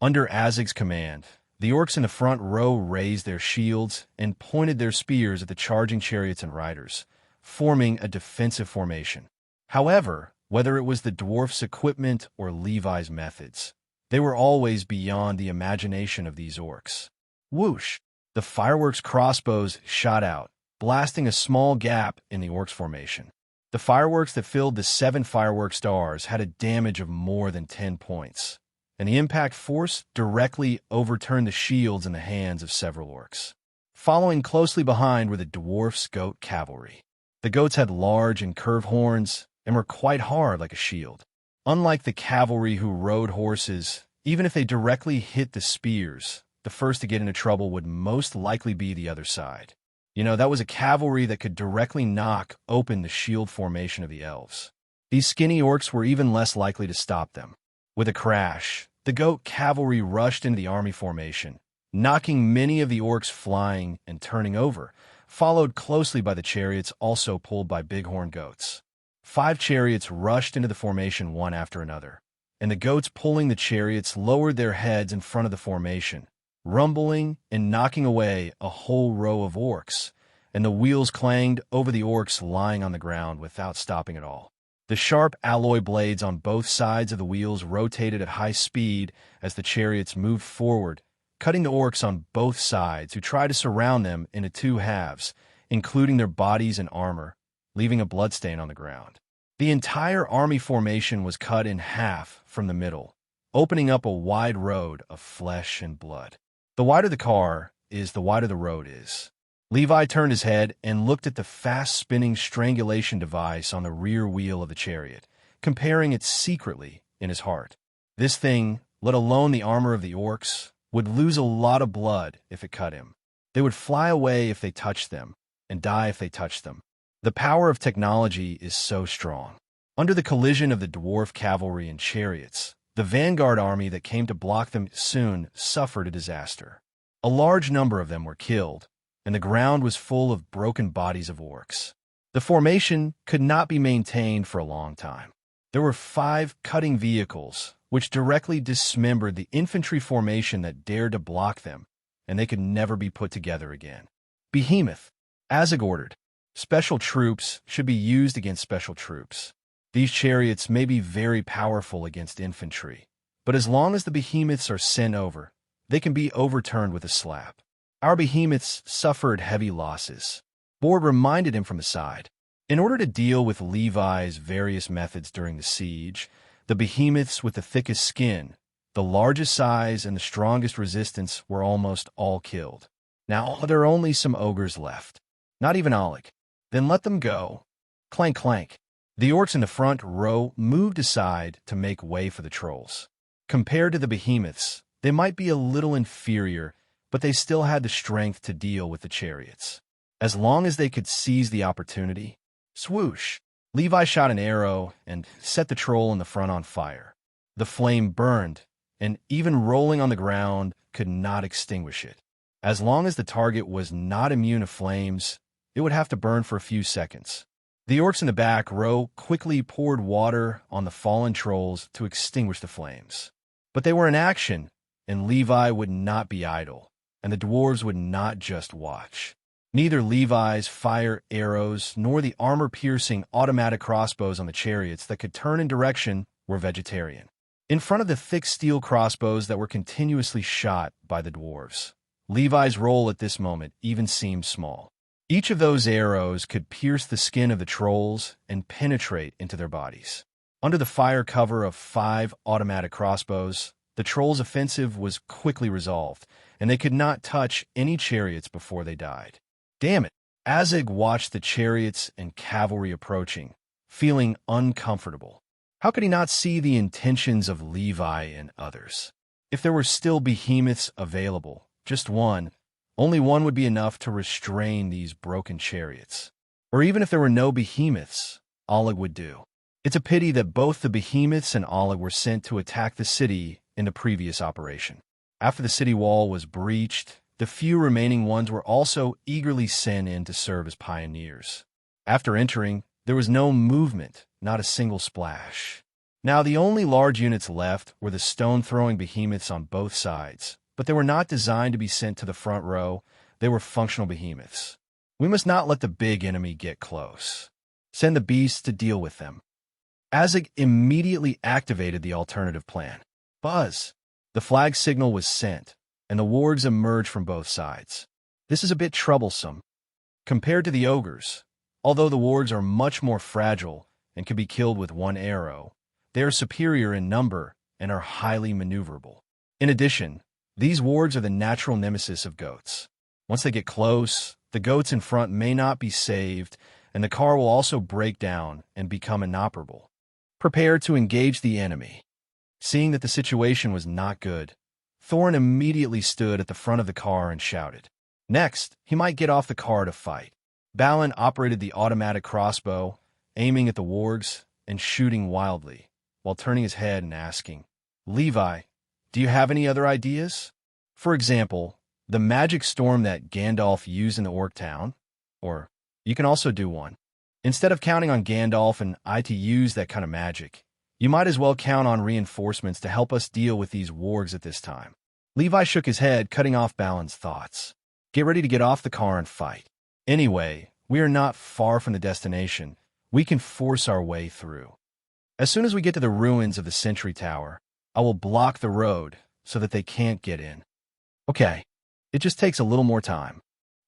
Under Azig's command, the orcs in the front row raised their shields and pointed their spears at the charging chariots and riders, forming a defensive formation. However, whether it was the dwarf's equipment or Levi's methods, they were always beyond the imagination of these orcs. Whoosh! The fireworks crossbows shot out, blasting a small gap in the orcs' formation. The fireworks that filled the 7 firework stars had a damage of more than 10 points, and the impact force directly overturned the shields in the hands of several orcs. Following closely behind were the dwarf's goat cavalry. The goats had large and curved horns and were quite hard like a shield. Unlike the cavalry who rode horses, Even if they directly hit the spears, the first to get into trouble would most likely be the other side. That was a cavalry that could directly knock open the shield formation of the elves. These skinny orcs were even less likely to stop them. With a crash, the goat cavalry rushed into the army formation, knocking many of the orcs flying and turning over, followed closely by the chariots also pulled by bighorn goats. 5 chariots rushed into the formation one after another, and the goats pulling the chariots lowered their heads in front of the formation, rumbling and knocking away a whole row of orcs, and the wheels clanged over the orcs lying on the ground without stopping at all. The sharp alloy blades on both sides of the wheels rotated at high speed as the chariots moved forward, cutting the orcs on both sides who tried to surround them into 2 halves, including their bodies and armor, leaving a bloodstain on the ground. The entire army formation was cut in half from the middle, opening up a wide road of flesh and blood. The wider the car is, the wider the road is. Levi turned his head and looked at the fast-spinning strangulation device on the rear wheel of the chariot, comparing it secretly in his heart. This thing, let alone the armor of the orcs, would lose a lot of blood if it cut him. They would fly away if they touched them, and die if they touched them. The power of technology is so strong. Under the collision of the dwarf cavalry and chariots, the vanguard army that came to block them soon suffered a disaster. A large number of them were killed, and the ground was full of broken bodies of orcs. The formation could not be maintained for a long time. There were 5 cutting vehicles, which directly dismembered the infantry formation that dared to block them, and they could never be put together again. Behemoth, Azig ordered. Special troops should be used against special troops. These chariots may be very powerful against infantry, but as long as the behemoths are sent over, they can be overturned with a slap. Our behemoths suffered heavy losses. Bord reminded him from the side. In order to deal with Levi's various methods during the siege, the behemoths with the thickest skin, the largest size, and the strongest resistance were almost all killed. Now there are only some ogres left. Not even Oleg. Then let them go. Clank, clank. The orcs in the front row moved aside to make way for the trolls. Compared to the behemoths, they might be a little inferior, but they still had the strength to deal with the chariots. As long as they could seize the opportunity. Swoosh! Levi shot an arrow and set the troll in the front on fire. The flame burned, and even rolling on the ground could not extinguish it. As long as the target was not immune to flames, it would have to burn for a few seconds. The orcs in the back row quickly poured water on the fallen trolls to extinguish the flames. But they were in action, and Levi would not be idle, and the dwarves would not just watch. Neither Levi's fire arrows nor the armor-piercing automatic crossbows on the chariots that could turn in direction were vegetarian. In front of the thick steel crossbows that were continuously shot by the dwarves, Levi's role at this moment even seemed small. Each of those arrows could pierce the skin of the trolls and penetrate into their bodies. Under the fire cover of 5 automatic crossbows, the trolls' offensive was quickly resolved, and they could not touch any chariots before they died. Damn it! Azig watched the chariots and cavalry approaching, feeling uncomfortable. How could he not see the intentions of Levi and others? If there were still behemoths available, just one, only one would be enough to restrain these broken chariots. Or even if there were no behemoths, Oleg would do. It's a pity that both the behemoths and Oleg were sent to attack the city in the previous operation. After the city wall was breached, the few remaining ones were also eagerly sent in to serve as pioneers. After entering, there was no movement, not a single splash. Now the only large units left were the stone-throwing behemoths on both sides, but they were not designed to be sent to the front row. They were functional behemoths. We must not let the big enemy get close. Send the beasts to deal with them. Azig immediately activated the alternative plan. Buzz! The flag signal was sent, and the wargs emerged from both sides. This is a bit troublesome. Compared to the ogres, although the wargs are much more fragile and can be killed with one arrow, they are superior in number and are highly maneuverable. In addition, these wargs are the natural nemesis of goats. Once they get close, the goats in front may not be saved, and the car will also break down and become inoperable. Prepare to engage the enemy. Seeing that the situation was not good, Thorin immediately stood at the front of the car and shouted. Next, he might get off the car to fight. Balin operated the automatic crossbow, aiming at the wargs and shooting wildly, while turning his head and asking, Levi, do you have any other ideas? For example, the magic storm that Gandalf used in the Orc town? Or, you can also do one. Instead of counting on Gandalf and I to use that kind of magic, you might as well count on reinforcements to help us deal with these wargs at this time. Levi shook his head, cutting off Balin's thoughts. Get ready to get off the car and fight. Anyway, we are not far from the destination. We can force our way through. As soon as we get to the ruins of the Sentry Tower, I will block the road so that they can't get in. Okay, it just takes a little more time.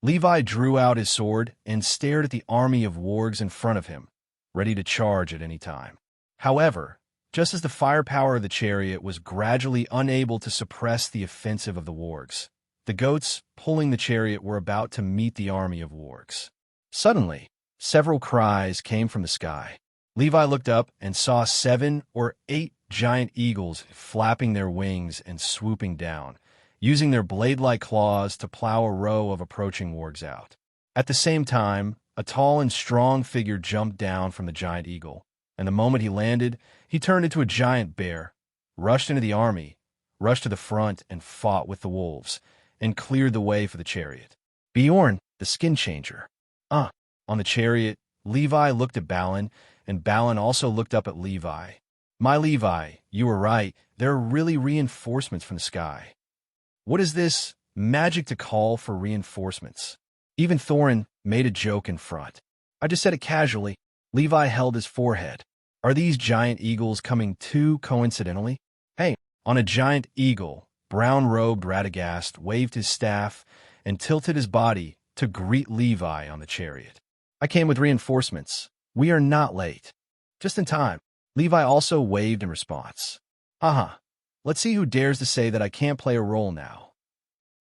Levi drew out his sword and stared at the army of wargs in front of him, ready to charge at any time. However, just as the firepower of the chariot was gradually unable to suppress the offensive of the wargs, the goats pulling the chariot were about to meet the army of wargs. Suddenly, several cries came from the sky. Levi looked up and saw 7 or 8 giant eagles flapping their wings and swooping down, using their blade-like claws to plow a row of approaching wargs out. At the same time, a tall and strong figure jumped down from the giant eagle, and the moment he landed, he turned into a giant bear, rushed into the army, rushed to the front and fought with the wolves, and cleared the way for the chariot. Bjorn, the skin changer. On the chariot, Levi looked at Balin, and Balin also looked up at Levi. My Levi, you were right. There are really reinforcements from the sky. What is this magic to call for reinforcements? Even Thorin made a joke in front. I just said it casually. Levi held his forehead. Are these giant eagles coming too coincidentally? Hey, on a giant eagle, brown-robed Radagast waved his staff and tilted his body to greet Levi on the chariot. I came with reinforcements. We are not late. Just in time. Levi also waved in response. Let's see who dares to say that I can't play a role now.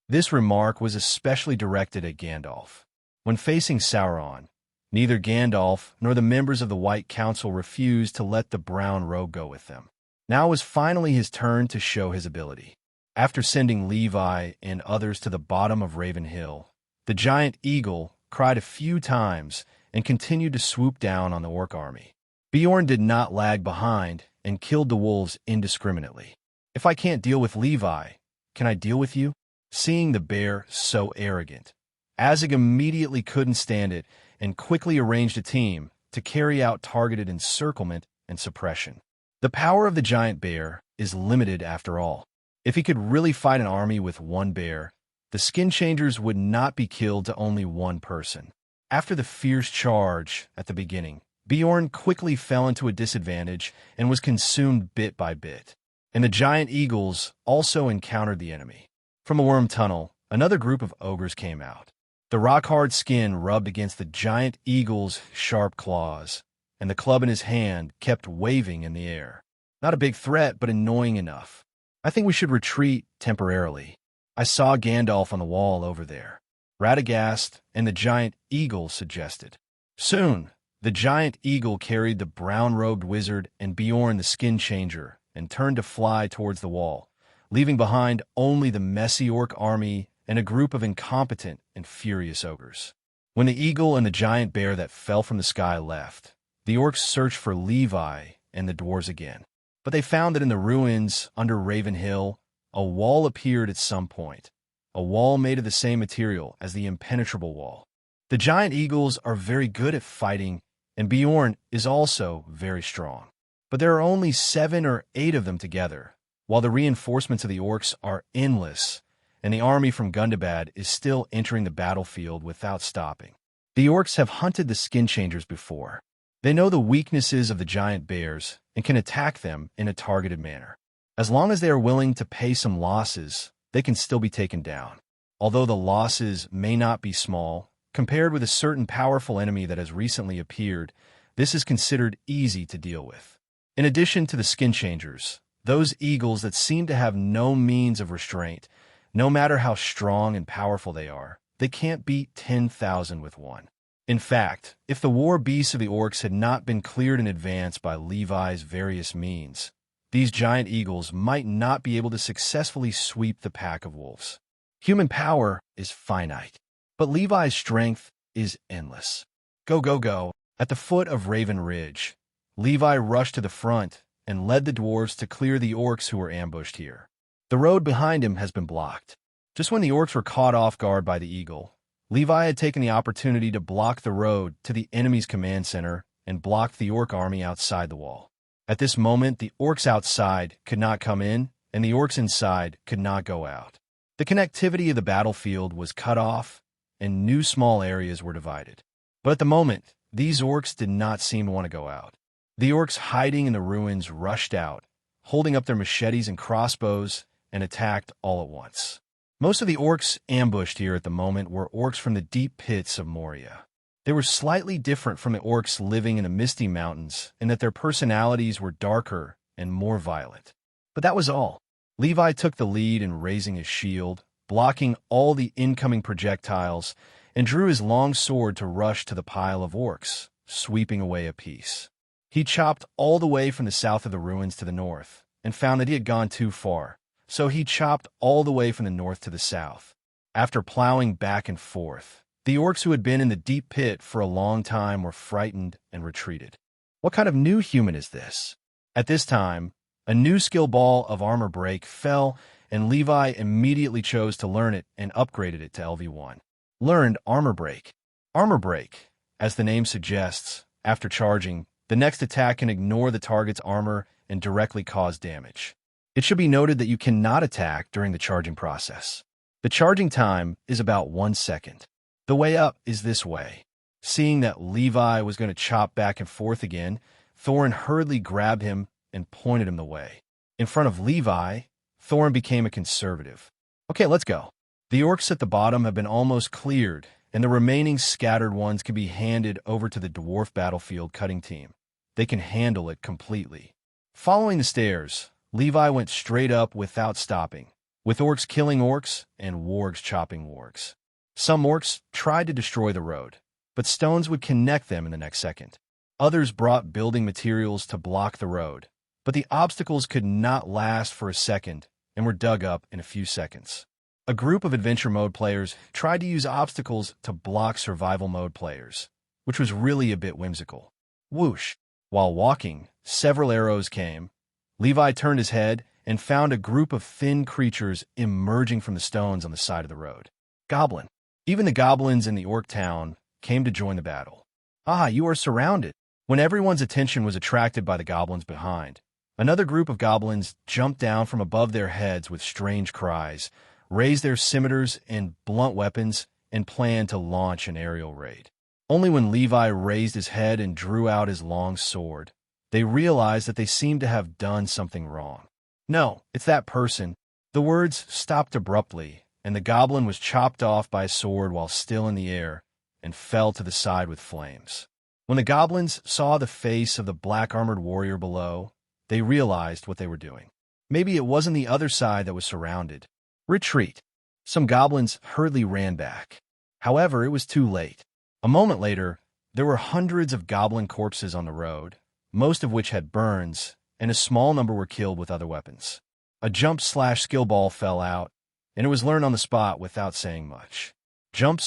This remark was especially directed at Gandalf. When facing Sauron, neither Gandalf nor the members of the White Council refused to let the brown rogue go with them. Now was finally his turn to show his ability. After sending Levi and others to the bottom of Raven Hill, the giant eagle cried a few times and continued to swoop down on the orc army. Bjorn did not lag behind and killed the wolves indiscriminately. If I can't deal with Levi, can I deal with you? Seeing the bear so arrogant, Azig immediately couldn't stand it and quickly arranged a team to carry out targeted encirclement and suppression. The power of the giant bear is limited after all. If he could really fight an army with one bear, the skin changers would not be killed to only one person. After the fierce charge at the beginning, Bjorn quickly fell into a disadvantage and was consumed bit by bit. And the giant eagles also encountered the enemy. From a worm tunnel, another group of ogres came out. The rock-hard skin rubbed against the giant eagle's sharp claws, and the club in his hand kept waving in the air. Not a big threat, but annoying enough. I think we should retreat temporarily. I saw Gandalf on the wall over there. Radagast and the giant eagle suggested. Soon, the giant eagle carried the brown-robed wizard and Bjorn the skin changer and turned to fly towards the wall, leaving behind only the messy orc army and a group of incompetent and furious ogres. When the eagle and the giant bear that fell from the sky left, the orcs searched for Levi and the dwarves again. But they found that in the ruins under Raven Hill, a wall appeared at some point, a wall made of the same material as the impenetrable wall. The giant eagles are very good at fighting, and Bjorn is also very strong. But there are only 7 or 8 of them together, while the reinforcements of the orcs are endless, and the army from Gundabad is still entering the battlefield without stopping. The orcs have hunted the skin changers before. They know the weaknesses of the giant bears and can attack them in a targeted manner. As long as they are willing to pay some losses, they can still be taken down. Although the losses may not be small, compared with a certain powerful enemy that has recently appeared, this is considered easy to deal with. In addition to the skin changers, those eagles that seem to have no means of restraint, no matter how strong and powerful they can't beat 10,000 with one. In fact, if the war beasts of the orcs had not been cleared in advance by Levi's various means, these giant eagles might not be able to successfully sweep the pack of wolves. Human power is finite, but Levi's strength is endless. Go, go, go. At the foot of Raven Ridge, Levi rushed to the front and led the dwarves to clear the orcs who were ambushed here. The road behind him has been blocked. Just when the orcs were caught off guard by the eagle, Levi had taken the opportunity to block the road to the enemy's command center and blocked the orc army outside the wall. At this moment, the orcs outside could not come in, and the orcs inside could not go out. The connectivity of the battlefield was cut off, and new small areas were divided. But at the moment, these orcs did not seem to want to go out. The orcs hiding in the ruins rushed out, holding up their machetes and crossbows, and attacked all at once. Most of the orcs ambushed here at the moment were orcs from the deep pits of Moria. They were slightly different from the orcs living in the Misty Mountains in that their personalities were darker and more violent. But that was all. Levi took the lead in raising his shield, blocking all the incoming projectiles, and drew his long sword to rush to the pile of orcs, sweeping away a piece. He chopped all the way from the south of the ruins to the north, and found that he had gone too far, so he chopped all the way from the north to the south. After plowing back and forth, the orcs who had been in the deep pit for a long time were frightened and retreated. What kind of new human is this? At this time, a new skill ball of armor break fell, and Levi immediately chose to learn it and upgraded it to LV1. Learned armor break. Armor break, as the name suggests, after charging, the next attack can ignore the target's armor and directly cause damage. It should be noted that you cannot attack during the charging process. The charging time is about 1 second. The way up is this way. Seeing that Levi was going to chop back and forth again, Thorin hurriedly grabbed him and pointed him the way. In front of Levi, Thorin became a conservative. Okay, let's go. The orcs at the bottom have been almost cleared, and the remaining scattered ones can be handed over to the dwarf battlefield cutting team. They can handle it completely. Following the stairs, Levi went straight up without stopping, with orcs killing orcs and wargs chopping wargs. Some orcs tried to destroy the road, but stones would connect them in the next second. Others brought building materials to block the road, but the obstacles could not last for a second and were dug up in a few seconds. A group of adventure mode players tried to use obstacles to block survival mode players, which was really a bit whimsical. Whoosh! While walking, several arrows came. Levi turned his head and found a group of thin creatures emerging from the stones on the side of the road. Goblin. Even the goblins in the orc town came to join the battle. Ah, you are surrounded. When everyone's attention was attracted by the goblins behind, another group of goblins jumped down from above their heads with strange cries, raised their scimitars and blunt weapons, and planned to launch an aerial raid. Only when Levi raised his head and drew out his long sword, they realized that they seemed to have done something wrong. No, it's that person. The words stopped abruptly, and the goblin was chopped off by a sword while still in the air and fell to the side with flames. When the goblins saw the face of the black-armored warrior below, they realized what they were doing. Maybe it wasn't the other side that was surrounded. Retreat. Some goblins hurriedly ran back. However, it was too late. A moment later, there were hundreds of goblin corpses on the road, most of which had burns, and a small number were killed with other weapons. A jump/skill ball fell out, and it was learned on the spot without saying much. Jump/.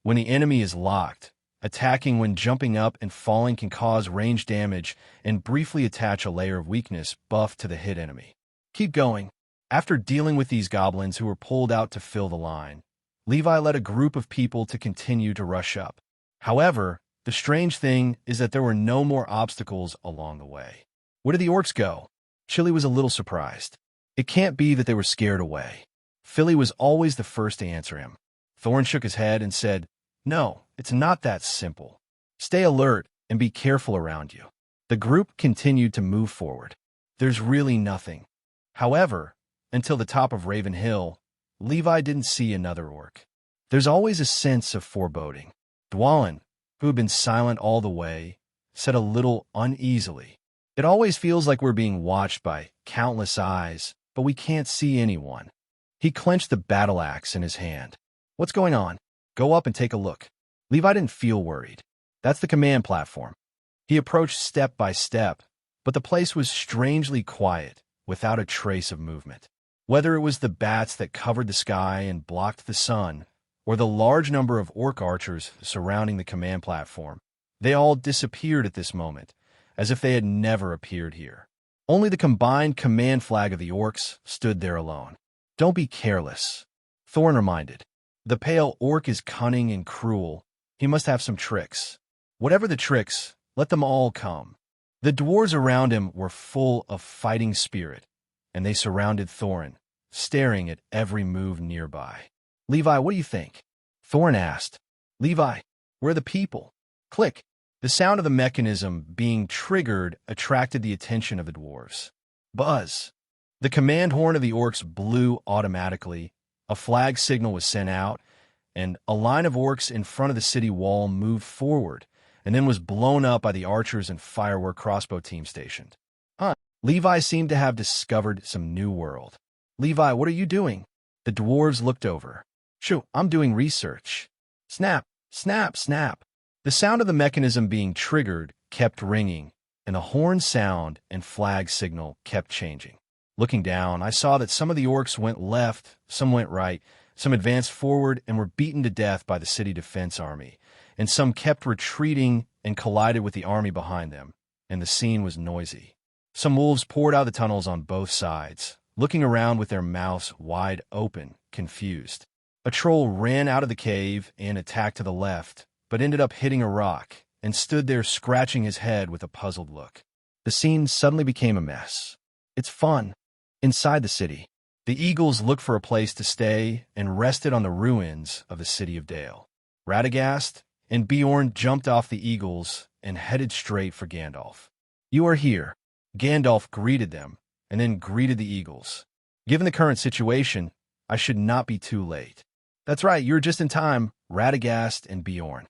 When the enemy is locked, attacking when jumping up and falling can cause range damage and briefly attach a layer of weakness buff to the hit enemy. Keep going. After dealing with these goblins who were pulled out to fill the line, Levi led a group of people to continue to rush up. However, the strange thing is that there were no more obstacles along the way. Where did the orcs go? Chili was a little surprised. It can't be that they were scared away. Philly was always the first to answer him. Thorin shook his head and said, "No, it's not that simple. Stay alert and be careful around you." The group continued to move forward. There's really nothing. However, until the top of Raven Hill, Levi didn't see another orc. There's always a sense of foreboding. Dwalin, who had been silent all the way, said a little uneasily, "It always feels like we're being watched by countless eyes, but we can't see anyone." He clenched the battle axe in his hand. "What's going on? Go up and take a look." Levi didn't feel worried. That's the command platform. He approached step by step, But the place was strangely quiet, without a trace of movement. Whether it was the bats that covered the sky and blocked the sun, or the large number of orc archers surrounding the command platform, they all disappeared at this moment, as if they had never appeared here. Only the combined command flag of the orcs stood there alone. "Don't be careless," Thorin reminded. "The pale orc is cunning and cruel. He must have some tricks. Whatever the tricks, let them all come." The dwarves around him were full of fighting spirit, and they surrounded Thorin, staring at every move nearby. "Levi, what do you think?" Thorin asked. "Levi, where are the people?" Click. The sound of the mechanism being triggered attracted the attention of the dwarves. Buzz. The command horn of the orcs blew automatically, a flag signal was sent out, and a line of orcs in front of the city wall moved forward, and then was blown up by the archers and firework crossbow team stationed. Levi seemed to have discovered some new world. "Levi, what are you doing?" The dwarves looked over. "Shoo, I'm doing research." Snap, snap, snap. The sound of the mechanism being triggered kept ringing, and the horn sound and flag signal kept changing. Looking down, I saw that some of the orcs went left, some went right, some advanced forward and were beaten to death by the city defense army, and some kept retreating and collided with the army behind them, and the scene was noisy. Some wolves poured out of the tunnels on both sides, looking around with their mouths wide open, confused. A troll ran out of the cave and attacked to the left, but ended up hitting a rock and stood there scratching his head with a puzzled look. The scene suddenly became a mess. It's fun. Inside the city, the eagles looked for a place to stay and rested on the ruins of the city of Dale. Radagast and Bjorn jumped off the eagles and headed straight for Gandalf. "You are here." Gandalf greeted them and then greeted the eagles. "Given the current situation, I should not be too late." "That's right, you're just in time," Radagast and Bjorn.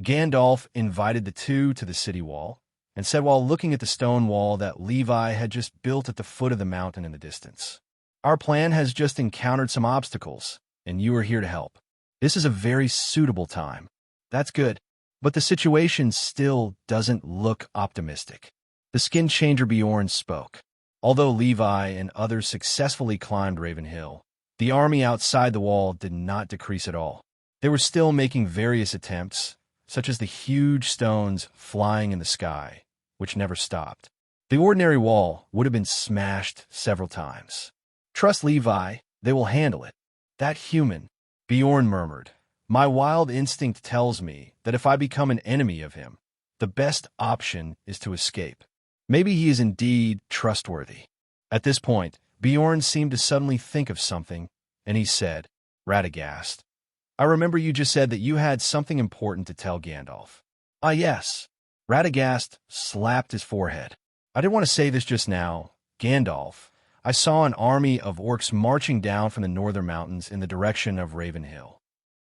Gandalf invited the two to the city wall and said while looking at the stone wall that Levi had just built at the foot of the mountain in the distance, "Our plan has just encountered some obstacles, and you are here to help. This is a very suitable time." "That's good, but the situation still doesn't look optimistic." The skin changer Bjorn spoke. Although Levi and others successfully climbed Raven Hill, the army outside the wall did not decrease at all. They were still making various attempts, such as the huge stones flying in the sky, which never stopped. The ordinary wall would have been smashed several times. "Trust Levi, they will handle it." "That human," Bjorn murmured. "My wild instinct tells me that if I become an enemy of him, the best option is to escape. Maybe he is indeed trustworthy." At this point, Bjorn seemed to suddenly think of something, and he said, "Radagast, I remember you just said that you had something important to tell Gandalf." "Ah, yes." Radagast slapped his forehead. "I didn't want to say this just now. Gandalf, I saw an army of orcs marching down from the northern mountains in the direction of Raven Hill.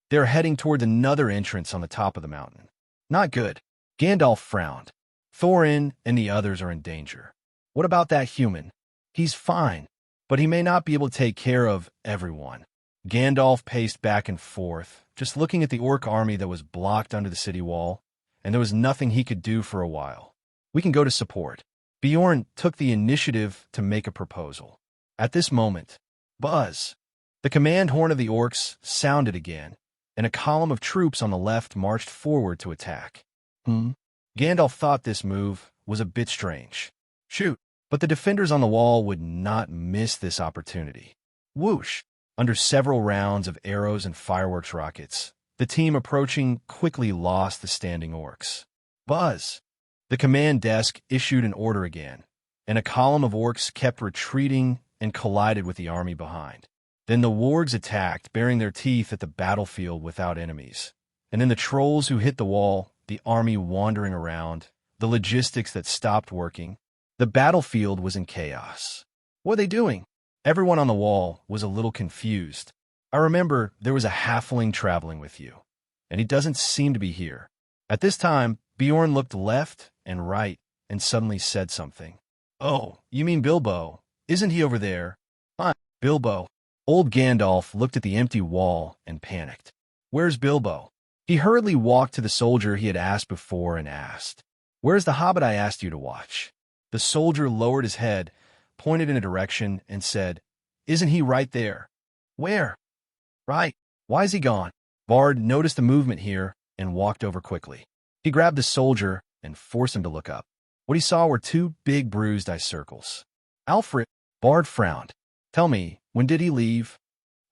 They're heading toward another entrance on the top of the mountain. Not good." Gandalf frowned. "Thorin and the others are in danger. What about that human?" "He's fine, but he may not be able to take care of everyone." Gandalf paced back and forth, just looking at the orc army that was blocked under the city wall, and there was nothing he could do for a while. "We can go to support." Bjorn took the initiative to make a proposal. At this moment, buzz! The command horn of the orcs sounded again, and a column of troops on the left marched forward to attack. Gandalf thought this move was a bit strange. Shoot! But the defenders on the wall would not miss this opportunity. Whoosh! Under several rounds of arrows and fireworks rockets, the team approaching quickly lost the standing orcs. Buzz! The command desk issued an order again, and a column of orcs kept retreating and collided with the army behind. Then the wargs attacked, baring their teeth at the battlefield without enemies. And then the trolls who hit the wall, the army wandering around, the logistics that stopped working. The battlefield was in chaos. What are they doing? Everyone on the wall was a little confused. I remember there was a halfling traveling with you, and he doesn't seem to be here. At this time, Bjorn looked left and right and suddenly said something. "Oh, you mean Bilbo? Isn't he over there?" Bilbo." Old Gandalf looked at the empty wall and panicked. "Where's Bilbo?" He hurriedly walked to the soldier he had asked before and asked, "Where's the hobbit I asked you to watch?" The soldier lowered his head, pointed in a direction, and said, "Isn't he right there?" "Where?" "Right. Why is he gone?" Bard noticed the movement here and walked over quickly. He grabbed the soldier and forced him to look up. What he saw were two big bruised ice circles. "Alfred," Bard frowned. "Tell me, when did he leave?"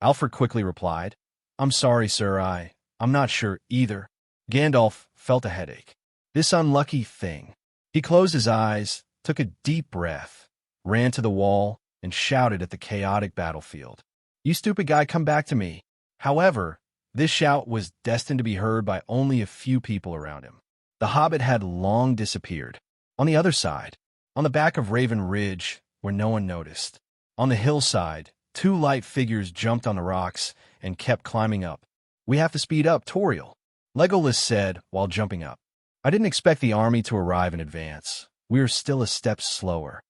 Alfred quickly replied, "I'm sorry, sir, I'm not sure either." Gandalf felt a headache. This unlucky thing. He closed his eyes, took a deep breath, ran to the wall, and shouted at the chaotic battlefield, "You stupid guy, come back to me." However, this shout was destined to be heard by only a few people around him. The hobbit had long disappeared. On the other side, on the back of Raven Ridge, where no one noticed. On the hillside, two light figures jumped on the rocks and kept climbing up. "We have to speed up, Toriel," Legolas said while jumping up. "I didn't expect the army to arrive in advance. We are still a step slower.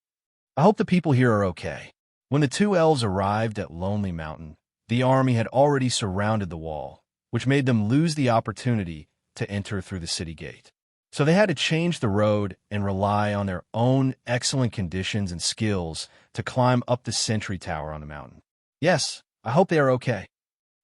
I hope the people here are okay." When the two elves arrived at Lonely Mountain, the army had already surrounded the wall, which made them lose the opportunity to enter through the city gate. So they had to change the road and rely on their own excellent conditions and skills to climb up the sentry tower on the mountain. "Yes, I hope they are okay."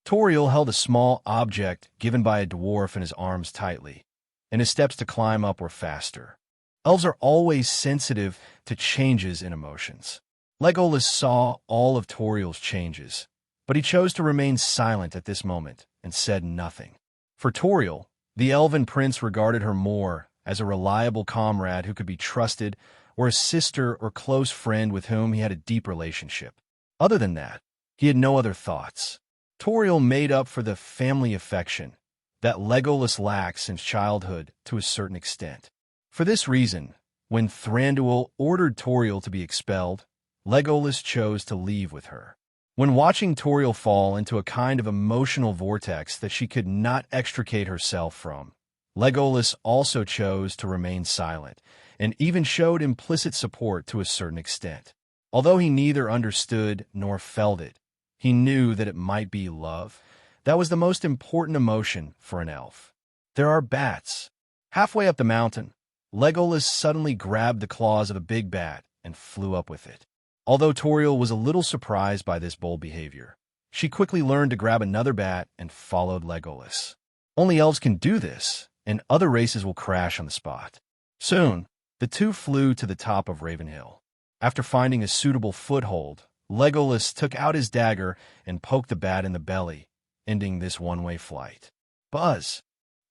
Toriel held a small object given by a dwarf in his arms tightly, and his steps to climb up were faster. Elves are always sensitive to changes in emotions. Legolas saw all of Toriel's changes, but he chose to remain silent at this moment and said nothing. For Toriel, the elven prince regarded her more as a reliable comrade who could be trusted, or a sister or close friend with whom he had a deep relationship. Other than that, he had no other thoughts. Toriel made up for the family affection that Legolas lacked since childhood to a certain extent. For this reason, when Thranduil ordered Toriel to be expelled, Legolas chose to leave with her. When watching Toriel fall into a kind of emotional vortex that she could not extricate herself from, Legolas also chose to remain silent, and even showed implicit support to a certain extent. Although he neither understood nor felt it, he knew that it might be love. That was the most important emotion for an elf. "There are bats." Halfway up the mountain, Legolas suddenly grabbed the claws of a big bat and flew up with it. Although Toriel was a little surprised by this bold behavior, she quickly learned to grab another bat and followed Legolas. Only elves can do this, and other races will crash on the spot. Soon, the two flew to the top of Ravenhill. After finding a suitable foothold, Legolas took out his dagger and poked the bat in the belly, ending this one-way flight. Buzz!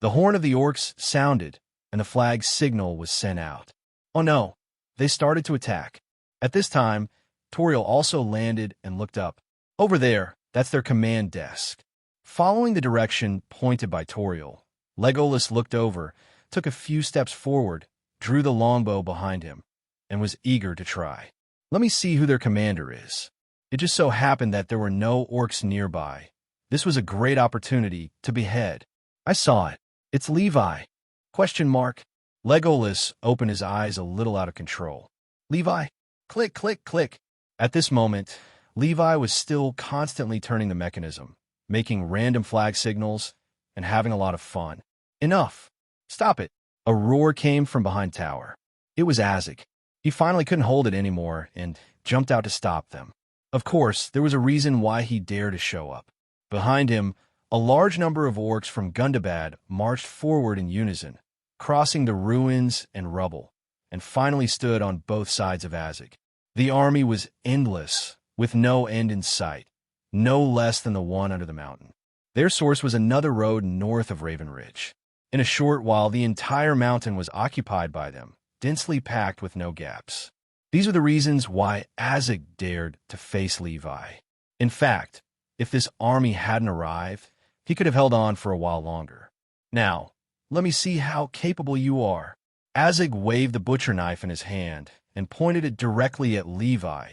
The horn of the Orcs sounded, and the flag signal was sent out. Oh no! They started to attack. At this time, Toriel also landed and looked up. "Over there, that's their command desk." Following the direction pointed by Toriel, Legolas looked over, took a few steps forward, drew the longbow behind him, and was eager to try. "Let me see who their commander is." It just so happened that there were no orcs nearby. This was a great opportunity to behead. "I saw it. It's Levi." Question mark. Legolas opened his eyes a little out of control. "Levi?" Click, click, click. At this moment, Levi was still constantly turning the mechanism, making random flag signals, and having a lot of fun. "Enough! Stop it!" A roar came from behind tower. It was Azig. He finally couldn't hold it anymore and jumped out to stop them. Of course, there was a reason why he dared to show up. Behind him, a large number of orcs from Gundabad marched forward in unison, crossing the ruins and rubble, and finally stood on both sides of Azig. The army was endless, with no end in sight, no less than the one under the mountain. Their source was another road north of Raven Ridge. In a short while, the entire mountain was occupied by them, densely packed with no gaps. These are the reasons why Azig dared to face Levi. In fact, if this army hadn't arrived, he could have held on for a while longer. "Now, let me see how capable you are." Azig waved the butcher knife in his hand and pointed it directly at Levi,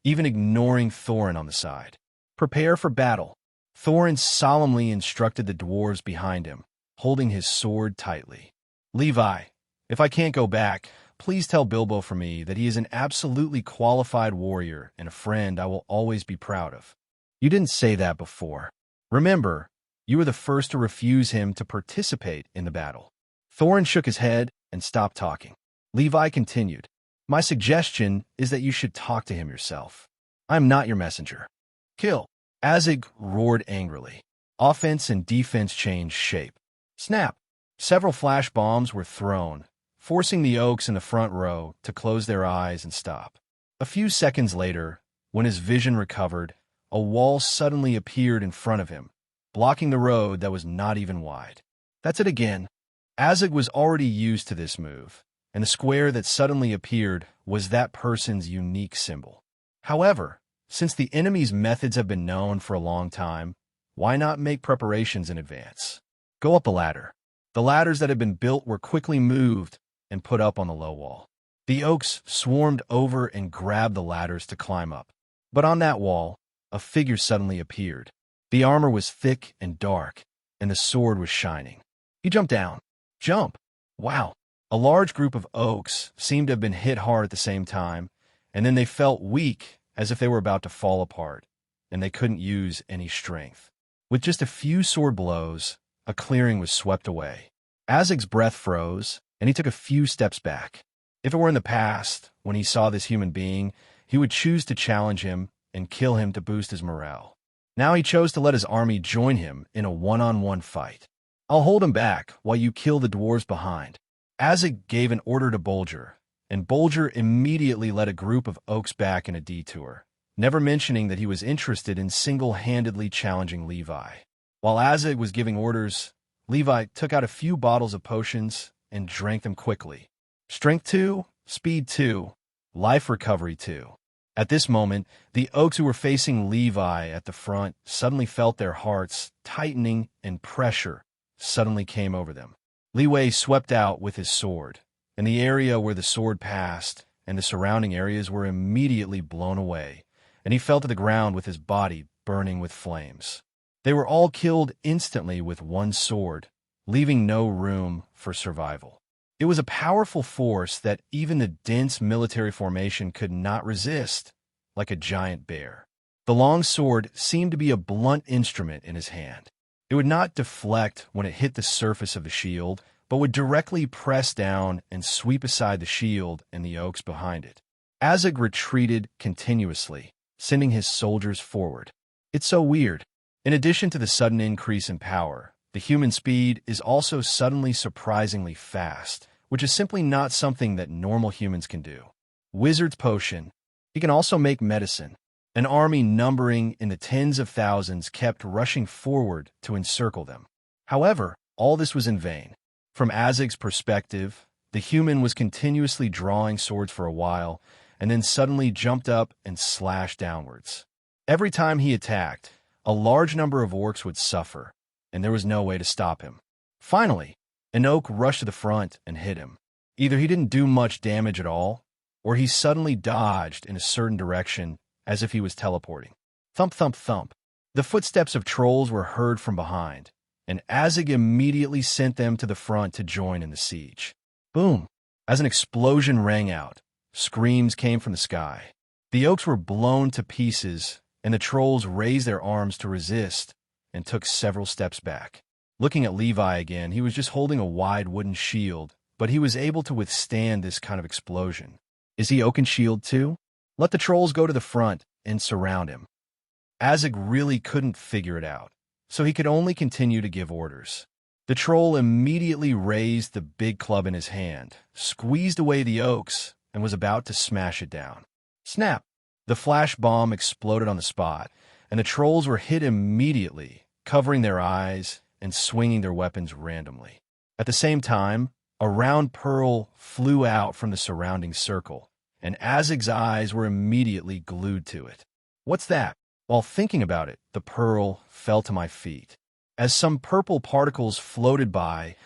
even ignoring Thorin on the side. "Prepare for battle." Thorin solemnly instructed the dwarves behind him, holding his sword tightly. "Levi, if I can't go back, please tell Bilbo for me that he is an absolutely qualified warrior and a friend I will always be proud of." "You didn't say that before. Remember, you were the first to refuse him to participate in the battle." Thorin shook his head and stopped talking. Levi continued. My suggestion is that you should talk to him yourself. I'm not your messenger. Kill. Azig roared angrily. Offense and defense changed shape. Snap. Several flash bombs were thrown, forcing the Orcs in the front row to close their eyes and stop. A few seconds later, when his vision recovered, a wall suddenly appeared in front of him, blocking the road that was not even wide. That's it again. Azig was already used to this move, and the square that suddenly appeared was that person's unique symbol. However, since the enemy's methods have been known for a long time, why not make preparations in advance? Go up the ladder. The ladders that had been built were quickly moved and put up on the low wall. The Orcs swarmed over and grabbed the ladders to climb up. But on that wall, a figure suddenly appeared. The armor was thick and dark, and the sword was shining. He jumped down. Jump! Wow! A large group of Orcs seemed to have been hit hard at the same time, and then they felt weak, as if they were about to fall apart, and they couldn't use any strength. With just a few sword blows, a clearing was swept away. Azig's breath froze, and he took a few steps back. If it were in the past, when he saw this human being, he would choose to challenge him and kill him to boost his morale. Now he chose to let his army join him in a one-on-one fight. I'll hold him back while you kill the dwarves behind. Azig gave an order to Bolger, and Bolger immediately led a group of Orcs back in a detour, never mentioning that he was interested in single-handedly challenging Levi. While Azig was giving orders, Levi took out a few bottles of potions and drank them quickly. Strength 2, Speed 2, Life Recovery 2. At this moment, the Orcs who were facing Levi at the front suddenly felt their hearts tightening and pressure suddenly came over them. Levi swept out with his sword, and the area where the sword passed and the surrounding areas were immediately blown away, and he fell to the ground with his body burning with flames. They were all killed instantly with one sword, leaving no room for survival. It was a powerful force that even the dense military formation could not resist, like a giant bear. The long sword seemed to be a blunt instrument in his hand. It would not deflect when it hit the surface of the shield, but would directly press down and sweep aside the shield and the Orcs behind it. Azig retreated continuously, sending his soldiers forward. It's so weird. In addition to the sudden increase in power, the human speed is also suddenly surprisingly fast, which is simply not something that normal humans can do. Wizard's potion. He can also make medicine. An army numbering in the tens of thousands kept rushing forward to encircle them. However, all this was in vain. From Azig's perspective, the human was continuously drawing swords for a while, and then suddenly jumped up and slashed downwards. Every time he attacked, a large number of Orcs would suffer, and there was no way to stop him. Finally, an Orc rushed to the front and hit him. Either he didn't do much damage at all, or he suddenly dodged in a certain direction as if he was teleporting. Thump, thump, thump. The footsteps of trolls were heard from behind, and Azig immediately sent them to the front to join in the siege. Boom! As an explosion rang out, screams came from the sky. The Orcs were blown to pieces, and the trolls raised their arms to resist and took several steps back. Looking at Levi again, he was just holding a wide wooden shield, but he was able to withstand this kind of explosion. Is he Oaken Shield too? Let the trolls go to the front and surround him. Azig really couldn't figure it out, so he could only continue to give orders. The troll immediately raised the big club in his hand, squeezed away the Orcs, and was about to smash it down. Snap! The flash bomb exploded on the spot, and the trolls were hit immediately, covering their eyes and swinging their weapons randomly. At the same time, a round pearl flew out from the surrounding circle, and Azig's eyes were immediately glued to it. What's that? While thinking about it, the pearl fell to my feet. As some purple particles floated by,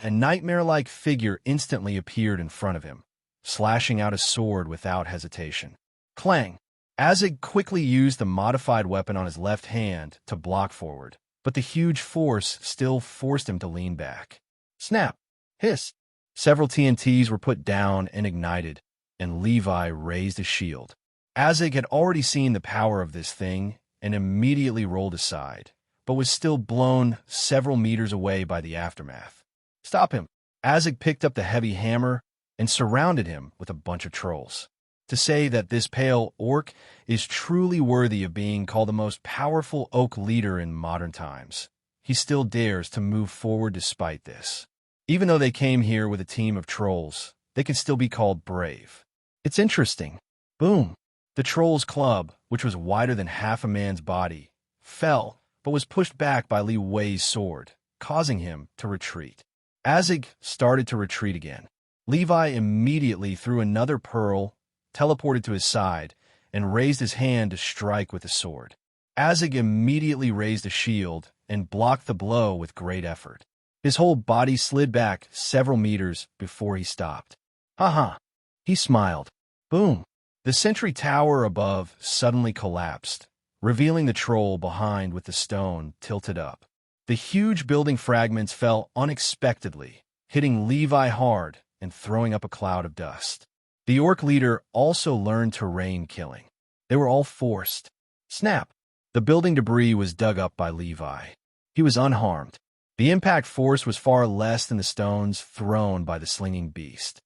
a nightmare-like figure instantly appeared in front of him, slashing out a sword without hesitation. Clang! Azig quickly used the modified weapon on his left hand to block forward, but the huge force still forced him to lean back. Snap! Hiss! Several TNTs were put down and ignited, and Levi raised his shield. Azig had already seen the power of this thing and immediately rolled aside, but was still blown several meters away by the aftermath. Stop him! Azig picked up the heavy hammer and surrounded him with a bunch of trolls. To say that this pale orc is truly worthy of being called the most powerful oak leader in modern times, he still dares to move forward despite this. Even though they came here with a team of trolls, they can still be called brave. It's interesting. Boom! The troll's club, which was wider than half a man's body, fell, but was pushed back by Levi's sword, causing him to retreat. Azig started to retreat again. Levi immediately threw another pearl, teleported to his side, and raised his hand to strike with the sword. Azig immediately raised a shield and blocked the blow with great effort. His whole body slid back several meters before he stopped. Haha! He smiled. Boom! The sentry tower above suddenly collapsed, revealing the troll behind with the stone tilted up. The huge building fragments fell unexpectedly, hitting Levi hard and throwing up a cloud of dust. The orc leader also learned to rain killing. They were all forced. Snap! The building debris was dug up by Levi. He was unharmed. The impact force was far less than the stones thrown by the slinging beast.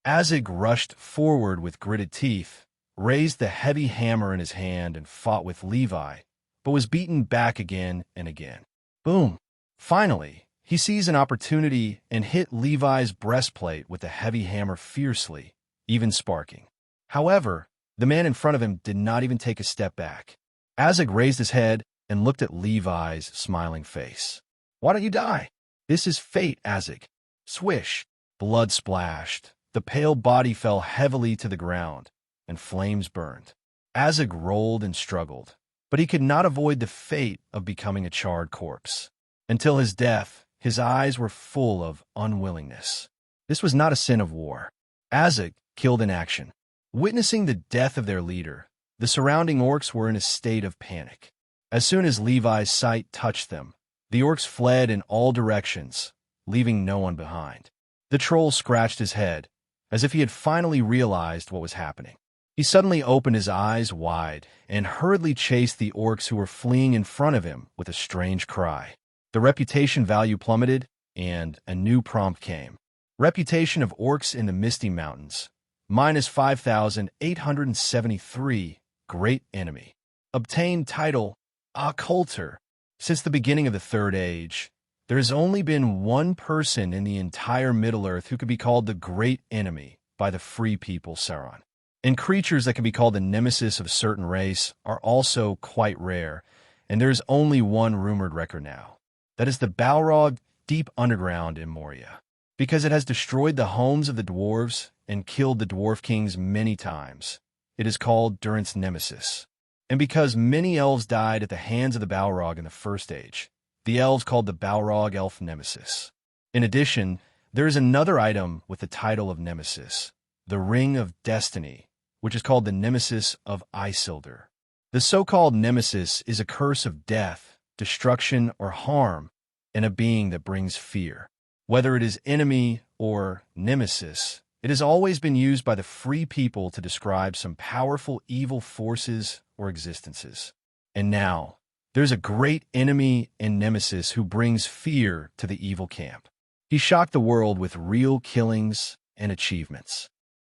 Azig rushed forward with gritted teeth, raised the heavy hammer in his hand and fought with Levi, but was beaten back again and again. Boom! Finally, he seized an opportunity and hit Levi's breastplate with the heavy hammer fiercely, even sparking. However, the man in front of him did not even take a step back. Azig raised his head and looked at Levi's smiling face. Why don't you die? This is fate, Azig. Swish! Blood splashed. The pale body fell heavily to the ground, and flames burned. Azig rolled and struggled, but he could not avoid the fate of becoming a charred corpse. Until his death, his eyes were full of unwillingness. This was not a sin of war. Azig killed in action. Witnessing the death of their leader, the surrounding orcs were in a state of panic. As soon as Levi's sight touched them, the orcs fled in all directions, leaving no one behind. The troll scratched his head, as if he had finally realized what was happening. He suddenly opened his eyes wide and hurriedly chased the orcs who were fleeing in front of him with a strange cry. The reputation value plummeted, and a new prompt came. Reputation of orcs in the Misty Mountains, minus 5,873, great enemy. Obtained title, Occulter. Since the beginning of the Third Age, there has only been one person in the entire Middle-earth who could be called the Great Enemy by the free people Sauron. And creatures that can be called the nemesis of a certain race are also quite rare, and there is only one rumored record now. That is the Balrog deep underground in Moria. Because it has destroyed the homes of the dwarves and killed the dwarf kings many times, it is called Durant's nemesis. And because many elves died at the hands of the Balrog in the First Age, the elves called the Balrog elf nemesis. In addition, there is another item with the title of nemesis, the Ring of Destiny, which is called the nemesis of Isildur. The so-called nemesis is a curse of death, destruction, or harm, and a being that brings fear. Whether it is enemy or nemesis, it has always been used by the free people to describe some powerful evil forces or existences. And now, there's a great enemy and nemesis who brings fear to the evil camp. He shocked the world with real killings and achievements.